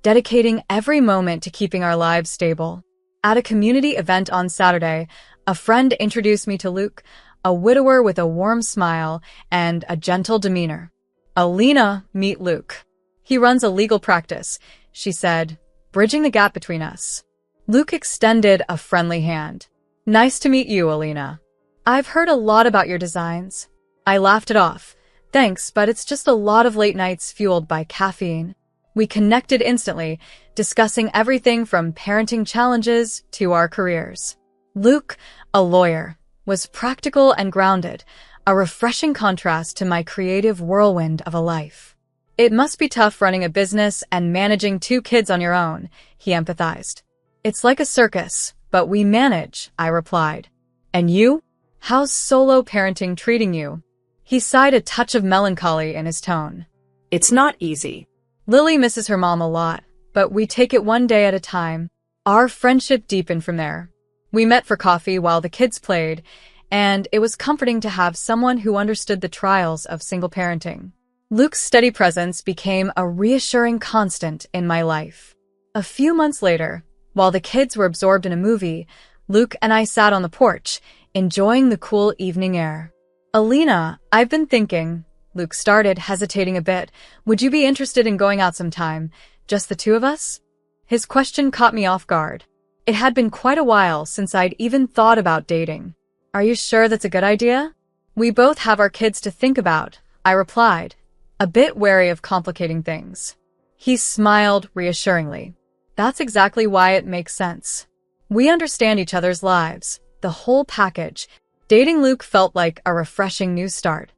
Speaker 2: dedicating every moment to keeping our lives stable. At a community event on Saturday, a friend introduced me to Luke, a widower with a warm smile and a gentle demeanor. "Alina, meet Luke. He runs a legal practice," she said, bridging the gap between us. Luke extended a friendly hand. "Nice to meet you, Alina. I've heard a lot about your designs." I laughed it off. "Thanks, but it's just a lot of late nights fueled by caffeine." We connected instantly, discussing everything from parenting challenges to our careers. Luke, a lawyer, was practical and grounded, a refreshing contrast to my creative whirlwind of a life. "It must be tough running a business and managing 2 kids on your own," he empathized. "It's like a circus, but we manage," I replied. "And you? How's solo parenting treating you?" He sighed, a touch of melancholy in his tone.
Speaker 3: It's not easy.
Speaker 2: Lily misses her mom a lot, but we take it one day at a time. Our friendship deepened from there. We met for coffee while the kids played, and it was comforting to have someone who understood the trials of single parenting. Luke's steady presence became a reassuring constant in my life. A few months later, while the kids were absorbed in a movie, Luke and I sat on the porch, enjoying the cool evening air. "Alina, I've been thinking," Luke started, hesitating a bit. "Would you be interested in going out sometime, just the 2 of us?" His question caught me off guard. It had been quite a while since I'd even thought about dating. "Are you sure that's a good idea?" "We both have our kids to think about," I replied, a bit wary of complicating things. He smiled reassuringly. "That's exactly why it makes sense. We understand each other's lives, the whole package." Dating Luke felt like a refreshing new start.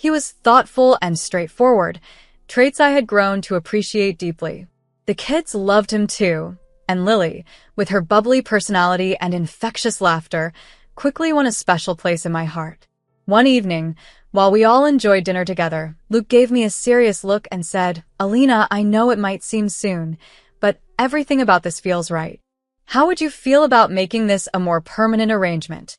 Speaker 2: He was thoughtful and straightforward, traits I had grown to appreciate deeply. The kids loved him too, and Lily, with her bubbly personality and infectious laughter, quickly won a special place in my heart. One evening, while we all enjoyed dinner together, Luke gave me a serious look and said, "Alina, I know it might seem soon, but everything about this feels right. How would you feel about making this a more permanent arrangement?"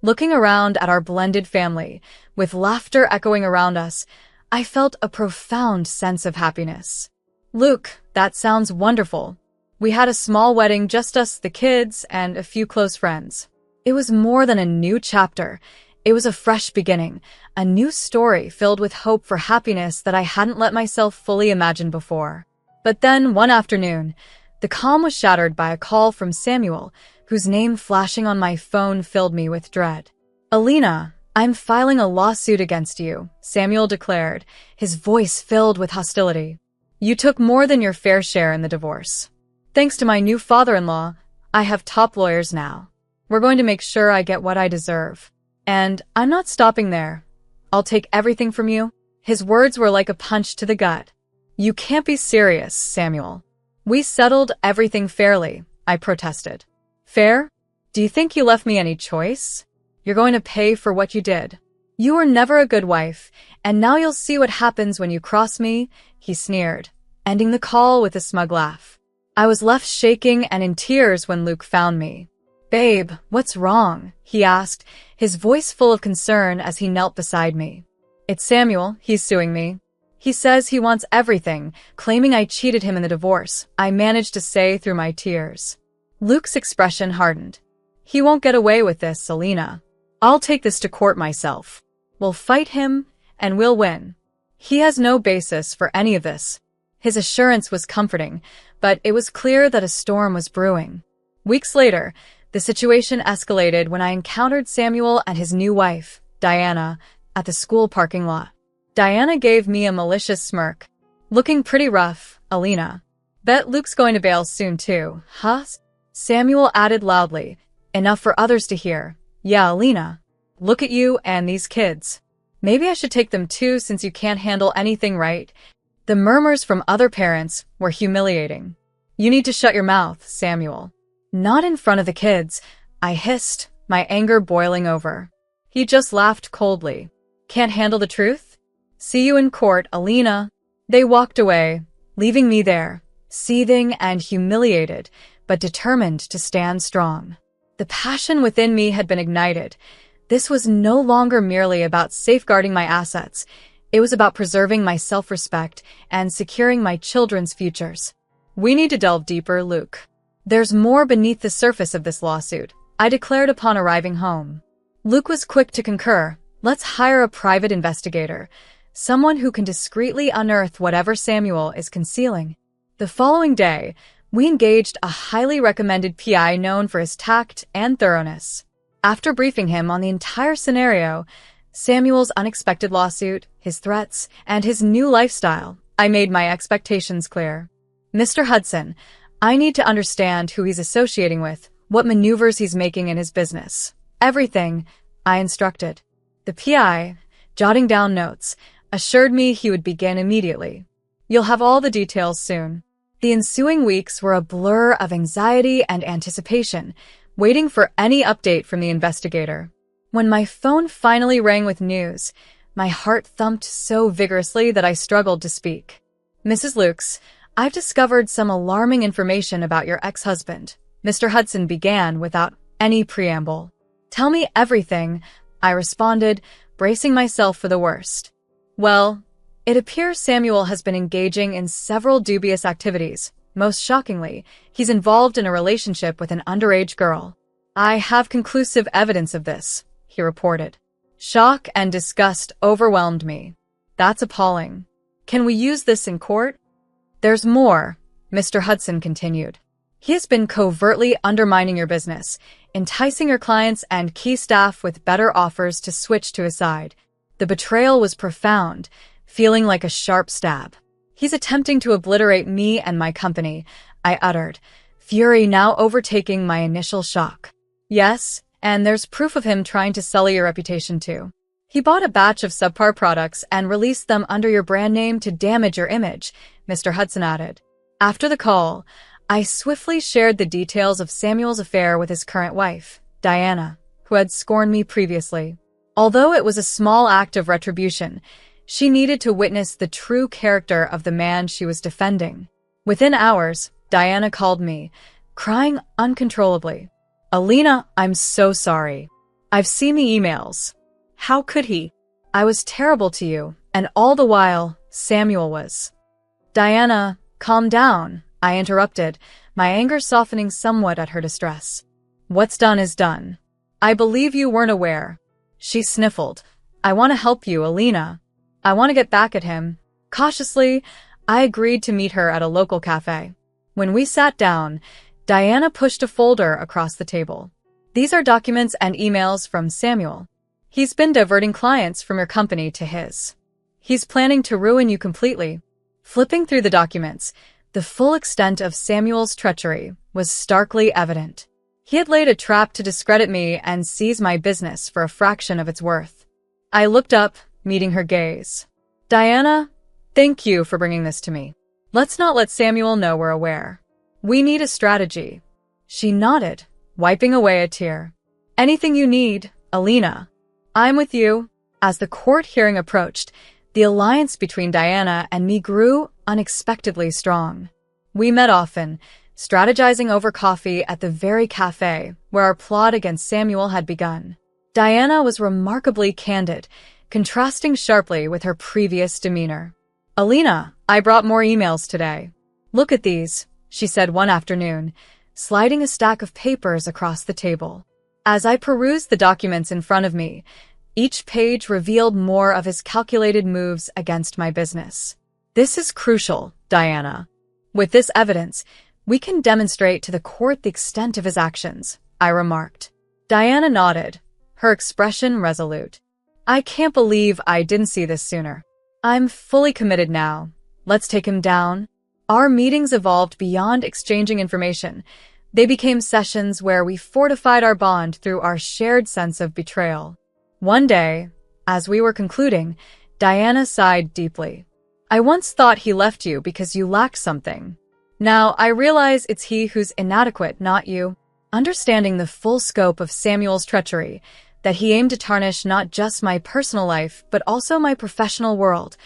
Speaker 2: Looking around at our blended family, with laughter echoing around us, I felt a profound sense of happiness. "Luke, that sounds wonderful." We had a small wedding, just us, the kids, and a few close friends. It was more than a new chapter. It was a fresh beginning, a new story filled with hope for happiness that I hadn't let myself fully imagine before. But then, one afternoon, the calm was shattered by a call from Samuel, whose name flashing on my phone filled me with dread. "Alina, I'm filing a lawsuit against you," Samuel declared, his voice filled with hostility. "You took more than your fair share in the divorce. Thanks to my new father-in-law, I have top lawyers now. We're going to make sure I get what I deserve. And I'm not stopping there. I'll take everything from you." His words were like a punch to the gut. "You can't be serious, Samuel. We settled everything fairly," I protested. "Fair? Do you think you left me any choice? You're going to pay for what you did. You were never a good wife, and now you'll see what happens when you cross me," he sneered, ending the call with a smug laugh. I was left shaking and in tears when Luke found me. "Babe, what's wrong?" he asked, his voice full of concern as he knelt beside me. "It's Samuel, he's suing me. He says he wants everything, claiming I cheated him in the divorce," I managed to say through my tears. Luke's expression hardened. "He won't get away with this, Alina. I'll take this to court myself. We'll fight him, and we'll win. He has no basis for any of this." His assurance was comforting, but it was clear that a storm was brewing. Weeks later, the situation escalated when I encountered Samuel and his new wife, Diana, at the school parking lot. Diana gave me a malicious smirk. "Looking pretty rough, Alina. Bet Luke's going to bail soon too, huh?" Samuel added loudly, enough for others to hear. "Yeah, Alina. Look at you and these kids. Maybe I should take them too since you can't handle anything, right?" The murmurs from other parents were humiliating. "You need to shut your mouth, Samuel." "Not in front of the kids," I hissed, my anger boiling over. He just laughed coldly. "Can't handle the truth? See you in court, Alina." They walked away, leaving me there, seething and humiliated, but determined to stand strong. The passion within me had been ignited. This was no longer merely about safeguarding my assets. It was about preserving my self-respect and securing my children's futures. "We need to delve deeper, Luke. There's more beneath the surface of this lawsuit," I declared upon arriving home. Luke was quick to concur. "Let's hire a private investigator, someone who can discreetly unearth whatever Samuel is concealing." The following day, we engaged a highly recommended PI known for his tact and thoroughness. After briefing him on the entire scenario, Samuel's unexpected lawsuit, his threats, and his new lifestyle, I made my expectations clear. "Mr. Hudson, I need to understand who he's associating with, what maneuvers he's making in his business. Everything," I instructed. The PI, jotting down notes, assured me he would begin immediately. "You'll have all the details soon." The ensuing weeks were a blur of anxiety and anticipation, waiting for any update from the investigator. When my phone finally rang with news, my heart thumped so vigorously that I struggled to speak. "Mrs. Lukes, I've discovered some alarming information about your ex-husband," Mr. Hudson began without any preamble. "Tell me everything," I responded, bracing myself for the worst. "Well, it appears Samuel has been engaging in several dubious activities. Most shockingly, he's involved in a relationship with an underage girl. I have conclusive evidence of this," he reported. Shock and disgust overwhelmed me. "That's appalling. Can we use this in court?" "There's more," Mr. Hudson continued. "He has been covertly undermining your business, enticing your clients and key staff with better offers to switch to his side. The betrayal was profound, feeling like a sharp stab. He's attempting to obliterate me and my company," I uttered, fury now overtaking my initial shock. "Yes, and there's proof of him trying to sully your reputation too. He bought a batch of subpar products and released them under your brand name to damage your image, Mr. Hudson added. After the call, I swiftly shared the details of Samuel's affair with his current wife, Diana, who had scorned me previously. Although it was a small act of retribution, she needed to witness the true character of the man she was defending. Within hours, Diana called me, crying uncontrollably. "Alina, I'm so sorry. I've seen the emails. How could he? I was terrible to you, and all the while, Samuel was." "Diana, calm down," I interrupted, my anger softening somewhat at her distress. "What's done is done. I believe you weren't aware." She sniffled. "I want to help you, Alina. I want to get back at him." Cautiously, I agreed to meet her at a local cafe. When we sat down, Diana pushed a folder across the table. "These are documents and emails from Samuel. He's been diverting clients from your company to his. He's planning to ruin you completely." Flipping through the documents, the full extent of Samuel's treachery was starkly evident. He had laid a trap to discredit me and seize my business for a fraction of its worth. I looked up, meeting her gaze. "Diana, thank you for bringing this to me. Let's not let Samuel know we're aware. We need a strategy." She nodded, wiping away a tear. "Anything you need, Alina. I'm with you." As the court hearing approached, the alliance between Diana and me grew unexpectedly strong. We met often, strategizing over coffee at the very cafe where our plot against Samuel had begun. Diana was remarkably candid, contrasting sharply with her previous demeanor. "Alina, I brought more emails today. Look at these," she said one afternoon, sliding a stack of papers across the table. As I perused the documents in front of me, each page revealed more of his calculated moves against my business. "This is crucial, Diana. With this evidence, we can demonstrate to the court the extent of his actions," I remarked. Diana nodded, her expression resolute. "I can't believe I didn't see this sooner. I'm fully committed now. Let's take him down." Our meetings evolved beyond exchanging information. They became sessions where we fortified our bond through our shared sense of betrayal. One day, as we were concluding, Diana sighed deeply. "I once thought he left you because you lacked something. Now I realize it's he who's inadequate, not you." Understanding the full scope of Samuel's treachery, that he aimed to tarnish not just my personal life, but also my professional world,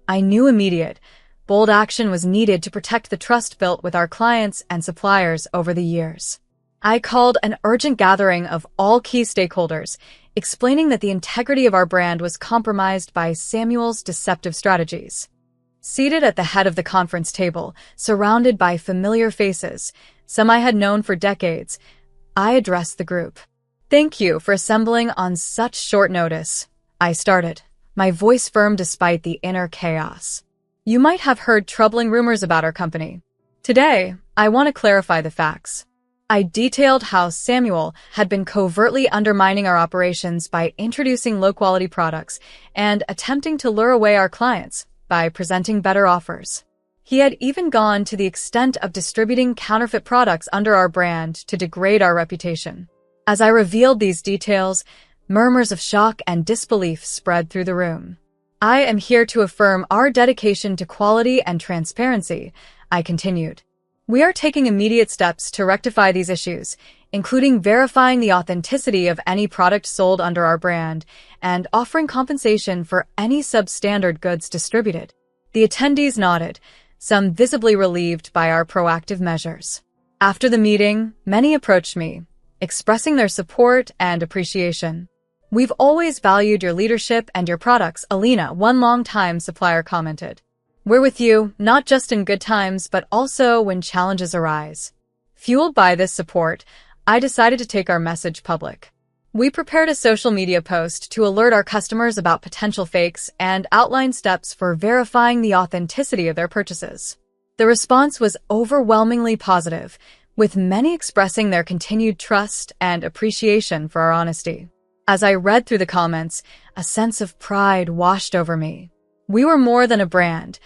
Speaker 2: I knew immediate, bold action was needed to protect the trust built with our clients and suppliers over the years. I called an urgent gathering of all key stakeholders, explaining that the integrity of our brand was compromised by Samuel's deceptive strategies. Seated at the head of the conference table, surrounded by familiar faces, some I had known for decades, I addressed the group. "Thank you for assembling on such short notice," I started, my voice firm despite the inner chaos. "You might have heard troubling rumors about our company. Today, I want to clarify the facts." I detailed how Samuel had been covertly undermining our operations by introducing low-quality products and attempting to lure away our clients by presenting better offers. He had even gone to the extent of distributing counterfeit products under our brand to degrade our reputation. As I revealed these details, murmurs of shock and disbelief spread through the room. "I am here to affirm our dedication to quality and transparency," I continued. "We are taking immediate steps to rectify these issues, including verifying the authenticity of any product sold under our brand and offering compensation for any substandard goods distributed." The attendees nodded, some visibly relieved by our proactive measures. After the meeting, many approached me, expressing their support and appreciation. "We've always valued your leadership and your products," Alina, one longtime supplier, commented. "We're with you, not just in good times, but also when challenges arise." Fueled by this support, I decided to take our message public. We prepared a social media post to alert our customers about potential fakes and outline steps for verifying the authenticity of their purchases. The response was overwhelmingly positive, with many expressing their continued trust and appreciation for our honesty. As I read through the comments, a sense of pride washed over me. We were more than a brand.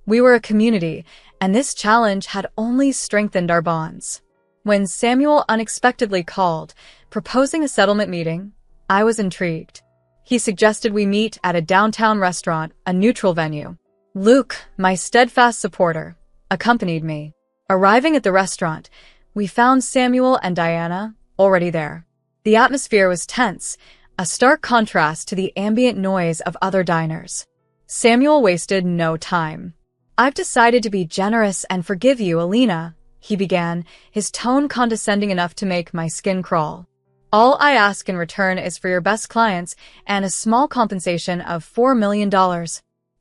Speaker 2: We were a community, and this challenge had only strengthened our bonds. When Samuel unexpectedly called, proposing a settlement meeting, I was intrigued. He suggested we meet at a downtown restaurant, a neutral venue. Luke, my steadfast supporter, accompanied me. Arriving at the restaurant, we found Samuel and Diana already there. The atmosphere was tense, a stark contrast to the ambient noise of other diners. Samuel wasted no time. "I've decided to be generous and forgive you, Alina," he began, his tone condescending enough to make my skin crawl. "All I ask in return is for your best clients and a small compensation of $4 million.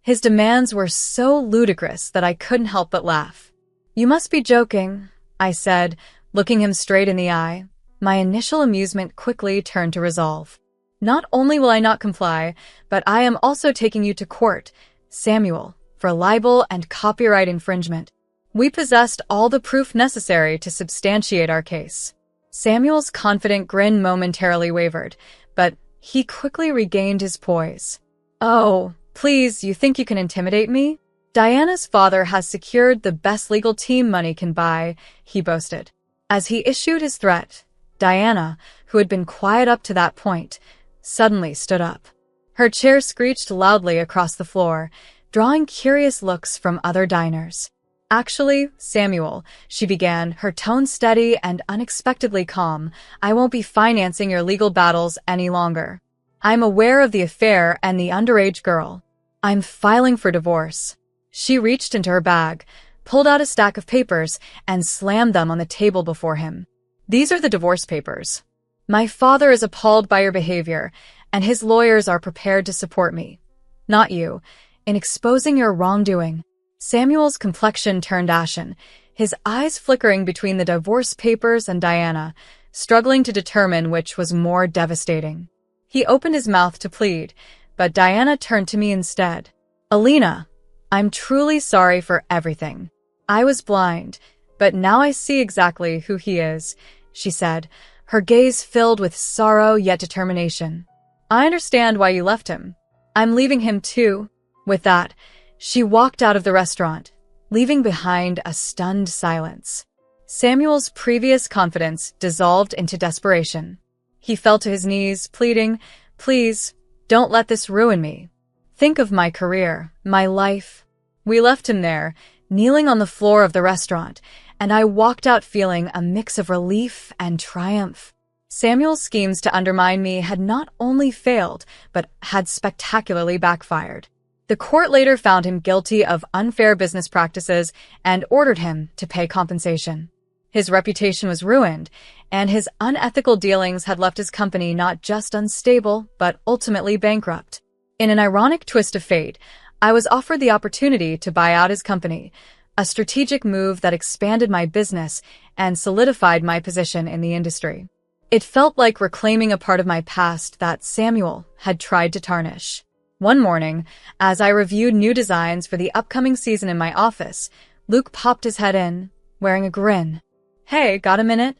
Speaker 2: His demands were so ludicrous that I couldn't help but laugh. "You must be joking," I said, looking him straight in the eye. My initial amusement quickly turned to resolve. "Not only will I not comply, but I am also taking you to court, Samuel, for libel and copyright infringement." We possessed all the proof necessary to substantiate our case. Samuel's confident grin momentarily wavered, but he quickly regained his poise. "Oh, please, you think you can intimidate me? Diana's father has secured the best legal team money can buy," he boasted. As he issued his threat, Diana, who had been quiet up to that point, suddenly stood up. Her chair screeched loudly across the floor, drawing curious looks from other diners. "Actually, Samuel," she began, her tone steady and unexpectedly calm, "I won't be financing your legal battles any longer. I'm aware of the affair and the underage girl. I'm filing for divorce." She reached into her bag, pulled out a stack of papers, and slammed them on the table before him. "These are the divorce papers. My father is appalled by your behavior, and his lawyers are prepared to support me, not you, in exposing your wrongdoing." Samuel's complexion turned ashen, his eyes flickering between the divorce papers and Diana, struggling to determine which was more devastating. He opened his mouth to plead, but Diana turned to me instead. "Alina, I'm truly sorry for everything. I was blind, but now I see exactly who he is," she said, her gaze filled with sorrow yet determination. "I understand why you left him. I'm leaving him too." With that, she walked out of the restaurant, leaving behind a stunned silence. Samuel's previous confidence dissolved into desperation. He fell to his knees, pleading, "Please, don't let this ruin me. Think of my career, my life." We left him there, kneeling on the floor of the restaurant, and I walked out feeling a mix of relief and triumph. Samuel's schemes to undermine me had not only failed, but had spectacularly backfired. The court later found him guilty of unfair business practices and ordered him to pay compensation. His reputation was ruined, and his unethical dealings had left his company not just unstable, but ultimately bankrupt. In an ironic twist of fate, I was offered the opportunity to buy out his company, a strategic move that expanded my business and solidified my position in the industry. It felt like reclaiming a part of my past that Samuel had tried to tarnish. One morning, as I reviewed new designs for the upcoming season in my office, Luke popped his head in, wearing a grin. "Hey, got a minute?"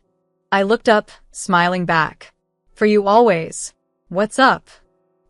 Speaker 2: I looked up, smiling back. "For you always. What's up?"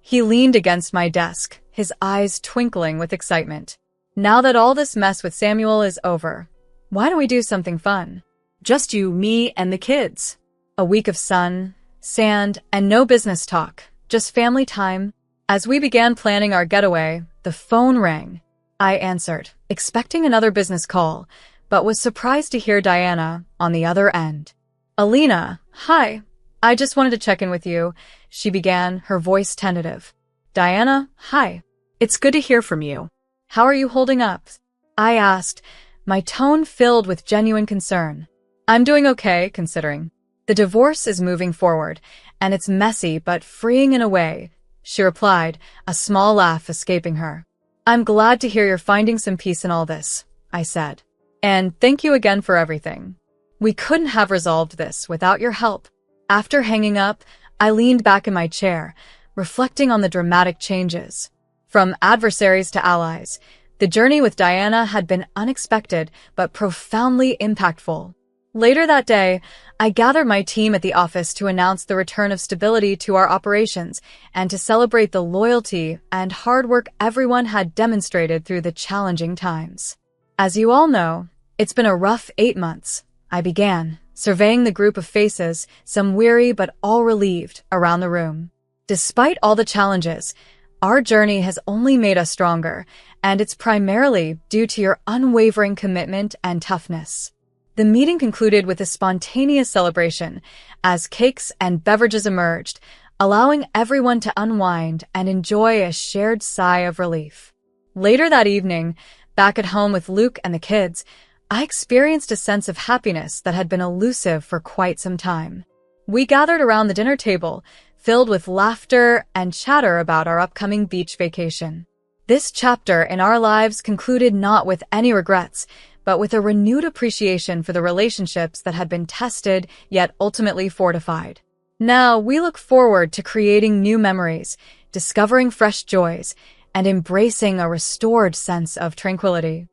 Speaker 2: He leaned against my desk, his eyes twinkling with excitement. "Now that all this mess with Samuel is over, why don't we do something fun?
Speaker 3: Just you, me, and the kids."
Speaker 2: A week of sun, sand, and no business talk, just family time. As we began planning our getaway, the phone rang. I answered, expecting another business call, but was surprised to hear Diana on the other end. "Alina, hi. I just wanted to check in with you," she began, her voice tentative. "Diana, hi.
Speaker 3: It's good to hear from you.
Speaker 2: How are you holding up?" I asked, my tone filled with genuine concern. "I'm doing okay, considering. The divorce is moving forward, and it's messy but freeing in a way," she replied, a small laugh escaping her. "I'm glad to hear you're finding some peace in all this," I said. "And thank you again for everything. We couldn't have resolved this without your help." After hanging up, I leaned back in my chair, reflecting on the dramatic changes. From adversaries to allies, the journey with Diana had been unexpected but profoundly impactful. Later that day, I gathered my team at the office to announce the return of stability to our operations and to celebrate the loyalty and hard work everyone had demonstrated through the challenging times. "As you all know, it's been a rough 8 months," I began, surveying the group of faces, some weary but all relieved, around the room. Despite all the challenges, our journey has only made us stronger, and it's primarily due to your unwavering commitment and toughness. The meeting concluded with a spontaneous celebration as cakes and beverages emerged, allowing everyone to unwind and enjoy a shared sigh of relief. Later that evening, back at home with Luke and the kids, I experienced a sense of happiness that had been elusive for quite some time. We gathered around the dinner table, filled with laughter and chatter about our upcoming beach vacation. This chapter in our lives concluded not with any regrets, but with a renewed appreciation for the relationships that had been tested yet ultimately fortified. Now, we look forward to creating new memories, discovering fresh joys, and embracing a restored sense of tranquility.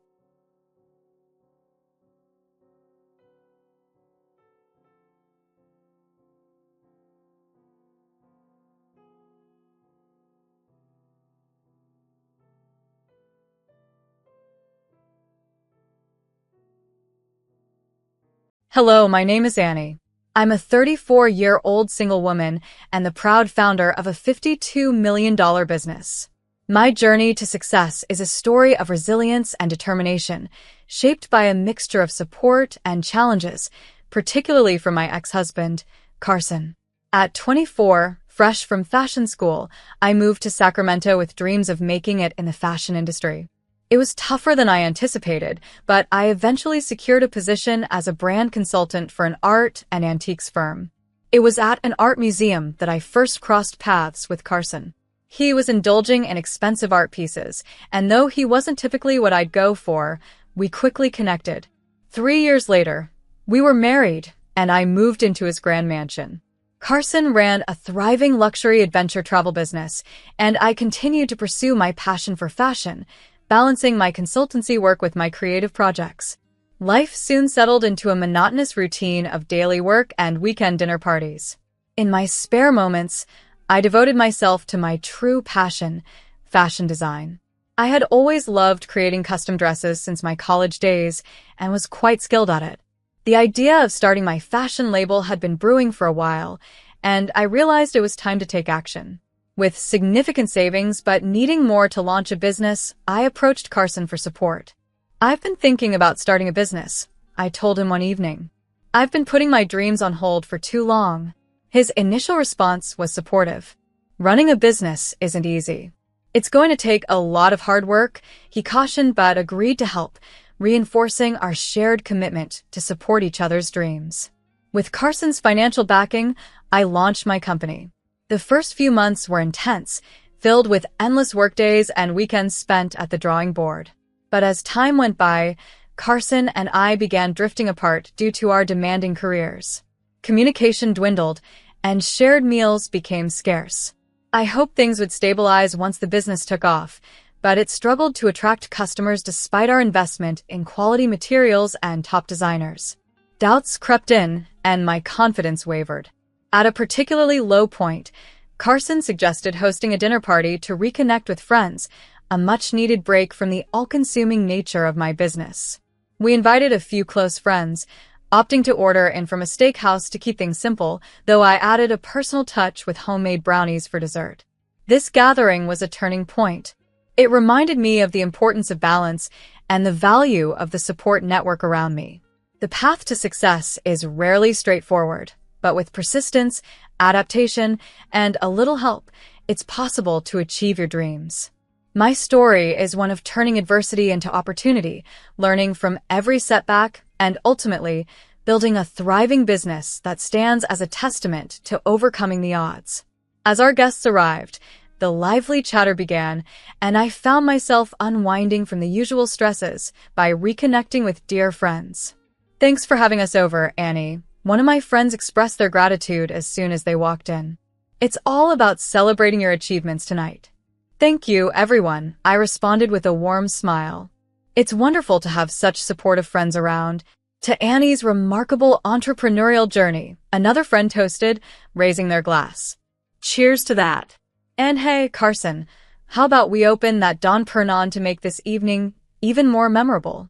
Speaker 2: Hello, my name is Annie. I'm a 34-year-old single woman and the proud founder of a $52 million business. My journey to success is a story of resilience and determination, shaped by a mixture of support and challenges, particularly from my ex-husband, Carson. At 24, fresh from fashion school, I moved to Sacramento with dreams of making it in the fashion industry. It was tougher than I anticipated, but I eventually secured a position as a brand consultant for an art and antiques firm. It was at an art museum that I first crossed paths with Carson. He was indulging in expensive art pieces, and though he wasn't typically what I'd go for, we quickly connected. 3 years later, we were married, and I moved into his grand mansion. Carson ran a thriving luxury adventure travel business, and I continued to pursue my passion for fashion, balancing my consultancy work with my creative projects. Life soon settled into a monotonous routine of daily work and weekend dinner parties. In my spare moments, I devoted myself to my true passion, fashion design. I had always loved creating custom dresses since my college days and was quite skilled at it. The idea of starting my fashion label had been brewing for a while, and I realized it was time to take action. With significant savings but needing more to launch a business, I approached Carson for support. "I've been thinking about starting a business," I told him one evening. "I've been putting my dreams on hold for too long." His initial response was supportive. "Running a business isn't easy. It's going to take a lot of hard work," he cautioned, but agreed to help, reinforcing our shared commitment to support each other's dreams. With Carson's financial backing, I launched my company. The first few months were intense, filled with endless workdays and weekends spent at the drawing board. But as time went by, Carson and I began drifting apart due to our demanding careers. Communication dwindled, and shared meals became scarce. I hoped things would stabilize once the business took off, but it struggled to attract customers despite our investment in quality materials and top designers. Doubts crept in, and my confidence wavered. At a particularly low point, Carson suggested hosting a dinner party to reconnect with friends, a much-needed break from the all-consuming nature of my business. We invited a few close friends, opting to order in from a steakhouse to keep things simple, though I added a personal touch with homemade brownies for dessert. This gathering was a turning point. It reminded me of the importance of balance and the value of the support network around me. The path to success is rarely straightforward, but with persistence, adaptation, and a little help, it's possible to achieve your dreams. My story is one of turning adversity into opportunity, learning from every setback, and ultimately, building a thriving business that stands as a testament to overcoming the odds. As our guests arrived, the lively chatter began, and I found myself unwinding from the usual stresses by reconnecting with dear friends. "Thanks for having us over, Annie," one of my friends expressed their gratitude as soon as they walked in. "It's all about celebrating your achievements tonight." "Thank you, everyone," I responded with a warm smile. "It's wonderful to have such supportive friends around." To Annie's remarkable entrepreneurial journey, another friend toasted, raising their glass. "Cheers to that." "And hey, Carson, how about we open that Don Perignon to make this evening even more memorable?"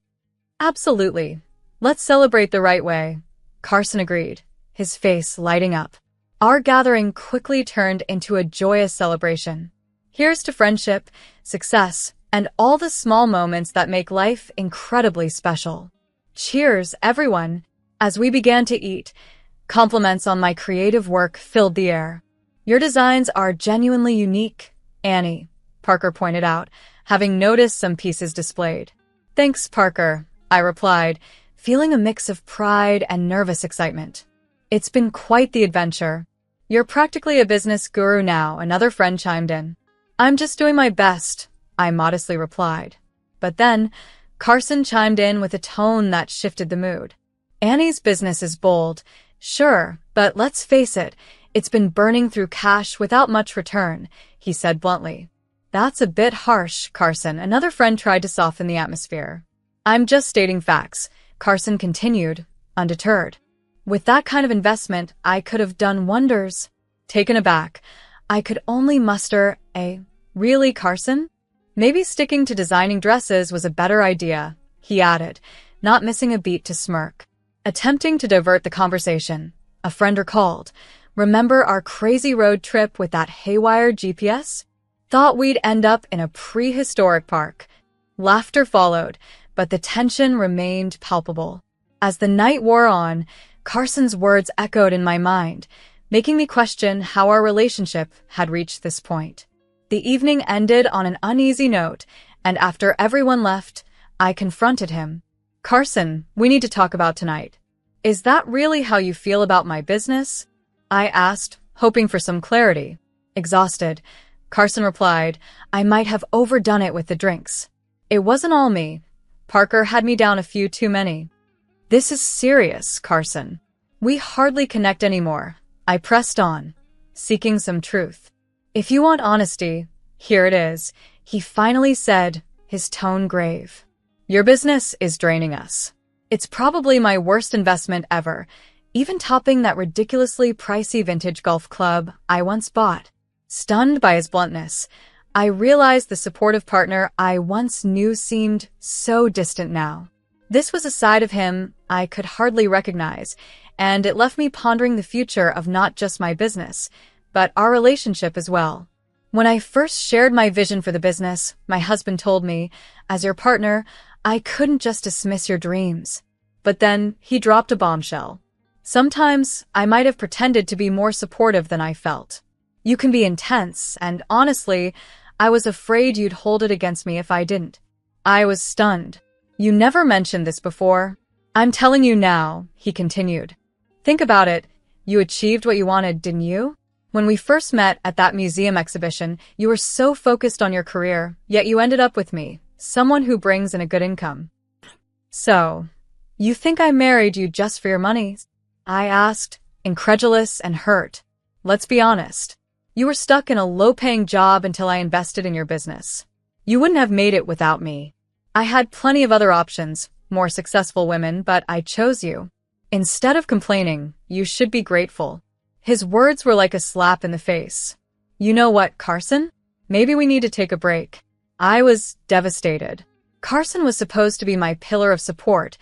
Speaker 2: "Absolutely. Let's celebrate the right way," Carson agreed, his face lighting up. Our gathering quickly turned into a joyous celebration. Here's to friendship, success, and all the small moments that make life incredibly special. Cheers, everyone! As we began to eat, compliments on my creative work filled the air. Your designs are genuinely unique, Annie, Parker pointed out, having noticed some pieces displayed. Thanks, Parker, I replied, feeling a mix of pride and nervous excitement. It's been quite the adventure. You're practically a business guru now, another friend chimed in. I'm just doing my best, I modestly replied. But then, Carson chimed in with a tone that shifted the mood. Annie's business is bold, sure, but let's face it, it's been burning through cash without much return, he said bluntly. That's a bit harsh, Carson, another friend tried to soften the atmosphere. I'm just stating facts, Carson continued, undeterred. With that kind of investment, I could have done wonders. Taken aback, I could only muster a, really, Carson? Maybe sticking to designing dresses was a better idea, he added, not missing a beat to smirk. Attempting to divert the conversation, a friend recalled, remember our crazy road trip with that haywire GPS? Thought we'd end up in a prehistoric park. Laughter followed, but the tension remained palpable. As the night wore on, Carson's words echoed in my mind, making me question how our relationship had reached this point. The evening ended on an uneasy note, and after everyone left, I confronted him. Carson, we need to talk about tonight. Is that really how you feel about my business? I asked, hoping for some clarity. Exhausted, Carson replied, I might have overdone it with the drinks. It wasn't all me. Parker had me down a few too many. This is serious, Carson. We hardly connect anymore. I pressed on, seeking some truth. If you want honesty, here it is, he finally said, his tone grave. Your business is draining us. It's probably my worst investment ever, even topping that ridiculously pricey vintage golf club I once bought. Stunned by his bluntness, I realized the supportive partner I once knew seemed so distant now. This was a side of him I could hardly recognize, and it left me pondering the future of not just my business, but our relationship as well. When I first shared my vision for the business, my husband told me, as your partner, I couldn't just dismiss your dreams. But then he dropped a bombshell. Sometimes I might have pretended to be more supportive than I felt. You can be intense, and honestly, I was afraid you'd hold it against me if I didn't. I was stunned. You never mentioned this before. I'm telling you now, he continued. Think about it. You achieved what you wanted, didn't you? When we first met at that museum exhibition, you were so focused on your career, yet you ended up with me, someone who brings in a good income. So, you think I married you just for your money? I asked, incredulous and hurt. Let's be honest. You were stuck in a low-paying job until I invested in your business. You wouldn't have made it without me. I had plenty of other options, more successful women, but I chose you. Instead of complaining, you should be grateful. His words were like a slap in the face. You know what, Carson? Maybe we need to take a break. I was devastated. Carson was supposed to be my pillar of support,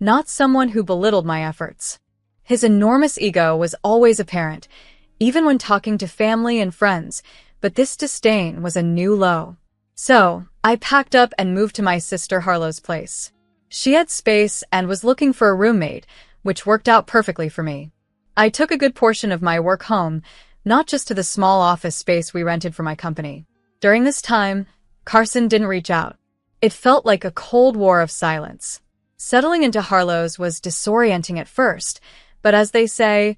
Speaker 2: not someone who belittled my efforts. His enormous ego was always apparent, even when talking to family and friends, but this disdain was a new low. So, I packed up and moved to my sister Harlow's place. She had space and was looking for a roommate, which worked out perfectly for me. I took a good portion of my work home, not just to the small office space we rented for my company. During this time, Carson didn't reach out. It felt like a cold war of silence. Settling into Harlow's was disorienting at first, but as they say,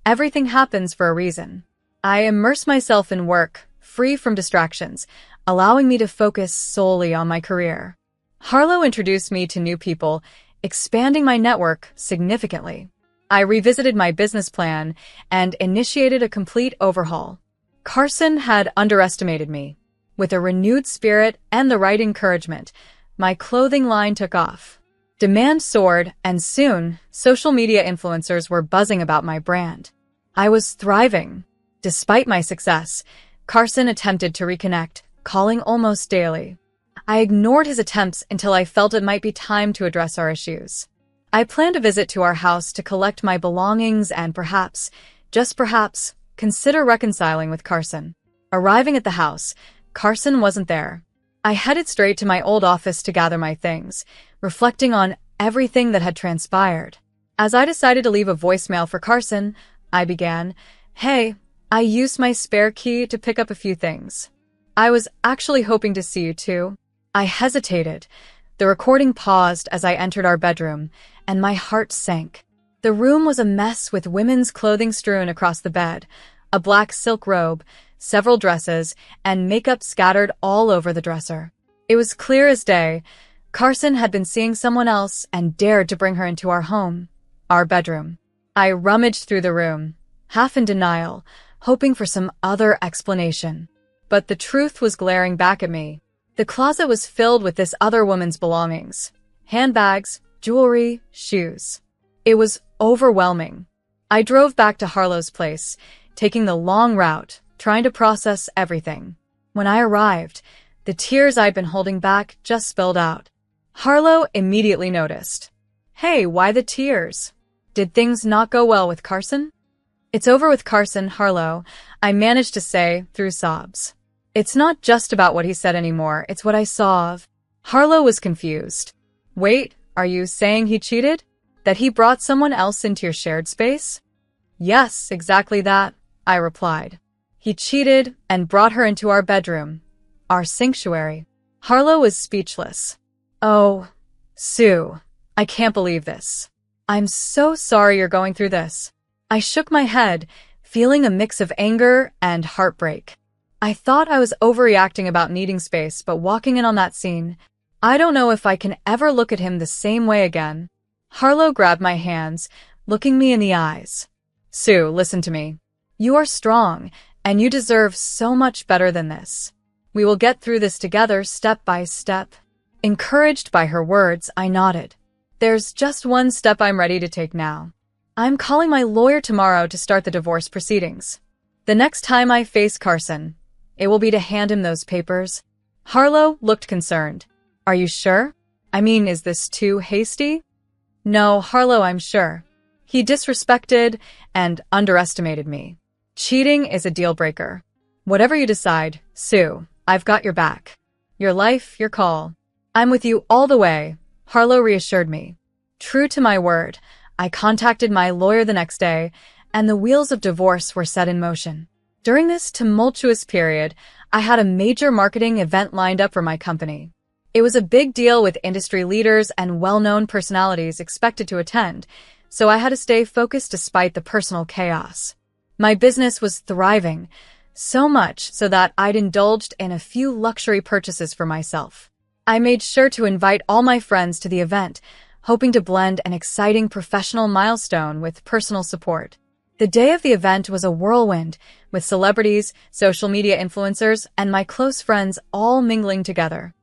Speaker 2: everything happens for a reason. I immersed myself in work, free from distractions, allowing me to focus solely on my career. Harlow introduced me to new people, expanding my network significantly. I revisited my business plan and initiated a complete overhaul. Carson had underestimated me. With a renewed spirit and the right encouragement, my clothing line took off. Demand soared, and soon, social media influencers were buzzing about my brand. I was thriving. Despite my success, Carson attempted to reconnect, calling almost daily. I ignored his attempts until I felt it might be time to address our issues. I planned a visit to our house to collect my belongings and perhaps Just perhaps consider reconciling with Carson. Arriving at the house, Carson wasn't there. I headed straight to my old office to gather my things, reflecting on everything that had transpired. As I decided to leave a voicemail for Carson, I began, "Hey, I used my spare key to pick up a few things. I was actually hoping to see you too." I hesitated. The recording paused as I entered our bedroom, and my heart sank. The room was a mess with women's clothing strewn across the bed, a black silk robe, several dresses, and makeup scattered all over the dresser. It was clear as day. Carson had been seeing someone else and dared to bring her into our home, our bedroom. I rummaged through the room, half in denial, hoping for some other explanation. But the truth was glaring back at me. The closet was filled with this other woman's belongings: handbags, jewelry, shoes. It was overwhelming. I drove back to Harlow's place, taking the long route, trying to process everything. When I arrived, the tears I'd been holding back just spilled out. Harlow immediately noticed. "Hey, why the tears? Did things not go well with Carson?" "It's over with Carson, Harlow," I managed to say through sobs. "It's not just about what he said anymore, it's what I saw of." Harlow was confused. "Wait, are you saying he cheated? That he brought someone else into your shared space?" "Yes, exactly that," I replied. "He cheated and brought her into our bedroom, our sanctuary." Harlow was speechless. "Oh, Sue, I can't believe this. I'm so sorry you're going through this." I shook my head, feeling a mix of anger and heartbreak. I thought I was overreacting about needing space, but walking in on that scene, I don't know if I can ever look at him the same way again. Harlow grabbed my hands, looking me in the eyes. "Sue, listen to me. You are strong, and you deserve so much better than this. We will get through this together step by step." Encouraged by her words, I nodded. "There's just one step I'm ready to take now. I'm calling my lawyer tomorrow to start the divorce proceedings. The next time I face Carson, it will be to hand him those papers." Harlow looked concerned. "Are you sure? I mean, is this too hasty?" "No, Harlow, I'm sure. He disrespected and underestimated me. Cheating is a deal breaker. Whatever you decide, Sue, I've got your back. Your life, your call. I'm with you all the way," Harlow reassured me. True to my word, I contacted my lawyer the next day, and the wheels of divorce were set in motion. During this tumultuous period, I had a major marketing event lined up for my company. It was a big deal with industry leaders and well-known personalities expected to attend, so I had to stay focused despite the personal chaos. My business was thriving, so much so that I'd indulged in a few luxury purchases for myself. I made sure to invite all my friends to the event, hoping to blend an exciting professional milestone with personal support. The day of the event was a whirlwind, with celebrities, social media influencers, and my close friends all mingling together.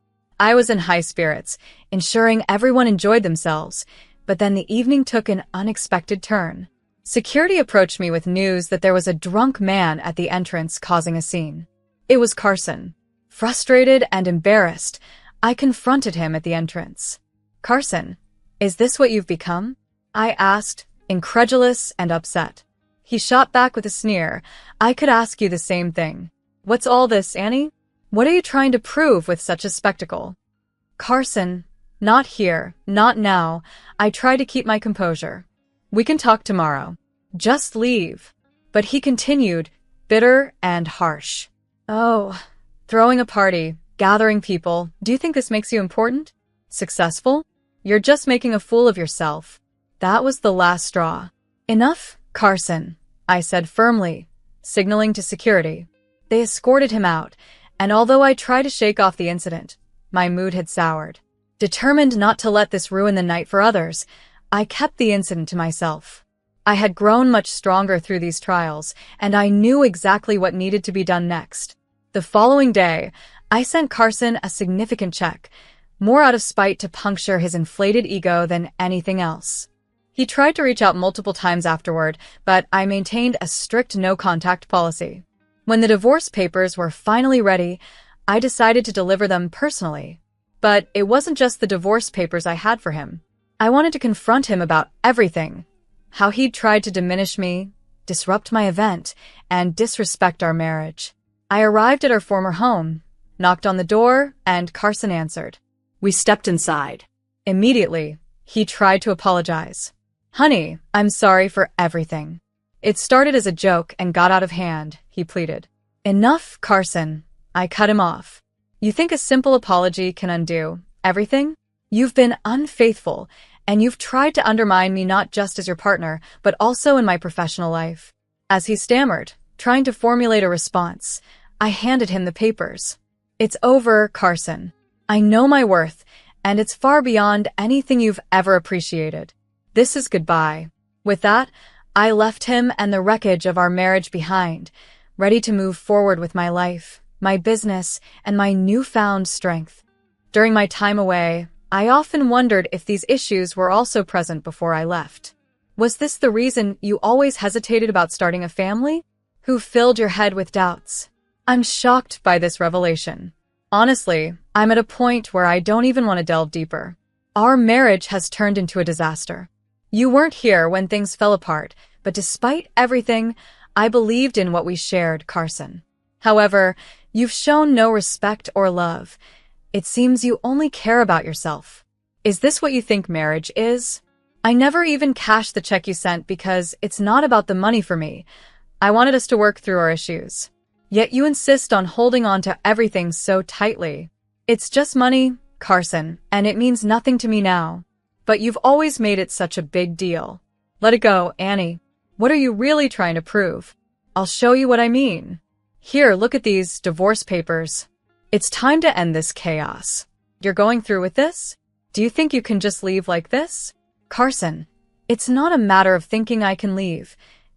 Speaker 2: I was in high spirits, ensuring everyone enjoyed themselves, but then the evening took an unexpected turn. Security approached me with news that there was a drunk man at the entrance causing a scene. It was Carson. Frustrated and embarrassed, I confronted him at the entrance. "Carson, is this what you've become?" I asked, incredulous and upset. He shot back with a sneer. "I could ask you the same thing. What's all this, Annie? What are you trying to prove with such a spectacle?" "Carson, not here, not now." I tried to keep my composure. "We can talk tomorrow. Just leave." But he continued, bitter and harsh. "Oh, throwing a party, gathering people, do you think this makes you important? Successful? You're just making a fool of yourself." That was the last straw. "Enough, Carson," I said firmly, signaling to security. They escorted him out, and although I tried to shake off the incident, my mood had soured. Determined not to let this ruin the night for others, I kept the incident to myself. I had grown much stronger through these trials, and I knew exactly what needed to be done next. The following day, I sent Carson a significant check, more out of spite to puncture his inflated ego than anything else. He tried to reach out multiple times afterward, but I maintained a strict no-contact policy. When the divorce papers were finally ready, I decided to deliver them personally. But it wasn't just the divorce papers I had for him. I wanted to confront him about everything. How he'd tried to diminish me, disrupt my event, and disrespect our marriage. I arrived at our former home, knocked on the door, and Carson answered.
Speaker 3: We stepped inside.
Speaker 2: Immediately, he tried to apologize. Honey, I'm sorry for everything. It started as a joke and got out of hand, he pleaded. Enough, Carson. I cut him off. You think a simple apology can undo everything? You've been unfaithful, and you've tried to undermine me not just as your partner, but also in my professional life. As he stammered, trying to formulate a response, I handed him the papers. It's over, Carson. I know my worth, and it's far beyond anything you've ever appreciated. This is goodbye. With that, I left him and the wreckage of our marriage behind, ready to move forward with my life, my business, and my newfound strength. During my time away, I often wondered if these issues were also present before I left. Was this the reason you always hesitated about starting a family? Who filled your head with doubts? I'm shocked by this revelation. Honestly, I'm at a point where I don't even want to delve deeper. Our marriage has turned into a disaster. You weren't here when things fell apart, but despite everything, I believed in what we shared, Carson. However, you've shown no respect or love. It seems you only care about yourself. Is this what you think marriage is? I never even cashed the check you sent because it's not about the money for me. I wanted us to work through our issues. Yet you insist on holding on to everything so tightly. It's just money, Carson, and it means nothing to me now. But you've always made it such a big deal. Let it go, Annie. What are you really trying to prove? I'll show you what I mean. Here, look at these divorce papers. It's time to end this chaos. You're going through with this? Do you think you can just leave like this? Carson, it's not a matter of thinking I can leave.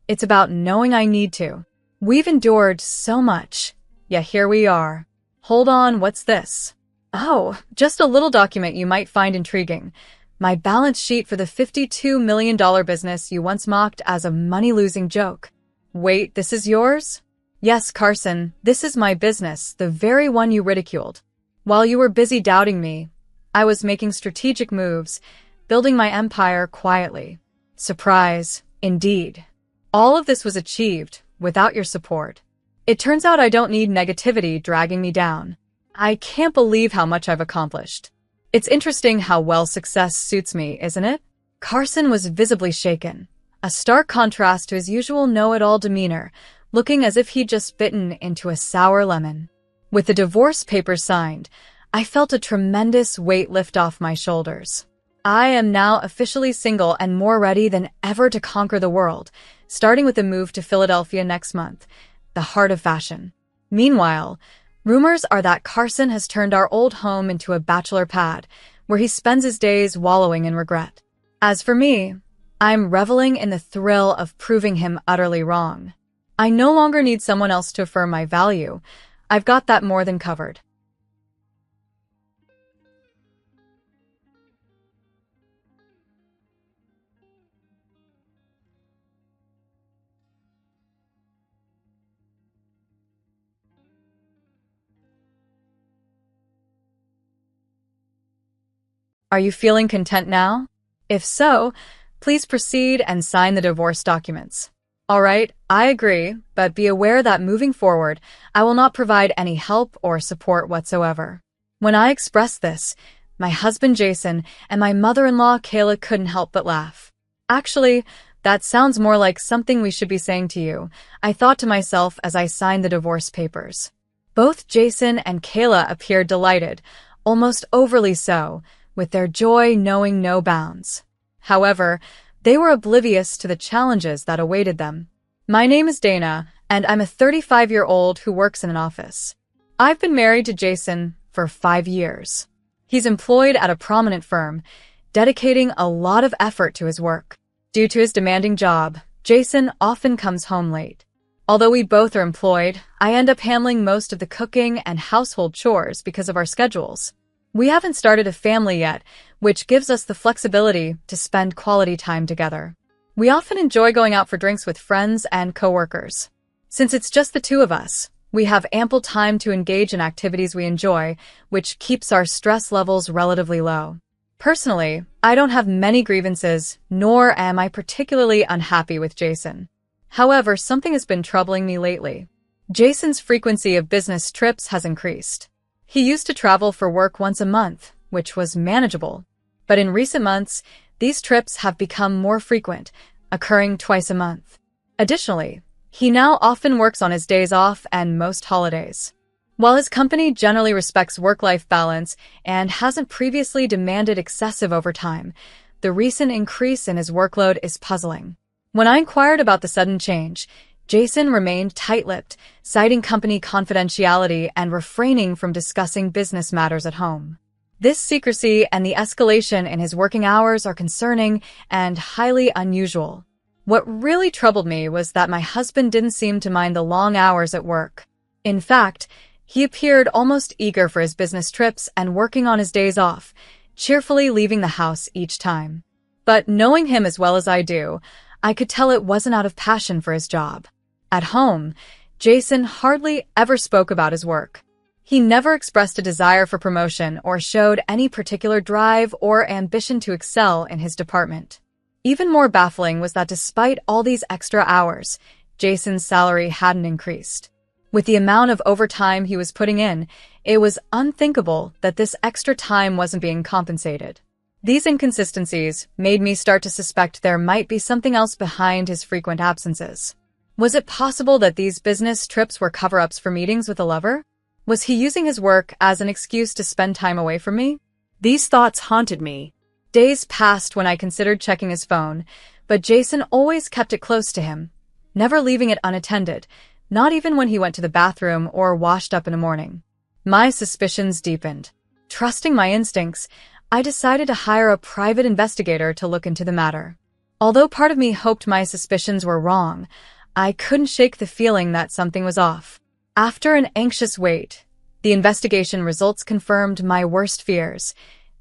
Speaker 2: It's about knowing I need to. We've endured so much, yet here we are. Hold on, what's this? Oh, just a little document you might find intriguing. My balance sheet for the $52 million business you once mocked as a money-losing joke. Wait, this is yours? Yes, Carson, this is my business, the very one you ridiculed. While you were busy doubting me, I was making strategic moves, building my empire quietly. Surprise, indeed. All of this was achieved without your support. It turns out I don't need negativity dragging me down. I can't believe how much I've accomplished. It's interesting how well success suits me, isn't it? Carson was visibly shaken, a stark contrast to his usual know-it-all demeanor, looking as if he'd just bitten into a sour lemon. With the divorce papers signed, I felt a tremendous weight lift off my shoulders. I am now officially single and more ready than ever to conquer the world, starting with a move to Philadelphia next month, the heart of fashion. Meanwhile, rumors are that Carson has turned our old home into a bachelor pad, where he spends his days wallowing in regret. As for me, I'm reveling in the thrill of proving him utterly wrong. I no longer need someone else to affirm my value. I've got that more than covered. Are you feeling content now? If so, please proceed and sign the divorce documents. All right, I agree, but be aware that moving forward, I will not provide any help or support whatsoever. When I expressed this, my husband Jason and my mother-in-law Kayla couldn't help but laugh. Actually, that sounds more like something we should be saying to you, I thought to myself as I signed the divorce papers. Both Jason and Kayla appeared delighted, almost overly so, with their joy knowing no bounds. However, they were oblivious to the challenges that awaited them. My name is Dana, and I'm a 35-year-old who works in an office. I've been married to Jason for 5 years. He's employed at a prominent firm, dedicating a lot of effort to his work. Due to his demanding job, Jason often comes home late. Although we both are employed, I end up handling most of the cooking and household chores because of our schedules. We haven't started a family yet, which gives us the flexibility to spend quality time together. We often enjoy going out for drinks with friends and coworkers. Since it's just the two of us, we have ample time to engage in activities we enjoy, which keeps our stress levels relatively low. Personally, I don't have many grievances, nor am I particularly unhappy with Jason. However, something has been troubling me lately. Jason's frequency of business trips has increased. He used to travel for work once a month, which was manageable. But in recent months, these trips have become more frequent, occurring twice a month. Additionally, he now often works on his days off and most holidays. While his company generally respects work-life balance and hasn't previously demanded excessive overtime, the recent increase in his workload is puzzling. When I inquired about the sudden change, Jason remained tight-lipped, citing company confidentiality and refraining from discussing business matters at home. This secrecy and the escalation in his working hours are concerning and highly unusual. What really troubled me was that my husband didn't seem to mind the long hours at work. In fact, he appeared almost eager for his business trips and working on his days off, cheerfully leaving the house each time. But knowing him as well as I do, I could tell it wasn't out of passion for his job. At home, Jason hardly ever spoke about his work. He never expressed a desire for promotion or showed any particular drive or ambition to excel in his department. Even more baffling was that despite all these extra hours, Jason's salary hadn't increased. With the amount of overtime he was putting in, it was unthinkable that this extra time wasn't being compensated. These inconsistencies made me start to suspect there might be something else behind his frequent absences. Was it possible that these business trips were cover-ups for meetings with a lover? Was he using his work as an excuse to spend time away from me?
Speaker 3: These thoughts haunted me.
Speaker 2: Days passed when I considered checking his phone, but Jason always kept it close to him, never leaving it unattended, not even when he went to the bathroom or washed up in the morning. My suspicions deepened. Trusting my instincts, I decided to hire a private investigator to look into the matter. Although part of me hoped my suspicions were wrong, I couldn't shake the feeling that something was off. After an anxious wait, the investigation results confirmed my worst fears.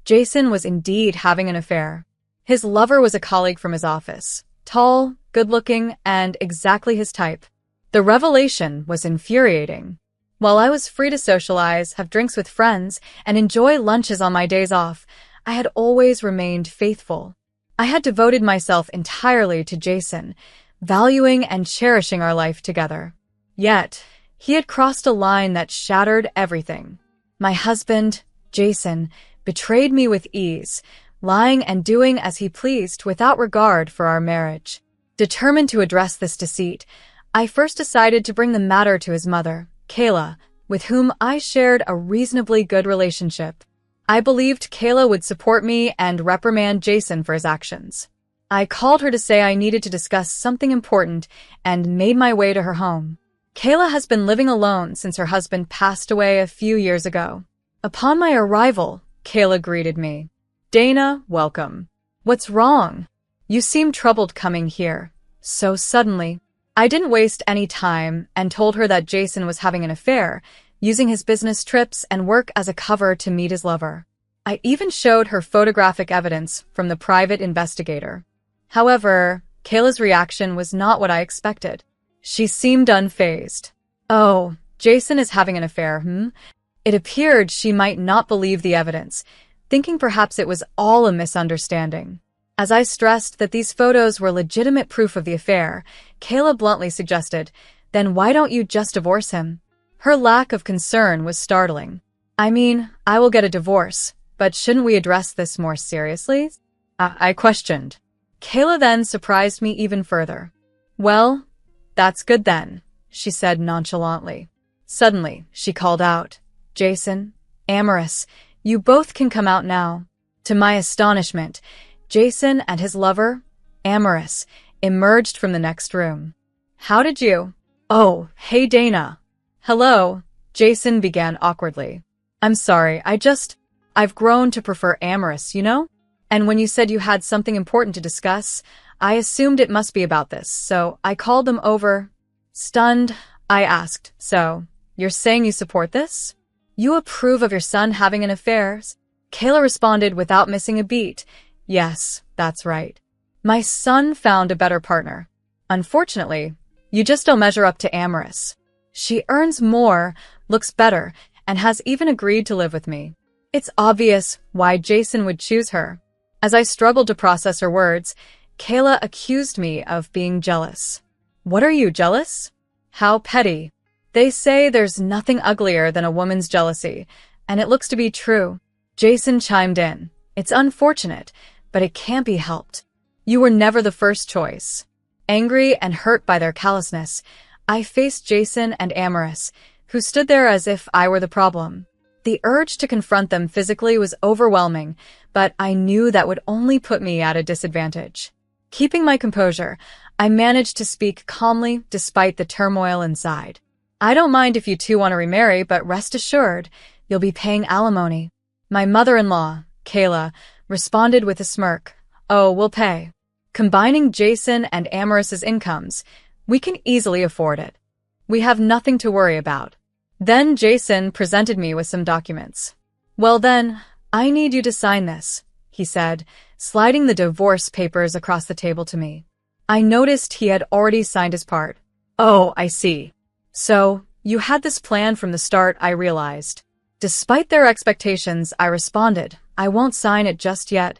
Speaker 2: Jason was indeed having an affair. His lover was a colleague from his office, tall, good-looking, and exactly his type. The revelation was infuriating. While I was free to socialize, have drinks with friends, and enjoy lunches on my days off, I had always remained faithful. I had devoted myself entirely to Jason, valuing and cherishing our life together. Yet, he had crossed a line that shattered everything. My husband, Jason, betrayed me with ease, lying and doing as he pleased without regard for our marriage. Determined to address this deceit, I first decided to bring the matter to his mother, Kayla, with whom I shared a reasonably good relationship. I believed Kayla would support me and reprimand Jason for his actions. I called her to say I needed to discuss something important and made my way to her home. Kayla has been living alone since her husband passed away a few years ago. Upon my arrival, Kayla greeted me. "Dana, welcome. What's wrong? You seem troubled coming here so suddenly." I didn't waste any time and told her that Jason was having an affair, using his business trips and work as a cover to meet his lover. I even showed her photographic evidence from the private investigator. However, Kayla's reaction was not what I expected. She seemed unfazed. "Oh, Jason is having an affair, It appeared she might not believe the evidence, thinking perhaps it was all a misunderstanding. As I stressed that these photos were legitimate proof of the affair, Kayla bluntly suggested, "Then why don't you just divorce him?" Her lack of concern was startling. "I mean, I will get a divorce, but shouldn't we address this more seriously?" I questioned. Kayla then surprised me even further. "Well, that's good then," she said nonchalantly. Suddenly, she called out, "Jason, Amaris, you both can come out now." To my astonishment, Jason and his lover, Amaris, emerged from the next room. "How did you—" "Oh, hey Dana." "Hello," Jason began awkwardly. "I'm sorry, I've grown to prefer Amaris, you know? And when you said you had something important to discuss, I assumed it must be about this, so I called them over." Stunned, I asked, "So, you're saying you support this? You approve of your son having an affair?" Kayla responded without missing a beat. "Yes, that's right. My son found a better partner. Unfortunately, you just don't measure up to Amaris. She earns more, looks better, and has even agreed to live with me. It's obvious why Jason would choose her." As I struggled to process her words, Kayla accused me of being jealous. What are you, jealous? How petty. They say there's nothing uglier than a woman's jealousy, and it looks to be true. Jason chimed in. It's unfortunate, but it can't be helped. You were never the first choice. Angry and hurt by their callousness, I faced Jason and Amaris, who stood there as if I were the problem. The urge to confront them physically was overwhelming, but I knew that would only put me at a disadvantage. Keeping my composure, I managed to speak calmly despite the turmoil inside. I don't mind if you two want to remarry, but rest assured, you'll be paying alimony. My mother-in-law, Kayla, responded with a smirk. Oh, we'll pay. Combining Jason and Amaris's incomes, we can easily afford it. We have nothing to worry about. Then Jason presented me with some documents. Well then, I need you to sign this, he said, sliding the divorce papers across the table to me. I noticed he had already signed his part. Oh, I see. So, you had this plan from the start, I realized. Despite their expectations, I responded, I won't sign it just yet.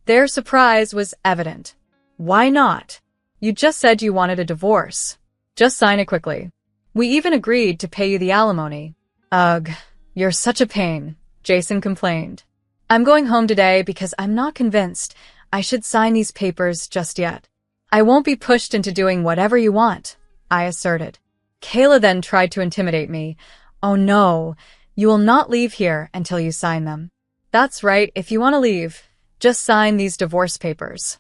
Speaker 2: Their surprise was evident. Why not? You just said you wanted a divorce. Just sign it quickly. We even agreed to pay you the alimony. Ugh, you're such a pain, Jason complained. I'm going home today because I'm not convinced I should sign these papers just yet. I won't be pushed into doing whatever you want, I asserted. Kayla then tried to intimidate me. Oh no, you will not leave here until you sign them. That's right, if you want to leave, just sign these divorce papers.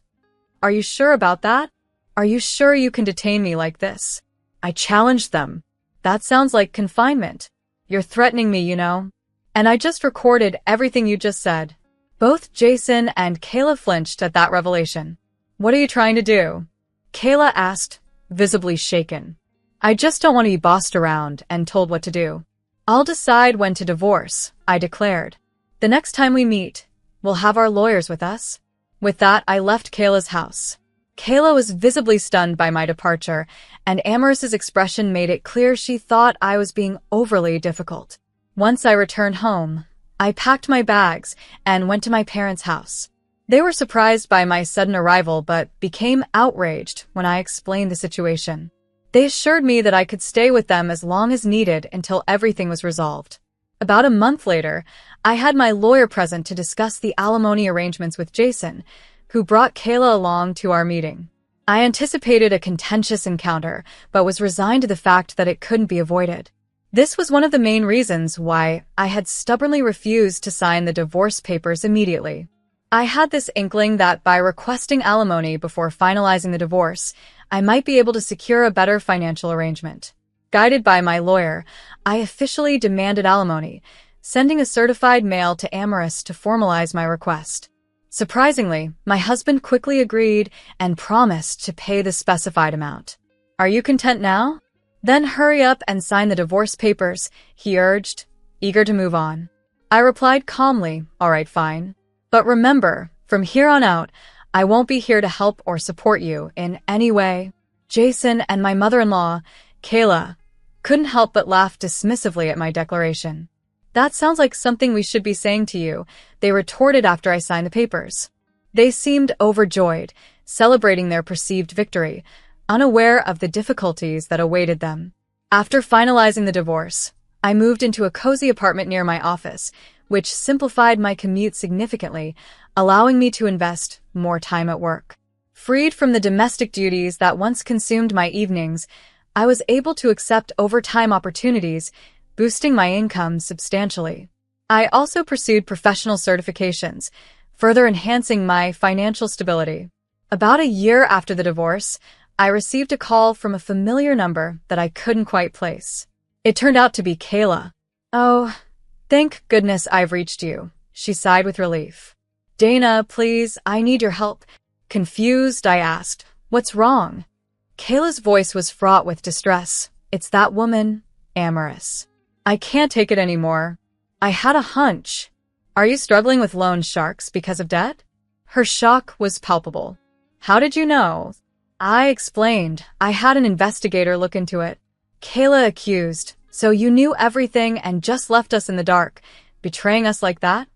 Speaker 2: Are you sure about that? Are you sure you can detain me like this? I challenged them. That sounds like confinement. You're threatening me, you know. And I just recorded everything you just said. Both Jason and Kayla flinched at that revelation. What are you trying to do? Kayla asked, visibly shaken. I just don't want to be bossed around and told what to do. I'll decide when to divorce, I declared. The next time we meet, we'll have our lawyers with us. With that, I left Kayla's house. Kayla was visibly stunned by my departure, and Amaris's expression made it clear she thought I was being overly difficult. Once I returned home, I packed my bags and went to my parents' house. They were surprised by my sudden arrival but became outraged when I explained the situation. They assured me that I could stay with them as long as needed until everything was resolved. About a month later, I had my lawyer present to discuss the alimony arrangements with Jason, who brought Kayla along to our meeting. I anticipated a contentious encounter, but was resigned to the fact that it couldn't be avoided. This was one of the main reasons why I had stubbornly refused to sign the divorce papers immediately. I had this inkling that by requesting alimony before finalizing the divorce, I might be able to secure a better financial arrangement. Guided by my lawyer, I officially demanded alimony, sending a certified mail to Amaris to formalize my request. Surprisingly, my husband quickly agreed and promised to pay the specified amount. Are you content now? Then hurry up and sign the divorce papers, he urged, eager to move on. I replied calmly, all right, fine. But remember, from here on out, I won't be here to help or support you in any way. Jason and my mother-in-law, Kayla, couldn't help but laugh dismissively at my declaration. That sounds like something we should be saying to you, they retorted after I signed the papers. They seemed overjoyed, celebrating their perceived victory, unaware of the difficulties that awaited them. After finalizing the divorce, I moved into a cozy apartment near my office, which simplified my commute significantly, allowing me to invest more time at work. Freed from the domestic duties that once consumed my evenings, I was able to accept overtime opportunities, boosting my income substantially. I also pursued professional certifications, further enhancing my financial stability. About a year after the divorce, I received a call from a familiar number that I couldn't quite place. It turned out to be Kayla. Oh, thank goodness I've reached you, she sighed with relief. Dana, please, I need your help. Confused, I asked, what's wrong? Kayla's voice was fraught with distress. It's that woman, Amaris. I can't take it anymore. I had a hunch. Are you struggling with loan sharks because of debt? Her shock was palpable. How did you know? I explained. I had an investigator look into it. Kayla accused. So you knew everything and just left us in the dark, betraying us like that?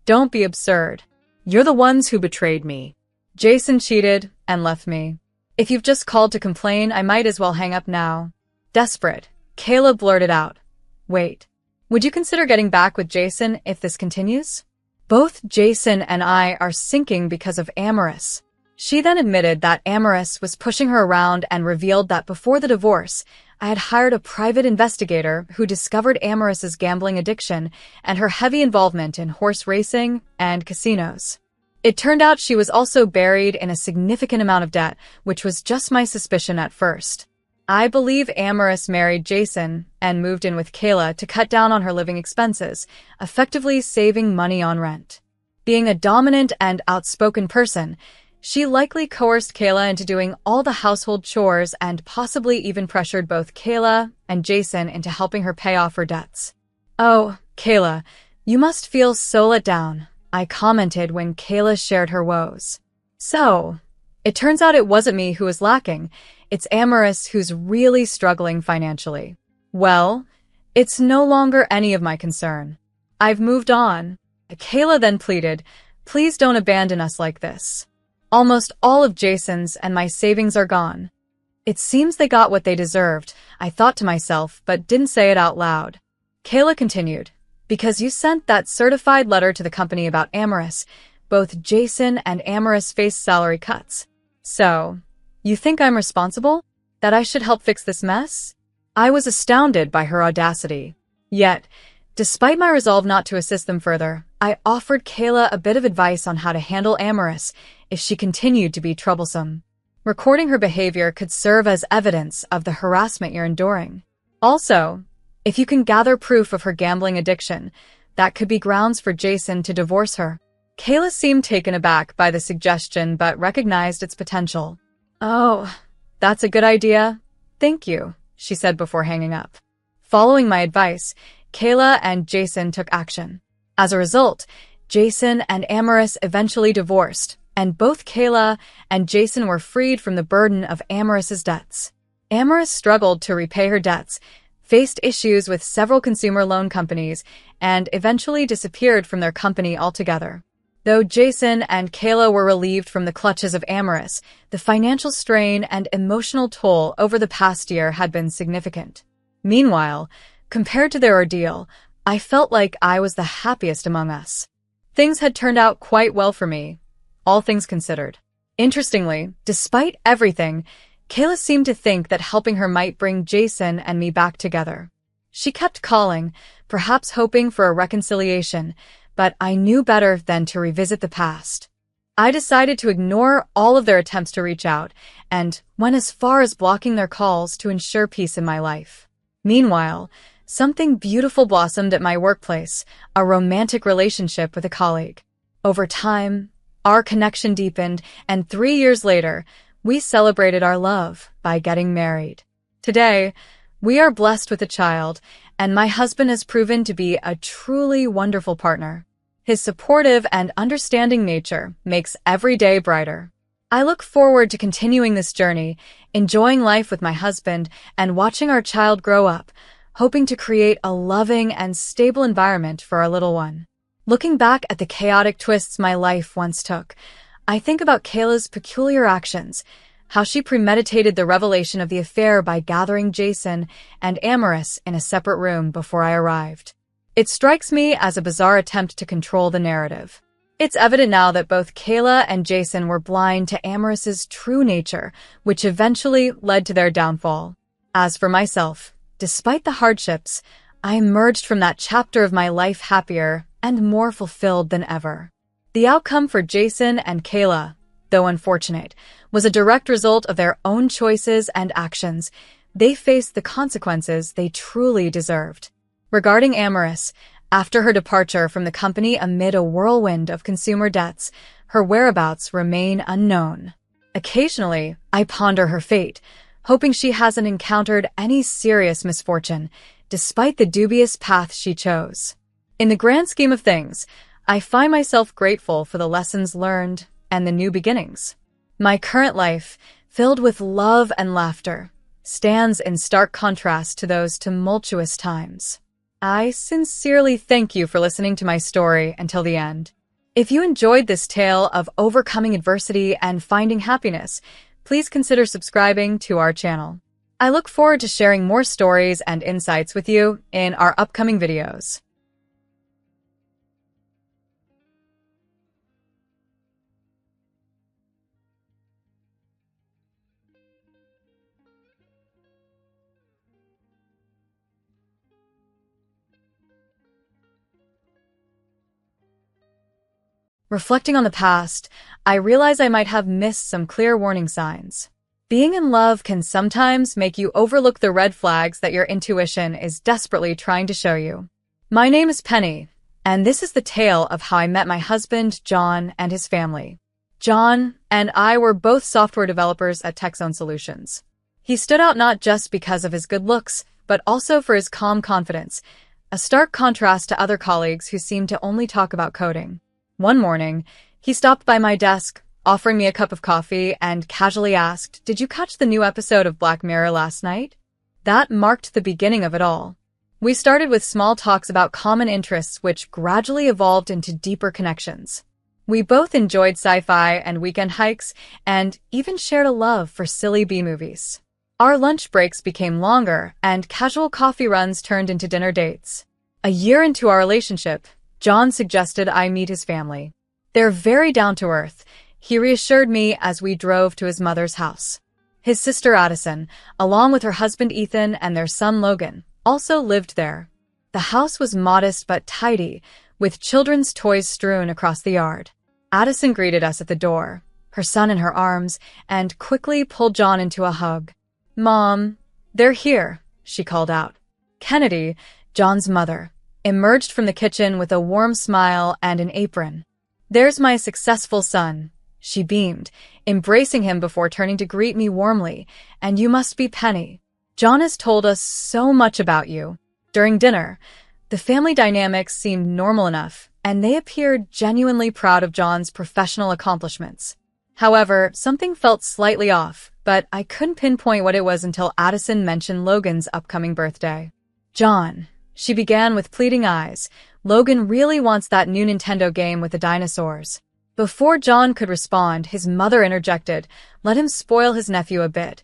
Speaker 2: Don't be absurd.
Speaker 3: You're the ones who betrayed me.
Speaker 2: Jason cheated and left me. If you've just called to complain, I might as well hang up now. Desperate, Kayla blurted out, "Wait, would you consider getting back with Jason if this continues? Both Jason and I are sinking because of Amorous." She then admitted that Amorous was pushing her around and revealed that before the divorce, I had hired a private investigator who discovered Amorous's gambling addiction and her heavy involvement in horse racing and casinos. It turned out she was also buried in a significant amount of debt, which was just my suspicion at first. I believe Amorous married Jason and moved in with Kayla to cut down on her living expenses, effectively saving money on rent. Being a dominant and outspoken person, she likely coerced Kayla into doing all the household chores and possibly even pressured both Kayla and Jason into helping her pay off her debts. "Oh, Kayla, you must feel so let down," I commented when Kayla shared her woes. "So, it turns out it wasn't me who was lacking. It's Amorous who's really struggling financially." "Well, it's no longer any of my concern. I've moved on." Kayla then pleaded, "Please don't abandon us like this. Almost all of Jason's and my savings are gone." It seems they got what they deserved, I thought to myself, but didn't say it out loud. Kayla continued, "Because you sent that certified letter to the company about Amorous, both Jason and Amorous faced salary cuts. So, you think I'm responsible? That I should help fix this mess?" I was astounded by her audacity. Yet, despite my resolve not to assist them further, I offered Kayla a bit of advice on how to handle Amorous if she continued to be troublesome. Recording her behavior could serve as evidence of the harassment you're enduring. Also, if you can gather proof of her gambling addiction, that could be grounds for Jason to divorce her. Kayla seemed taken aback by the suggestion but recognized its potential. "Oh, that's a good idea. Thank you," she said before hanging up. Following my advice, Kayla and Jason took action. As a result, Jason and Amorous eventually divorced, and both Kayla and Jason were freed from the burden of Amorous's debts. Amorous struggled to repay her debts, faced issues with several consumer loan companies, and eventually disappeared from their company altogether. Though Jason and Kayla were relieved from the clutches of Amorous, the financial strain and emotional toll over the past year had been significant. Meanwhile, compared to their ordeal, I felt like I was the happiest among us. Things had turned out quite well for me, all things considered. Interestingly, despite everything, Kayla seemed to think that helping her might bring Jason and me back together. She kept calling, perhaps hoping for a reconciliation, but I knew better than to revisit the past. I decided to ignore all of their attempts to reach out and went as far as blocking their calls to ensure peace in my life. Meanwhile, something beautiful blossomed at my workplace, a romantic relationship with a colleague. Over time, our connection deepened, and 3 years later, we celebrated our love by getting married. Today, we are blessed with a child, and my husband has proven to be a truly wonderful partner. His supportive and understanding nature makes every day brighter. I look forward to continuing this journey, enjoying life with my husband, and watching our child grow up, hoping to create a loving and stable environment for our little one. Looking back at the chaotic twists my life once took, I think about Kayla's peculiar actions, how she premeditated the revelation of the affair by gathering Jason and Amorous in a separate room before I arrived. It strikes me as a bizarre attempt to control the narrative. It's evident now that both Kayla and Jason were blind to Amorous's true nature, which eventually led to their downfall. As for myself, despite the hardships, I emerged from that chapter of my life happier and more fulfilled than ever. The outcome for Jason and Kayla, though unfortunate, was a direct result of their own choices and actions. They faced the consequences they truly deserved. Regarding Amorous, after her departure from the company amid a whirlwind of consumer debts, her whereabouts remain unknown. Occasionally, I ponder her fate, hoping she hasn't encountered any serious misfortune, despite the dubious path she chose. In the grand scheme of things, I find myself grateful for the lessons learned and the new beginnings. My current life, filled with love and laughter, stands in stark contrast to those tumultuous times. I sincerely thank you for listening to my story until the end. If you enjoyed this tale of overcoming adversity and finding happiness, please consider subscribing to our channel. I look forward to sharing more stories and insights with you in our upcoming videos. Reflecting on the past, I realize I might have missed some clear warning signs. Being in love can sometimes make you overlook the red flags that your intuition is desperately trying to show you. My name is Penny, and this is the tale of how I met my husband, John, and his family. John and I were both software developers at TechZone Solutions. He stood out not just because of his good looks, but also for his calm confidence, a stark contrast to other colleagues who seemed to only talk about coding. One morning, he stopped by my desk, offering me a cup of coffee, and casually asked, "Did you catch the new episode of Black Mirror last night?" That marked the beginning of it all. We started with small talks about common interests, which gradually evolved into deeper connections. We both enjoyed sci-fi and weekend hikes, and even shared a love for silly B-movies. Our lunch breaks became longer, and casual coffee runs turned into dinner dates. A year into our relationship, John suggested I meet his family. They're very down-to-earth, he reassured me as we drove to his mother's house. His sister Addison, along with her husband Ethan and their son Logan, also lived there. The house was modest but tidy, with children's toys strewn across the yard. Addison greeted us at the door, her son in her arms, and quickly pulled John into a hug. "Mom, they're here," she called out. Kennedy, John's mother, emerged from the kitchen with a warm smile and an apron. "There's my successful son," she beamed, embracing him before turning to greet me warmly. "And you must be Penny. John has told us so much about you." During dinner, the family dynamics seemed normal enough, and they appeared genuinely proud of John's professional accomplishments. However, something felt slightly off, but I couldn't pinpoint what it was until Addison mentioned Logan's upcoming birthday. "John," she began with pleading eyes, "Logan really wants that new Nintendo game with the dinosaurs." Before John could respond, his mother interjected, "Let him spoil his nephew a bit.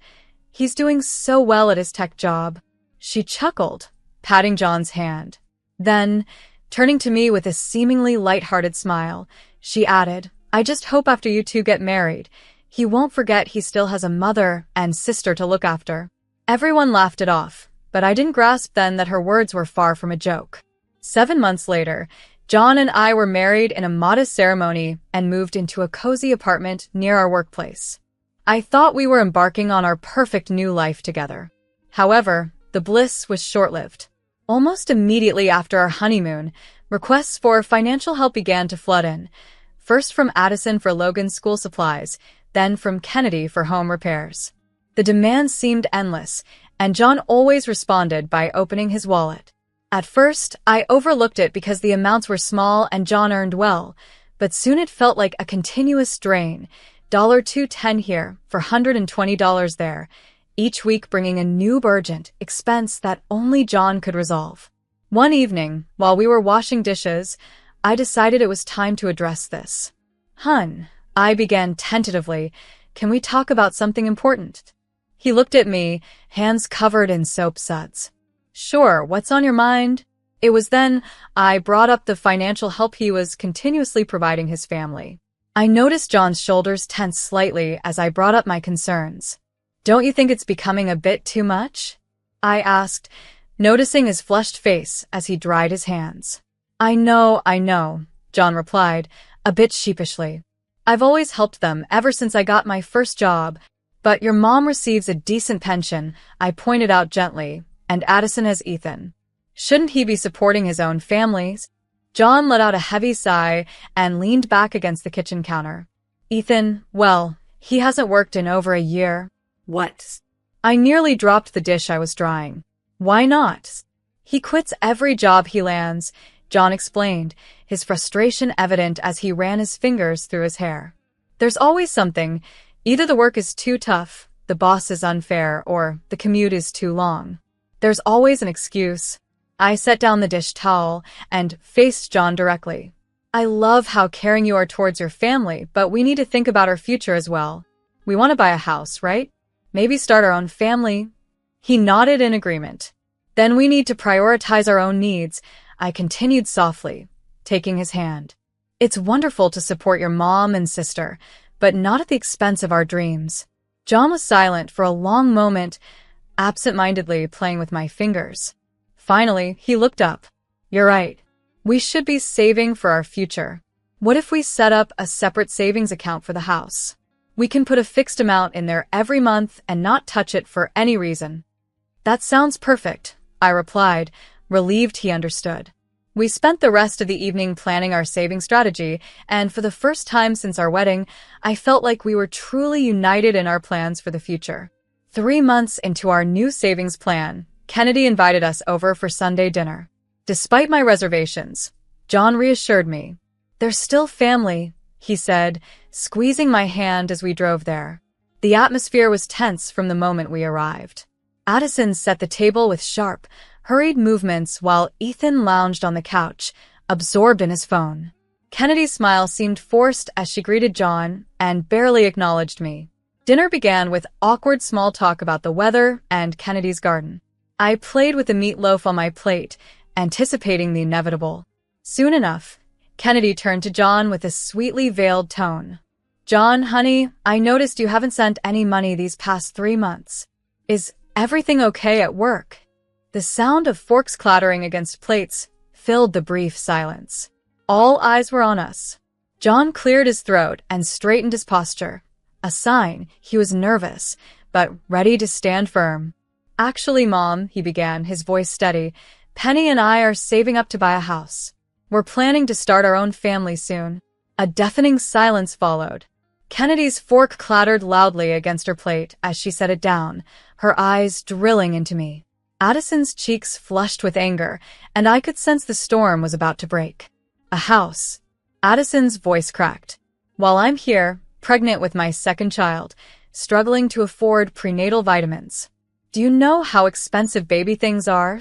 Speaker 2: He's doing so well at his tech job." She chuckled, patting John's hand. Then, turning to me with a seemingly light-hearted smile, she added, "I just hope after you two get married, he won't forget he still has a mother and sister to look after." Everyone laughed it off, but I didn't grasp then that her words were far from a joke. 7 months later, John and I were married in a modest ceremony and moved into a cozy apartment near our workplace. I thought we were embarking on our perfect new life together. However, the bliss was short-lived. Almost immediately after our honeymoon, requests for financial help began to flood in, first from Addison for Logan's school supplies, then from Kennedy for home repairs. The demands seemed endless, and John always responded by opening his wallet. At first, I overlooked it because the amounts were small and John earned well, but soon it felt like a continuous drain, $210 here for $120 there, each week bringing a new urgent expense that only John could resolve. One evening, while we were washing dishes, I decided it was time to address this. "Hun," I began tentatively, "can we talk about something important?" He looked at me, hands covered in soap suds. "Sure, what's on your mind?" It was then I brought up the financial help he was continuously providing his family. I noticed John's shoulders tense slightly as I brought up my concerns. "Don't you think it's becoming a bit too much?" I asked, noticing his flushed face as he dried his hands. I know, John replied, a bit sheepishly. "I've always helped them ever since I got my first job, but your mom receives a decent pension," I pointed out gently, "and Addison has Ethan. Shouldn't he be supporting his own families?" John let out a heavy sigh and leaned back against the kitchen counter. "Ethan, well, he hasn't worked in over a year."
Speaker 3: What?
Speaker 2: I nearly dropped the dish I was drying. "Why not?" "He quits every job he lands," John explained, his frustration evident as he ran his fingers through his hair. "There's always something. Either the work is too tough, the boss is unfair, or the commute is too long. There's always an excuse." I set down the dish towel and faced John directly. "I love how caring you are towards your family, but we need to think about our future as well. We want to buy a house, right? Maybe start our own family. He nodded in agreement. Then we need to prioritize our own needs, I continued softly, taking his hand. It's wonderful to support your mom and sister, but not at the expense of our dreams. John was silent for a long moment, absent-mindedly playing with my fingers. Finally, he looked up. You're right. We should be saving for our future. What if we set up a separate savings account for the house? We can put a fixed amount in there every month and not touch it for any reason. That sounds perfect, I replied, relieved he understood. We spent the rest of the evening planning our saving strategy, and for the first time since our wedding, I felt like we were truly united in our plans for the future. 3 months into our new savings plan, Kennedy invited us over for Sunday dinner. Despite my reservations, John reassured me. They're still family, he said, squeezing my hand as we drove there. The atmosphere was tense from the moment we arrived. Addison set the table with sharp, hurried movements while Ethan lounged on the couch, absorbed in his phone. Kennedy's smile seemed forced as she greeted John and barely acknowledged me. Dinner began with awkward small talk about the weather and Kennedy's garden. I played with the meatloaf on my plate, anticipating the inevitable. Soon enough, Kennedy turned to John with a sweetly veiled tone. John, honey, I noticed you haven't sent any money these past 3 months. Is everything okay at work? The sound of forks clattering against plates filled the brief silence. All eyes were on us. John cleared his throat and straightened his posture, a sign he was nervous, but ready to stand firm. Actually, Mom, he began, his voice steady, Penny and I are saving up to buy a house. We're planning to start our own family soon. A deafening silence followed. Kennedy's fork clattered loudly against her plate as she set it down, her eyes drilling into me. Addison's cheeks flushed with anger, and I could sense the storm was about to break. A house. Addison's voice cracked. While I'm here, pregnant with my second child, struggling to afford prenatal vitamins. Do you know how expensive baby things are?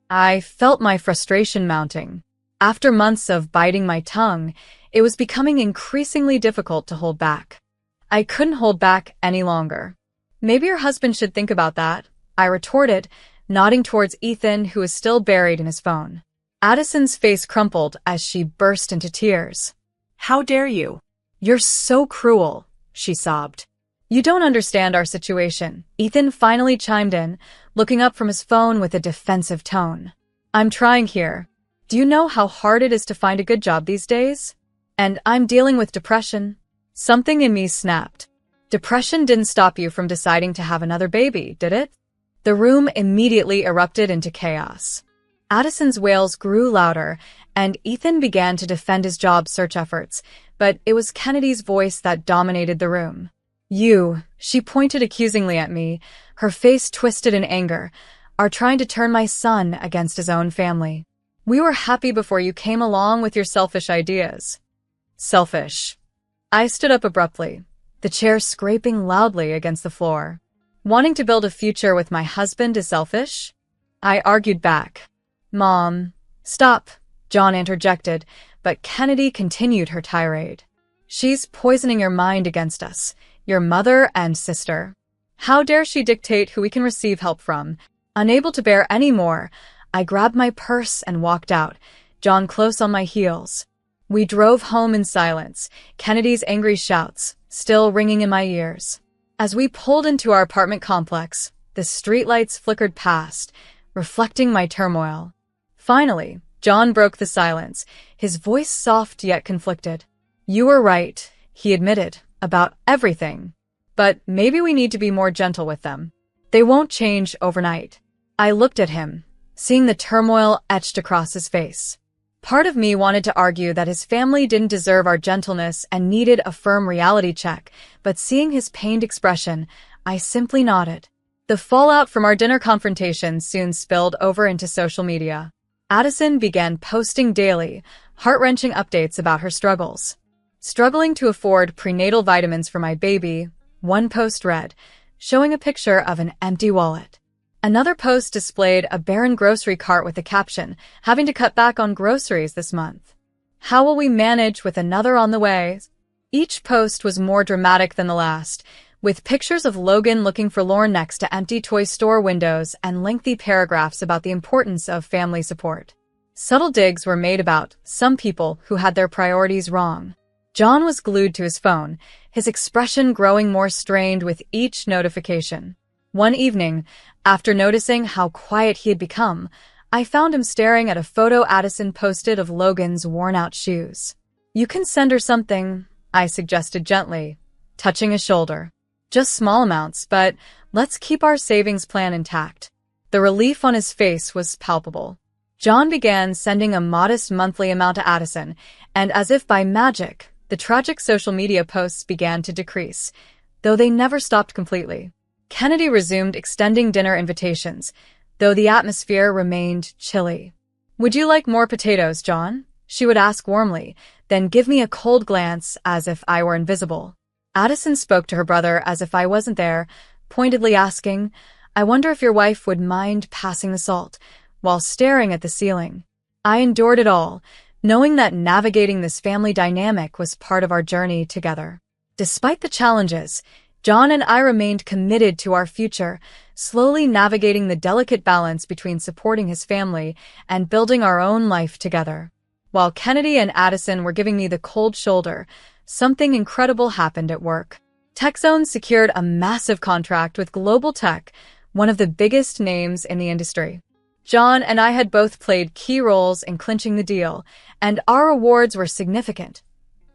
Speaker 2: I felt my frustration mounting. After months of biting my tongue, it was becoming increasingly difficult to hold back. I couldn't hold back any longer. Maybe your husband should think about that, I retorted, nodding towards Ethan, who was still buried in his phone. Addison's face crumpled as she burst into tears.
Speaker 3: How dare you?
Speaker 2: You're so cruel, she sobbed. You don't understand our situation, Ethan finally chimed in, looking up from his phone with a defensive tone. I'm trying here. Do you know how hard it is to find a good job these days? And I'm dealing with depression. Something in me snapped. Depression didn't stop you from deciding to have another baby, did it? The room immediately erupted into chaos. Addison's wails grew louder, and Ethan began to defend his job search efforts, but it was Kennedy's voice that dominated the room. You, she pointed accusingly at me, her face twisted in anger, are trying to turn my son against his own family. We were happy before you came along with your selfish ideas. Selfish. I stood up abruptly, the chair scraping loudly against the floor. Wanting to build a future with my husband is selfish? I argued back. Mom. Stop, John interjected, but Kennedy continued her tirade. She's poisoning your mind against us, your mother and sister. How dare she dictate who we can receive help from? Unable to bear any more, I grabbed my purse and walked out, John close on my heels. We drove home in silence, Kennedy's angry shouts still ringing in my ears. As we pulled into our apartment complex, the streetlights flickered past, reflecting my turmoil. Finally, John broke the silence, his voice soft yet conflicted. You were right, he admitted, about everything. But maybe we need to be more gentle with them. They won't change overnight. I looked at him, seeing the turmoil etched across his face. Part of me wanted to argue that his family didn't deserve our gentleness and needed a firm reality check, but seeing his pained expression, I simply nodded. The fallout from our dinner confrontation soon spilled over into social media. Addison began posting daily, heart-wrenching updates about her struggles. Struggling to afford prenatal vitamins for my baby, one post read, showing a picture of an empty wallet. Another post displayed a barren grocery cart with the caption, having to cut back on groceries this month. How will we manage with another on the way? Each post was more dramatic than the last, with pictures of Logan looking forlorn next to empty toy store windows and lengthy paragraphs about the importance of family support. Subtle digs were made about some people who had their priorities wrong. John was glued to his phone, his expression growing more strained with each notification. One evening, after noticing how quiet he had become, I found him staring at a photo Addison posted of Logan's worn-out shoes. "You can send her something," I suggested gently, touching his shoulder. "Just small amounts, but let's keep our savings plan intact." The relief on his face was palpable. John began sending a modest monthly amount to Addison, and as if by magic, the tragic social media posts began to decrease, though they never stopped completely. Kennedy resumed extending dinner invitations, though the atmosphere remained chilly. "Would you like more potatoes, John?" she would ask warmly, then give me a cold glance as if I were invisible. Addison spoke to her brother as if I wasn't there, pointedly asking, "I wonder if your wife would mind passing the salt," while staring at the ceiling. I endured it all, knowing that navigating this family dynamic was part of our journey together. Despite the challenges, John and I remained committed to our future, slowly navigating the delicate balance between supporting his family and building our own life together. While Kennedy and Addison were giving me the cold shoulder, something incredible happened at work. TechZone secured a massive contract with Global Tech, one of the biggest names in the industry. John and I had both played key roles in clinching the deal, and our rewards were significant.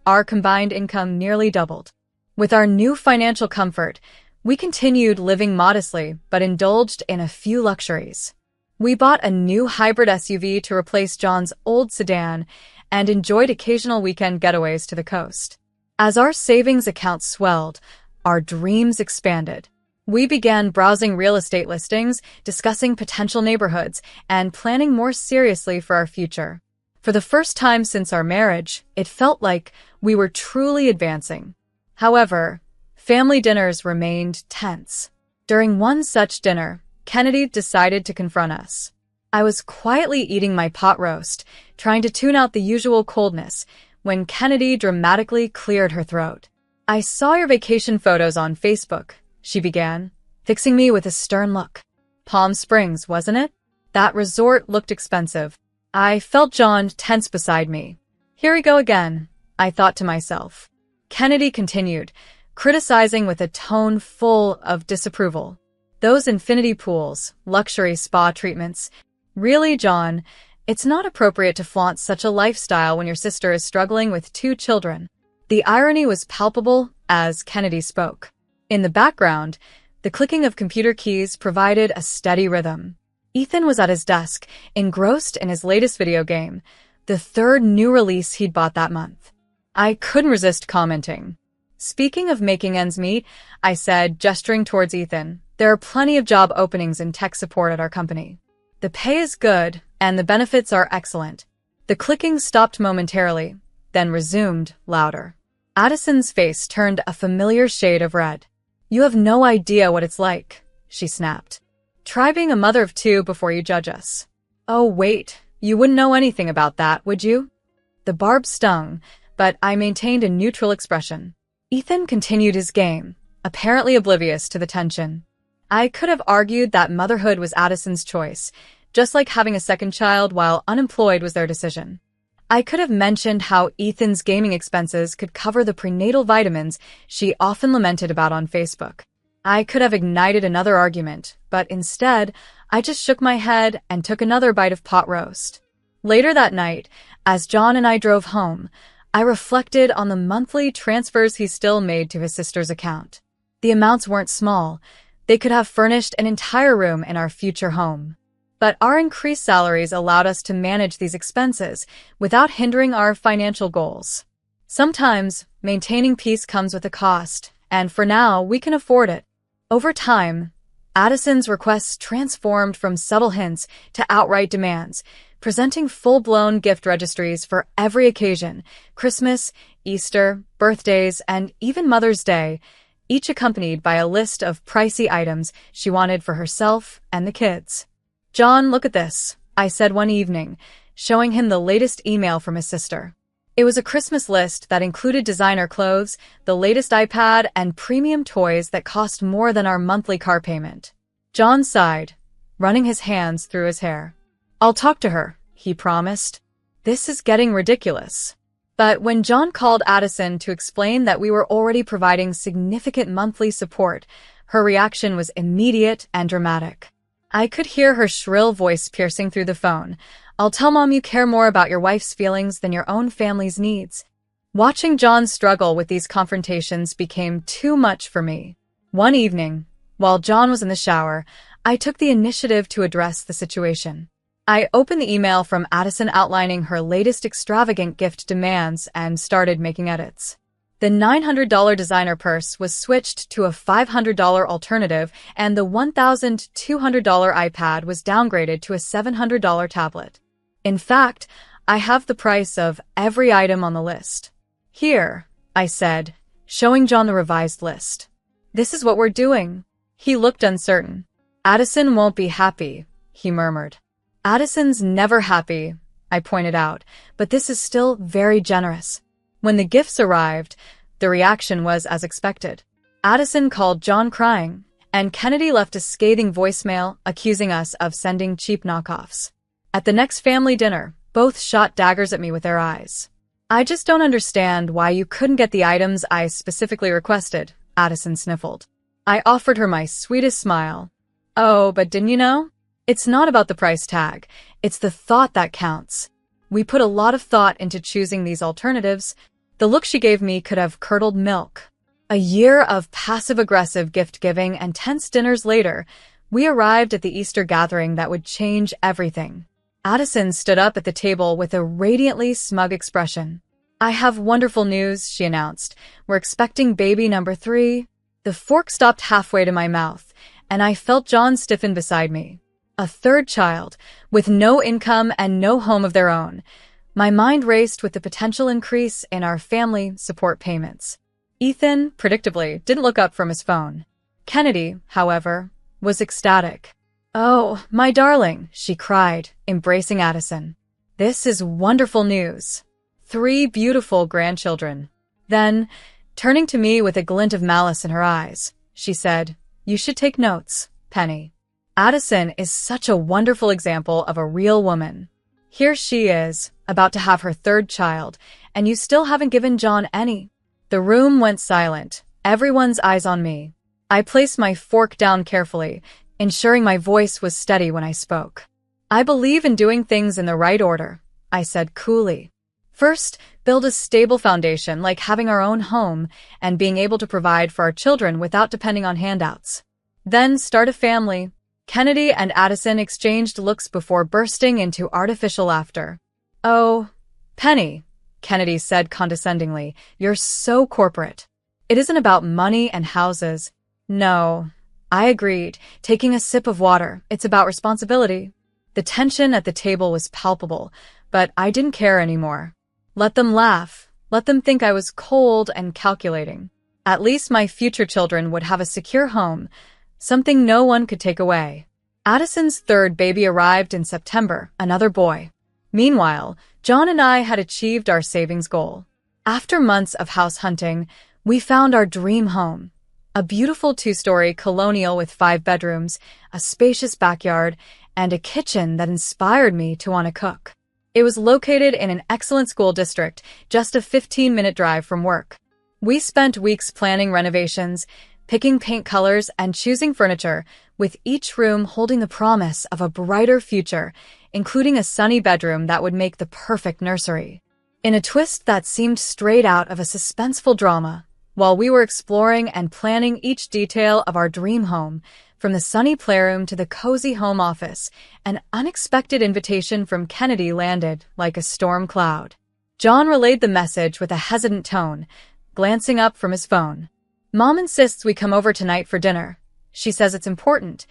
Speaker 2: Our combined income nearly doubled. With our new financial comfort, we continued living modestly but indulged in a few luxuries. We bought a new hybrid SUV to replace John's old sedan and enjoyed occasional weekend getaways to the coast. As our savings account swelled, our dreams expanded. We began browsing real estate listings, discussing potential neighborhoods, and planning more seriously for our future. For the first time since our marriage, it felt like we were truly advancing. However, family dinners remained tense. During one such dinner, Kennedy decided to confront us. I was quietly eating my pot roast, trying to tune out the usual coldness, when Kennedy dramatically cleared her throat. "I saw your vacation photos on Facebook," she began, fixing me with a stern look. "Palm Springs, wasn't it? That resort looked expensive." I felt John tense beside me. Here we go again, I thought to myself. Kennedy continued, criticizing with a tone full of disapproval. "Those infinity pools, luxury spa treatments. Really, John, it's not appropriate to flaunt such a lifestyle when your sister is struggling with 2 children." The irony was palpable as Kennedy spoke. In the background, the clicking of computer keys provided a steady rhythm. Ethan was at his desk, engrossed in his latest video game, the 3rd new release he'd bought that month. I couldn't resist commenting. "Speaking of making ends meet," I said, gesturing towards Ethan, "there are plenty of job openings in tech support at our company. The pay is good, and the benefits are excellent." The clicking stopped momentarily, then resumed louder. Addison's face turned a familiar shade of red. "You have no idea what it's like," she snapped. "Try being a mother of 2 before you judge us." "Oh, wait, you wouldn't know anything about that, would you?" The barb stung, but I maintained a neutral expression. Ethan continued his game, apparently oblivious to the tension. I could have argued that motherhood was Addison's choice, just like having a second child while unemployed was their decision. I could have mentioned how Ethan's gaming expenses could cover the prenatal vitamins she often lamented about on Facebook. I could have ignited another argument, but instead, I just shook my head and took another bite of pot roast. Later that night, as John and I drove home, I reflected on the monthly transfers he still made to his sister's account. The amounts weren't small. They could have furnished an entire room in our future home. But our increased salaries allowed us to manage these expenses without hindering our financial goals. Sometimes, maintaining peace comes with a cost, and for now, we can afford it. Over time, Addison's requests transformed from subtle hints to outright demands, presenting full-blown gift registries for every occasion: Christmas, Easter, birthdays, and even Mother's Day, each accompanied by a list of pricey items she wanted for herself and the kids. "John, look at this," I said one evening, showing him the latest email from his sister. It was a Christmas list that included designer clothes, the latest iPad, and premium toys that cost more than our monthly car payment. John sighed, running his hands through his hair. "I'll talk to her," he promised. "This is getting ridiculous." But when John called Addison to explain that we were already providing significant monthly support, her reaction was immediate and dramatic. I could hear her shrill voice piercing through the phone. "I'll tell Mom you care more about your wife's feelings than your own family's needs." Watching John struggle with these confrontations became too much for me. One evening, while John was in the shower, I took the initiative to address the situation. I opened the email from Addison outlining her latest extravagant gift demands and started making edits. The $900 designer purse was switched to a $500 alternative, and the $1,200 iPad was downgraded to a $700 tablet. In fact, I have the price of every item on the list. "Here," I said, showing John the revised list. "This is what we're doing." He looked uncertain. "Addison won't be happy," he murmured. "Addison's never happy," I pointed out, "but this is still very generous." When the gifts arrived, the reaction was as expected. Addison called John crying, and Kennedy left a scathing voicemail accusing us of sending cheap knockoffs. At the next family dinner, both shot daggers at me with their eyes. "I just don't understand why you couldn't get the items I specifically requested," Addison sniffled. I offered her my sweetest smile. "Oh, but didn't you know? It's not about the price tag. It's the thought that counts. We put a lot of thought into choosing these alternatives." The look she gave me could have curdled milk. A year of passive-aggressive gift-giving and tense dinners later, we arrived at the Easter gathering that would change everything. Addison stood up at the table with a radiantly smug expression. "I have wonderful news," she announced. "We're expecting baby number 3. The fork stopped halfway to my mouth, and I felt John stiffen beside me. A third child, with no income and no home of their own. My mind raced with the potential increase in our family support payments. Ethan, predictably, didn't look up from his phone. Kennedy, however, was ecstatic. "Oh, my darling," she cried, embracing Addison. "This is wonderful news. 3 beautiful grandchildren." Then, turning to me with a glint of malice in her eyes, she said, "You should take notes, Penny. Addison is such a wonderful example of a real woman. Here she is, about to have her 3rd child, and you still haven't given John any." The room went silent, everyone's eyes on me. I placed my fork down carefully, ensuring my voice was steady when I spoke. "I believe in doing things in the right order," I said coolly. "First, build a stable foundation like having our own home and being able to provide for our children without depending on handouts. Then start a family." Kennedy and Addison exchanged looks before bursting into artificial laughter. "Oh, Penny," Kennedy said condescendingly, "you're so corporate. It isn't about money and houses." "No," I agreed, taking a sip of water. "It's about responsibility." The tension at the table was palpable, but I didn't care anymore. Let them laugh. Let them think I was cold and calculating. At least my future children would have a secure home, something no one could take away. Addison's 3rd baby arrived in September, another boy. Meanwhile, John and I had achieved our savings goal. After months of house hunting, we found our dream home. A beautiful 2-story colonial with 5 bedrooms, a spacious backyard, and a kitchen that inspired me to want to cook. It was located in an excellent school district, just a 15-minute drive from work. We spent weeks planning renovations, picking paint colors, and choosing furniture, with each room holding the promise of a brighter future, including a sunny bedroom that would make the perfect nursery. In a twist that seemed straight out of a suspenseful drama, while we were exploring and planning each detail of our dream home, from the sunny playroom to the cozy home office, an unexpected invitation from Kennedy landed like a storm cloud. John relayed the message with a hesitant tone, glancing up from his phone. "Mom insists we come over tonight for dinner. She says it's important."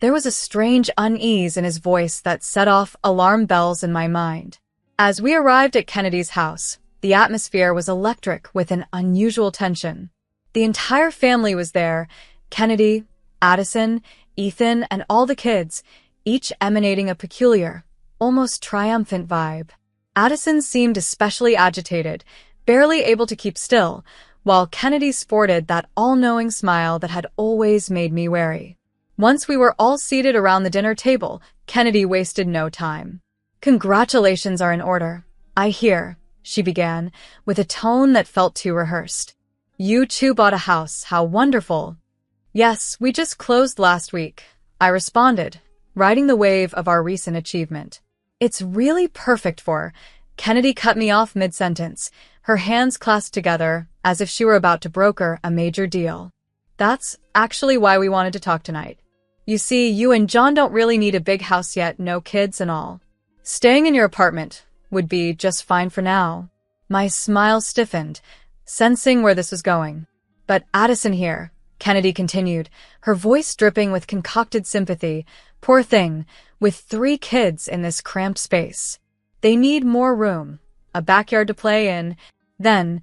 Speaker 2: There was a strange unease in his voice that set off alarm bells in my mind. As we arrived at Kennedy's house, the atmosphere was electric with an unusual tension. The entire family was there, Kennedy, Addison, Ethan, and all the kids, each emanating a peculiar, almost triumphant vibe. Addison seemed especially agitated, barely able to keep still, while Kennedy sported that all-knowing smile that had always made me wary. Once we were all seated around the dinner table, Kennedy wasted no time. "Congratulations are in order, I hear," she began, with a tone that felt too rehearsed. "You two bought a house, how wonderful." "Yes, we just closed last week," I responded, riding the wave of our recent achievement. "It's really perfect for—" Kennedy cut me off mid-sentence, her hands clasped together as if she were about to broker a major deal. "That's actually why we wanted to talk tonight. You see, you and John don't really need a big house yet, no kids and all. Staying in your apartment would be just fine for now." My smile stiffened, sensing where this was going. "But Addison here," Kennedy continued, her voice dripping with concocted sympathy. "Poor thing, with 3 kids in this cramped space. They need more room, a backyard to play in." Then,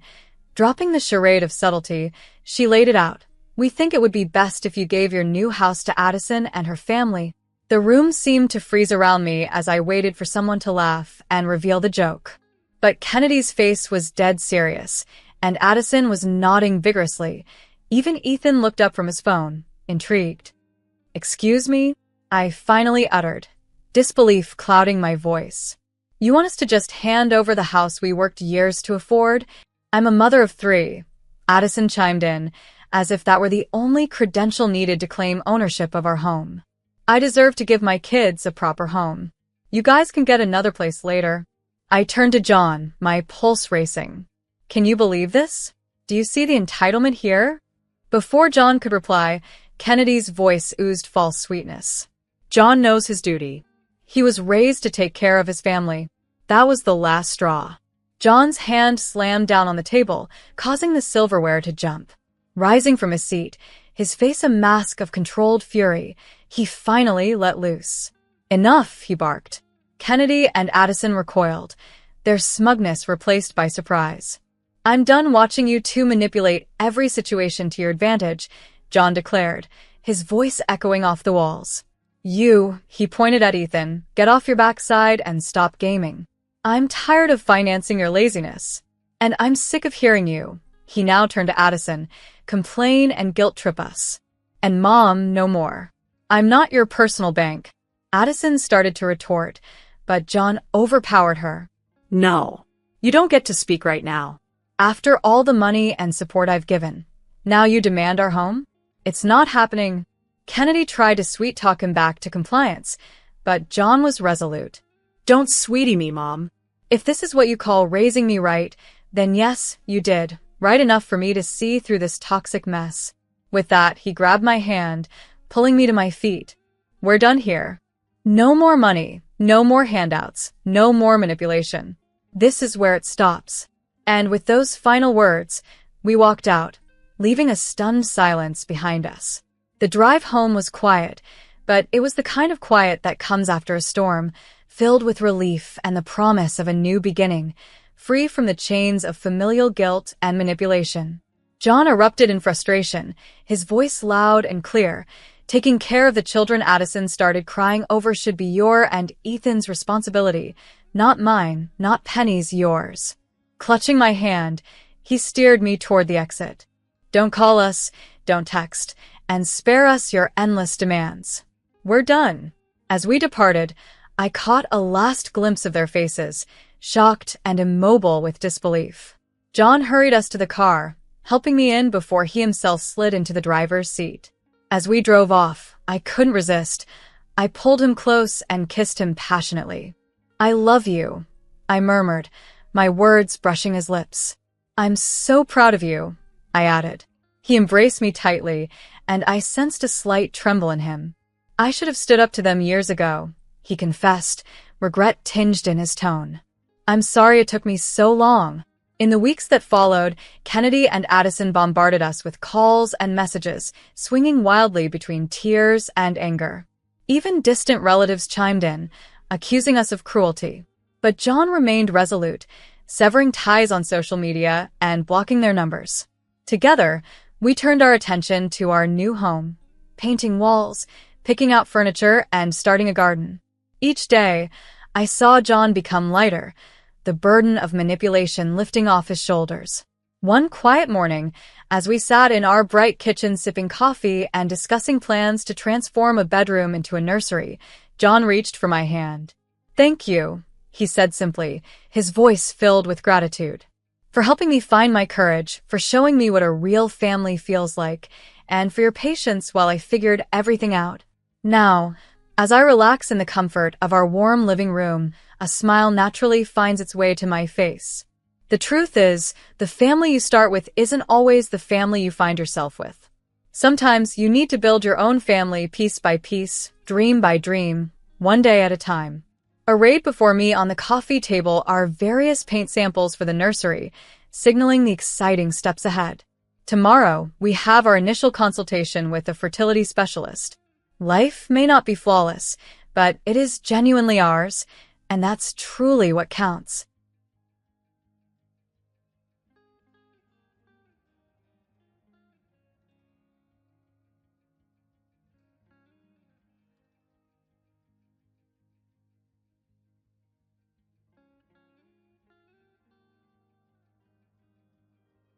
Speaker 2: dropping the charade of subtlety, she laid it out. "We think it would be best if you gave your new house to Addison and her family." The room seemed to freeze around me as I waited for someone to laugh and reveal the joke. But Kennedy's face was dead serious, and Addison was nodding vigorously. Even Ethan looked up from his phone, intrigued. "Excuse me?" I finally uttered, disbelief clouding my voice. "You want us to just hand over the house we worked years to afford?" "I'm a mother of 3, Addison chimed in, as if that were the only credential needed to claim ownership of our home. "I deserve to give my kids a proper home. You guys can get another place later." I turned to John, my pulse racing. "Can you believe this? Do you see the entitlement here?" Before John could reply, Kennedy's voice oozed false sweetness.
Speaker 3: John knows his duty.
Speaker 2: He was raised to take care of his family. That was the last straw. John's hand slammed down on the table, causing the silverware to jump. Rising from his seat, his face a mask of controlled fury, he finally let loose. "Enough," he barked. Kennedy and Addison recoiled, their smugness replaced by surprise. "I'm done watching you two manipulate every situation to your advantage," John declared, his voice echoing off the walls. "You," he pointed at Ethan, "get off your backside and stop gaming. I'm tired of financing your laziness. And I'm sick of hearing you," he now turned to Addison, "complain and guilt-trip us. And Mom, no more. I'm not your personal bank." Addison started to retort, but John overpowered her.
Speaker 3: "No, you don't get to speak right now.
Speaker 2: "After all the money and support I've given, now you demand our home? It's not happening." Kennedy tried to sweet-talk him back to compliance, but John was resolute.
Speaker 3: "Don't sweetie me, Mom."
Speaker 2: "If this is what you call raising me right, then yes, you did. Right enough for me to see through this toxic mess." With that, he grabbed my hand, pulling me to my feet. "We're done here. No more money, no more handouts, no more manipulation. This is where it stops." And with those final words, we walked out, leaving a stunned silence behind us. The drive home was quiet, but it was the kind of quiet that comes after a storm, filled with relief and the promise of a new beginning, free from the chains of familial guilt and manipulation. John erupted in frustration, his voice loud and clear. "Taking care of the children Addison started crying over should be your and Ethan's responsibility, not mine, not Penny's, yours." Clutching my hand, he steered me toward the exit. "Don't call us, don't text, and spare us your endless demands. We're done." As we departed, I caught a last glimpse of their faces, shocked and immobile with disbelief. John hurried us to the car, helping me in before he himself slid into the driver's seat. As we drove off, I couldn't resist. I pulled him close and kissed him passionately. "I love you," I murmured, my words brushing his lips. "I'm so proud of you," I added. He embraced me tightly, and I sensed a slight tremble in him. "I should have stood up to them years ago," he confessed, regret tinged in his tone. "I'm sorry it took me so long." In the weeks that followed, Kennedy and Addison bombarded us with calls and messages, swinging wildly between tears and anger. Even distant relatives chimed in, accusing us of cruelty. But John remained resolute, severing ties on social media and blocking their numbers. Together, we turned our attention to our new home, painting walls, picking out furniture, and starting a garden. Each day, I saw John become lighter, the burden of manipulation lifting off his shoulders. One quiet morning, as we sat in our bright kitchen sipping coffee and discussing plans to transform a bedroom into a nursery, John reached for my hand. "Thank you," he said simply, his voice filled with gratitude. "For helping me find my courage, for showing me what a real family feels like, and for your patience while I figured everything out." Now, as I relax in the comfort of our warm living room, a smile naturally finds its way to my face. The truth is, the family you start with isn't always the family you find yourself with. Sometimes you need to build your own family piece by piece, dream by dream, one day at a time. Arrayed before me on the coffee table are various paint samples for the nursery, signaling the exciting steps ahead. Tomorrow, we have our initial consultation with a fertility specialist. Life may not be flawless, but it is genuinely ours, and that's truly what counts.